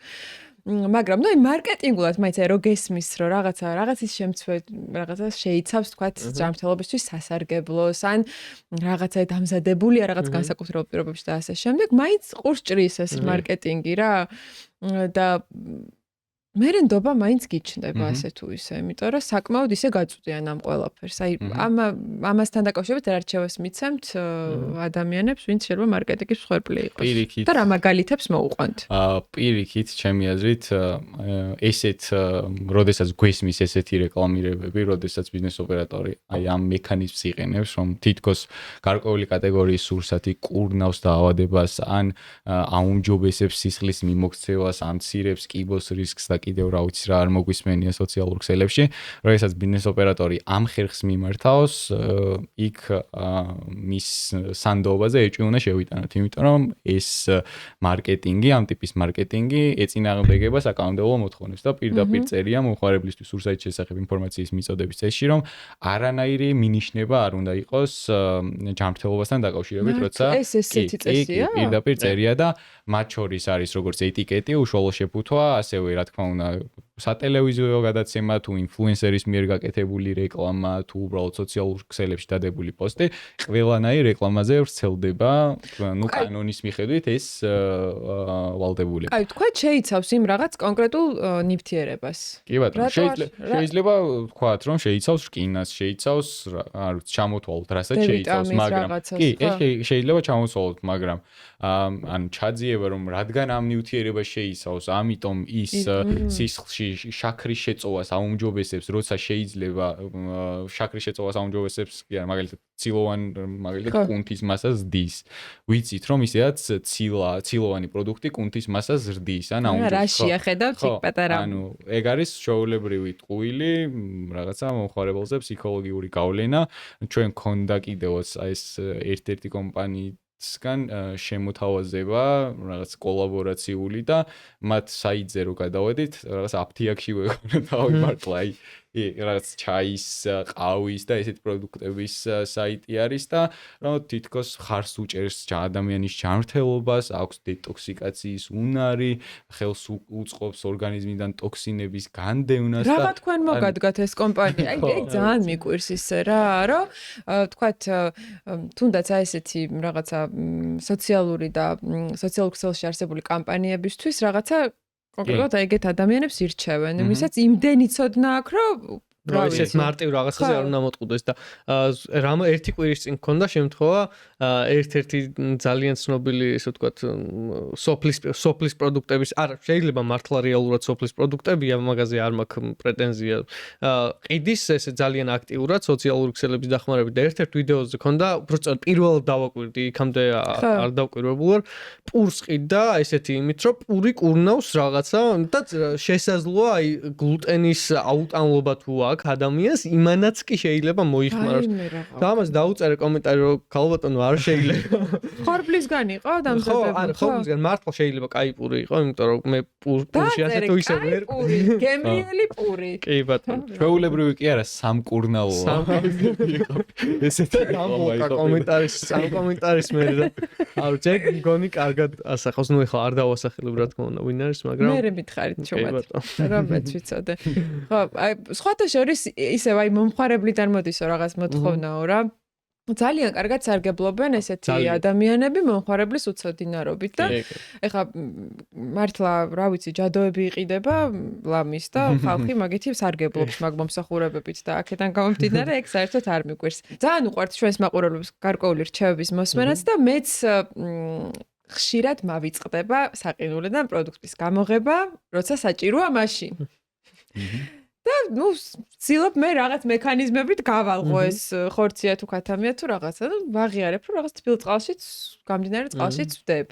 მაგრამ ნუ მარკეტინგულად მაინც რო გესმის რომ რაღაცის შემცვე რაღაცა შეიცავს თქვათ ჯანმრთელობისთვის სასარგებლოს ან რაღაცა დამზადებულია რაღაც განსაკუთრებულ პირობებში და ასე შემდეგ მაინც ყურს ჭრის ეს მარკეტინგი რა და მერენდობა მაინც გიჩნდება ასე თუ ისე, იმიტომ რომ საკმაოდ ისე გაწვდიან ამ ყველაფერს. აი ამასთან დაკავშირებით არჩევას მიცემთ ადამიანებს, ვინც შეიძლება მარკეტინგის მსხვერპლი იყოს. და რა მაგალითებს მოუყვანთ? პირიქით, ჩემი აზრით, ესეთ, როდესაც გვესმის ესეთი რეკლამირებები, როდესაც ბიზნეს ოპერატორი აი ამ მექანიზმს იყენებს, რომ თითქოს გარკვეული კატეგორიის სურსათი კურნავს დაავადებას, ან აუმჯობესებს სისხლის მიმოქცევას, ამცირებს კიბოს რისკს და კიდევ რა ვიცი რა არ მოგვისმენია სოციალურ ქსელებში, როდესაც ბიზნეს ოპერატორი ამ ხერხს მიმართავს, იქ მის სანდოობაზე ეჭვი უნდა შევიტანოთ, იმიტომ რომ ეს მარკეტინგი, ამ ტიპის მარკეტინგი ეწინააღმდეგება საკანონმდებლო მოთხოვნებს და პირდაპირ წერია მომხმარებლისთვის სურსათის შესახებ ინფორმაციის მიწოდების წესში, რომ არანაირი მინიშნება არ უნდა იყოს ჯანმრთელობასთან დაკავშირებით, როცა ეს ესეთი წესია? პირდაპირ წერია და მათ შორის არის როგორც ეტიკეტი, უშუალო შეფუთვა, ასევე რა თქმა უნდა სატელევიზიო გადაცემა თუ ინფლუენსერის მიერ გაკეთებული რეკლამა თუ უბრალოდ სოციალურ ქსელებში დადებული პოსტი, ყველანაირ რეკლამაზე ვრცელდება, ნუ კანონის მიხედვით ეს ვალდებული. აი, თქვა შეიცავს იმ რაღაც კონკრეტულ ნივთიერებას. კი ბატონო, შეიძლება ვთქვათ, რომ შეიცავს რკინას, შეიცავს, არ ვიცი, ჩამოთვალოთ, რასაც შეიცავს, მაგრამ კი, ეს შეიძლება ჩამოთვალოთ, მაგრამ ან ჩაძიება რომ რადგან ამ ნივთიერებას შეიცავს, ამიტომ ის სისხლში შაქრის შეწოვას აუმჯობესებს, როცა შეიძლება შაქრის შეწოვას აუმჯობესებს, მაგალითად ცილოვან მაგალითად კუნთის მასას ზრდის. ვიცით რომ ისედაც ცილოვანი პროდუქტი კუნთის მასას ზრდის, ან აუმჯობესებს. რა შეხედავთ იქ პატარა. ანუ ეგ არის ჩვეულებრივი ტყუილი, რაღაცა მომხმარებელზე ფსიქოლოგიური გავლენა. ჩვენ გქონდა კიდევაც ეს ერთ-ერთი კომპანია სგან შემოთავაზება რაღაც კოლაბორაციული და მათ საიტზე რო გადავედით რაღაც აფთიაქში ვეღონა დავიმართლა აი რაღაც ჩაის, ყავის და ესეთ პროდუქტების საიტი არის და რომ თითქოს ხარს უჭერს ადამიანის ჯანმრთელობას, აქვს დეტოქსიკაციის უნარი, ხელს უწყობს ორგანიზმიდან ტოქსინების განდევნას და რა თქვენ მოგადგათ ეს კომპანია? აი ეგ ძალიან მიკვირს ისე რა, რომ თქვათ თუნდაც აი ესეთი რაღაცა სოციალური და სოციალურ ქსელში არსებული კამპანიებისთვის რაღაცა კონკრეტულად ეგეთ ადამიანებს ირჩევენ, ვისაც იმდენი ცოდნა აქვს, რომ ესეთ მარტივ რაღაცაზე არ უნდა მოტყუდეს და რამ ერთი კვირის წინ მქონდა შემთხვევა ერთ-ერთი ძალიან ცნობილი ესე ვთქვათ სოფლის პროდუქტების არ შეიძლება მართლა რეალურად სოფლის პროდუქტებია მაგაზე არ მაქვს პრეტენზია ყიდის ესე ძალიან აქტიურად სოციალური ქსელების დახმარებით და ერთ-ერთ ვიდეოზე მქონდა უბრალოდ პირველად დავაკვირდი იქამდე არ დავკვირვებულ ვარ პურს ყიდდა ესეთი იმით რომ პური კურნავს რაღაცა და შესაძლოა აი გლუტენის აუტანლობა თუ აქ ადამიანს იმანაც კი შეიძლება მოიხმაროს. და ამას დაუწერე კომენტარი რომ ქალბატონო არ შეიძლება. ხორბლისგან იყო დამზადებული. ხო, არა, ხორბლისგან მართლა შეიძლება კაი პური იყო, იმიტომ რომ მე პურში ასე თუ ისე ვერ პური, გემრიელი პური. კი ბატონო. ჩვეულებრივი კი არა, სამკურნალოა. ესეთი კომენტარის მე რა. აუ, ჯერ გონი კარგად ასახავს, ნუ ეხლა არ დავასახელებ რა თქმა უნდა, ვინ არის, მაგრამ მე მითხარით ჩომად. რომ მეც ვიცოდე. ხო, აი სხვათა შორის ისევ აი მომხარებლიდან მოდისო რაღაც მოთხოვნაო რა. ძალიან კარგად სარგებლობენ ესეთი ადამიანები მომხარებლის უცოდინარობით და ეხლა მართლა რა ვიცი ჯადოები იყიდება ლამის და ხალხი მაგითი სარგებლობს მაგ მომსახურებებით და აქედან გამომდინარე ეგ საერთოდ არ მიგვერს. ძალიან უყვართ ჩვენს მაყურებლებს გარკვეული რჩევების მოსმენაც და მეც ხშირად მავიწყდება საყინულიდან პროდუქტის გამოღება, როცა საჭიროა მაშინ. და ნუ ვცდილობ მე რაღაც მექანიზმებით გავალღო ეს ხორცია თუ ქათამია თუ რაღაცა და ვაღიარებ რომ რაღაც თბილ წყალშიც გამდინარე წყალშიც ვდებ.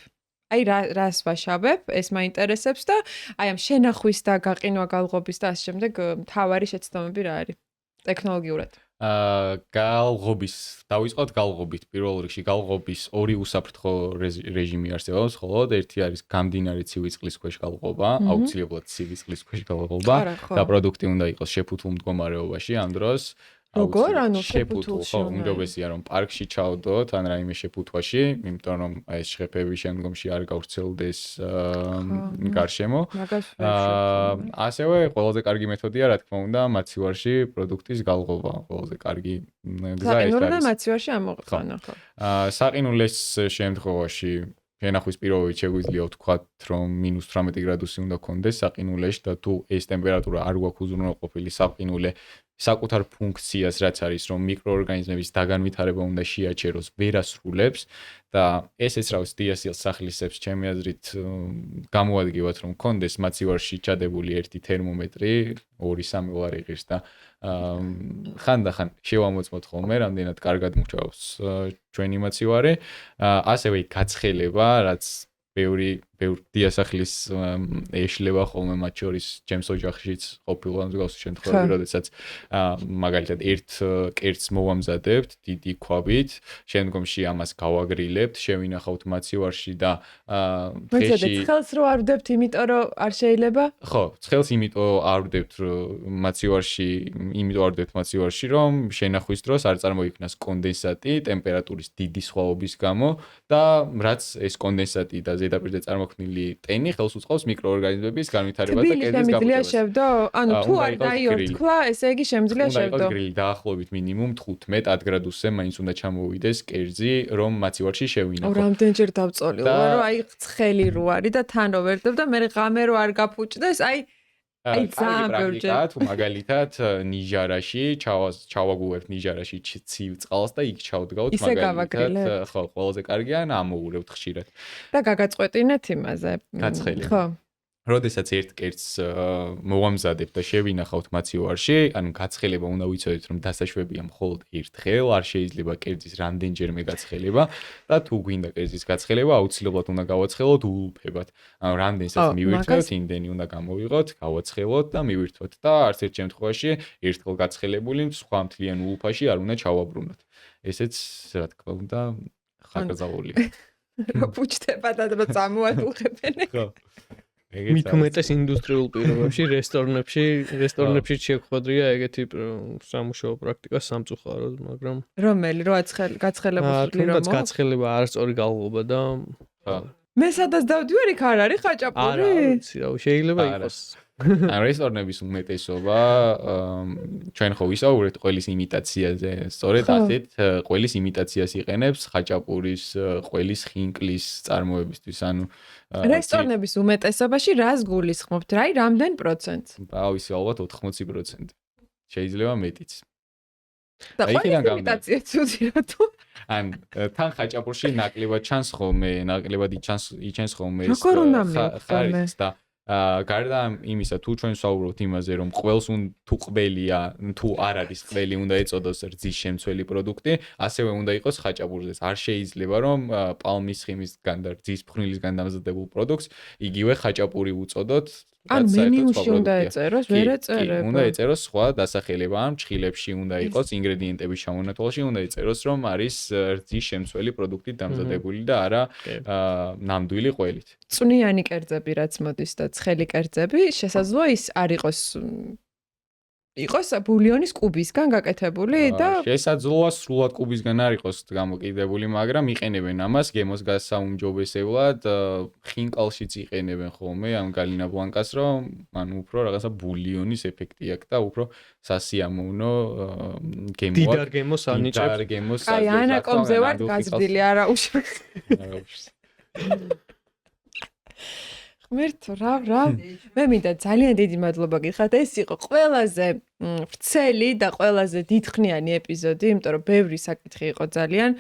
აი რას ვაშავებ, ეს მაინტერესებს და აი ამ შენახვის და გაყინვა გალღობის და ასე შემდეგ მთავარი შეცდომები რა არის ტექნოლოგიურად. გალღობის დავიწყოთ გალღობით პირველ რიგში გალღობის ორი უსაფრთხო რეჟიმი არსებობს ხოლო ერთი არის გამდინარე ცივი წყლის ქვეშ გალღობა აუცილებლად ცივი წყლის ქვეშ გალღობა და პროდუქტი უნდა იყოს შეფუთულ მდგომარეობაში ამ დროს როგორ ანუ შეფუთულში უმჯობესია რომ პარკში ჩავდოთ ან რაიმე შეფუთვაში იმიტომ რომ ეს შეფები შემდგომში არ გავრცელდეს გარშემო ასევე ყველაზე კარგი მეთოდია რა თქმა უნდა მაცივარში პროდუქტის გალღობა ყველაზე კარგი გზა ეს არის მაცივარში ამოყვანა ხო საყინულეს შემთხვევაში შენახვის პირობებით შეგვიძლია ვთქვათ რომ -18 გრადუსი უნდა გქონდეს საყინულეში და თუ ეს ტემპერატურა არ გვაქვს უზრუნველყოფილი საყინულე საკუთარ ფუნქციას რაც არის რომ მიკროორგანიზმების დაგანვითარება უნდა შეაჩეროს ვერ ასრულებს და ესეც რა ვიცი დიასილ სახლისებს ჩემი აზრით გამოადგევათ რომ გქონდეს მაცივარში ჩადებული ერთი თერმომეტრი 2-3 ვარ იღირს და ხანდახან შევამოწმოთ ხოლმე რამდენად კარგად მუშაობს ჩვენი მაცივარი ასევე გაცხელება რაც ბევრი დიასახლის ეშლება ხოლმე მათ შორის ჩემს ოჯახშიც ყოფილა მსგავსი შემთხვევები, როდესაც მაგალითად ერთ კერძს მოვამზადებთ დიდი ქვაბით, შემდგომში ამას გავაგრილებთ, შევინახავთ მაცივარში და დღეში ცხელს რო არ ვდებთ, იმიტომ რომ არ შეიძლება? ხო, ცხელს იმიტომ არ ვდებთ მაცივარში, რომ შენახვის დროს არ წარმოიქმნას კონდენსატი ტემპერატურის დიდი სხვაობის გამო და რაც ეს კონდენსატი და ზედაპირზე წარმოქმნილი ტენი ხელს უწყობს მიკროორგანიზმების განვითარებას და კერძის გამოდებას. შევდო? ანუ თუ არ დაიორთქლა, ესე იგი შემიძლია შევდო. უნდა გრილი დაახლოებით მინიმუმ 15 გრადუსზე მაინც უნდა ჩამოვიდეს კერძი, რომ მაცივარში შევინახო. რამდენჯერ დავწოლილა, რომ აი ცხელი რო არის და თან რო ვერდებ და მე ღამე რო არ გაფუჭდეს, აი ძალიან ბევრჯერ. მაგალითად ნიჟარაში ჩავაგუებთ ნიჟარაში ცივ წყალს და იქ ჩავდგავთ მაგალითად ხო ყველაზე კარგია ამოურევთ ხშირად და გაგაწყვეტინეთ იმაზე ხო როდესაც ერთ კერძს მოვამზადებთ და შევინახავთ მაცივარში, ანუ გაცხელება უნდა ვიცოდეთ, რომ დასაშვებია მხოლოდ ერთხელ, არ შეიძლება კერძის რამდენჯერმე გაცხელება და თუ გვინდა კერძის გაცხელება, აუცილებლად უნდა გავაცხელოთ ულუფებად. ანუ რამდენსაც მივირთვეთ, იმდენი უნდა გამოვიღოთ, გავაცხელოთ და მივირთვოთ და არც ერთ შემთხვევაში ერთხელ გაცხელებული სხვა მთლიან ულუფაში არ უნდა ჩავაბრუნოთ. ესეც რა თქმა უნდა ხარგზაულია. რა ფუჭდება და წამოადუღებენ. ხო. მით უმეტეს ინდუსტრიულ პირობებში, რესტორნებში შეგვხვედრია ეგეთი სამუშაო პრაქტიკა სამწუხაროდ, მაგრამ რომელი რო გაცხელებული რომ გაცხელება არასწორი გალღობა და მე სადაც დავდივარ იქ არ არის ხაჭაპური? არა, ვიცი რა, შეიძლება იყოს. ან რესტორნების უმეტესობა ჩვენ ხო ვისაუბრეთ ყველის იმიტაციაზე, სწორედ ასეთ ყველის იმიტაციას იყენებს ხაჭაპურის, ყველის ხინკლის წარმოებისთვის, ანუ რესტორნების უმეტესობაში რას გულისხმობთ? რა რამდენ პროცენტს? ავისი ალბათ 80%. შეიძლება მეტიც. და ყველის იმიტაცია ცუდი რა თუ? ან თან ხაჭაპურში ნაკლებად ჩანს ხოლმე, ნაკლებად იჩენს ხოლმე ეს ხარიც და გარდა იმისა თუ ჩვენ ვსაუბრობთ იმაზე რომ ყველს თუ ყველია თუ არ არის ყველი უნდა ეწოდოს რძის შემცველი პროდუქტი ასევე უნდა იყოს ხაჭაპურზე არ შეიძლება რომ პალმის ხიმისგან და რძის ფხვნილისგან დამზადებულ პროდუქტს იგივე ხაჭაპური უწოდოთ ან რაც საერთოდ მენიუში სხვა უნდა პროდუქტია. ეწეროს, კი, ვერ კი, ეწერება. უნდა ეწეროს სხვა დასახელება, ამ ჭხილებში უნდა იყოს ინგრედიენტების ჩამონათვალში, უნდა ეწეროს, რომ არის რძის შემცველი პროდუქტით დამზადებული და არა კი. ნამდვილი ყველით. წვნიანი კერძები რაც მოდის და ცხელი კერძები, შესაძლოა ის არ იყოს ბულიონის კუბისგან გაკეთებული და შესაძლოა სრულად კუბისგან არ იყოს გამოკიდებული, მაგრამ იყენებენ ამას გემოს გასაუმჯობესებლად, ხინკალშიც იყენებენ ხოლმე ამ გალინა ბლანკას, რომ ანუ უფრო რაღაცა ბულიონის ეფექტი აქვს და უფრო სასიამოვნო გემო აქვს. დიდარ გემოს ანიჭებს. დიდარ გემოს აი ანაკომზე ვარ გაზრდილი არა უშავს. ღმერთო, რა. მე მინდა ძალიან დიდი მადლობა გითხრათ. ეს იყო ყველაზე ვრცელი და ყველაზე დიდხნიანი ეპიზოდი, იმიტომ რომ ბევრი საკითხი იყო ძალიან.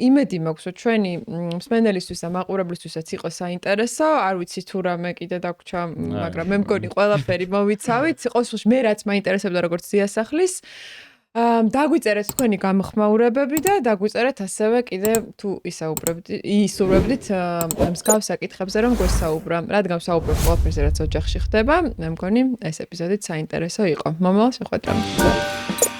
იმედი მაქვს, რომ ჩვენი მსმენელისთვის და მაყურებლისთვისაც იყო საინტერესო. არ ვიცი თუ რამე კიდე დაგვრჩა, მაგრამ მე მგონი ყველაფერი მოვიცავით. ყოველთვის მე რაც მაინტერესებდა როგორც დიასახლის დაგვიწერეთ თქვენი გამოხმაურებები და დაგვიწერეთ ასევე კიდე თუ ისურვებდით მსგავს საკითხებზე რომ გვესაუბრა. რადგან საუბრობ ყველაფერზე რაც ოჯახში ხდება, მე მგონი ეს ეპიზოდიც საინტერესო იყო. მომავალ შეხვედრამდე.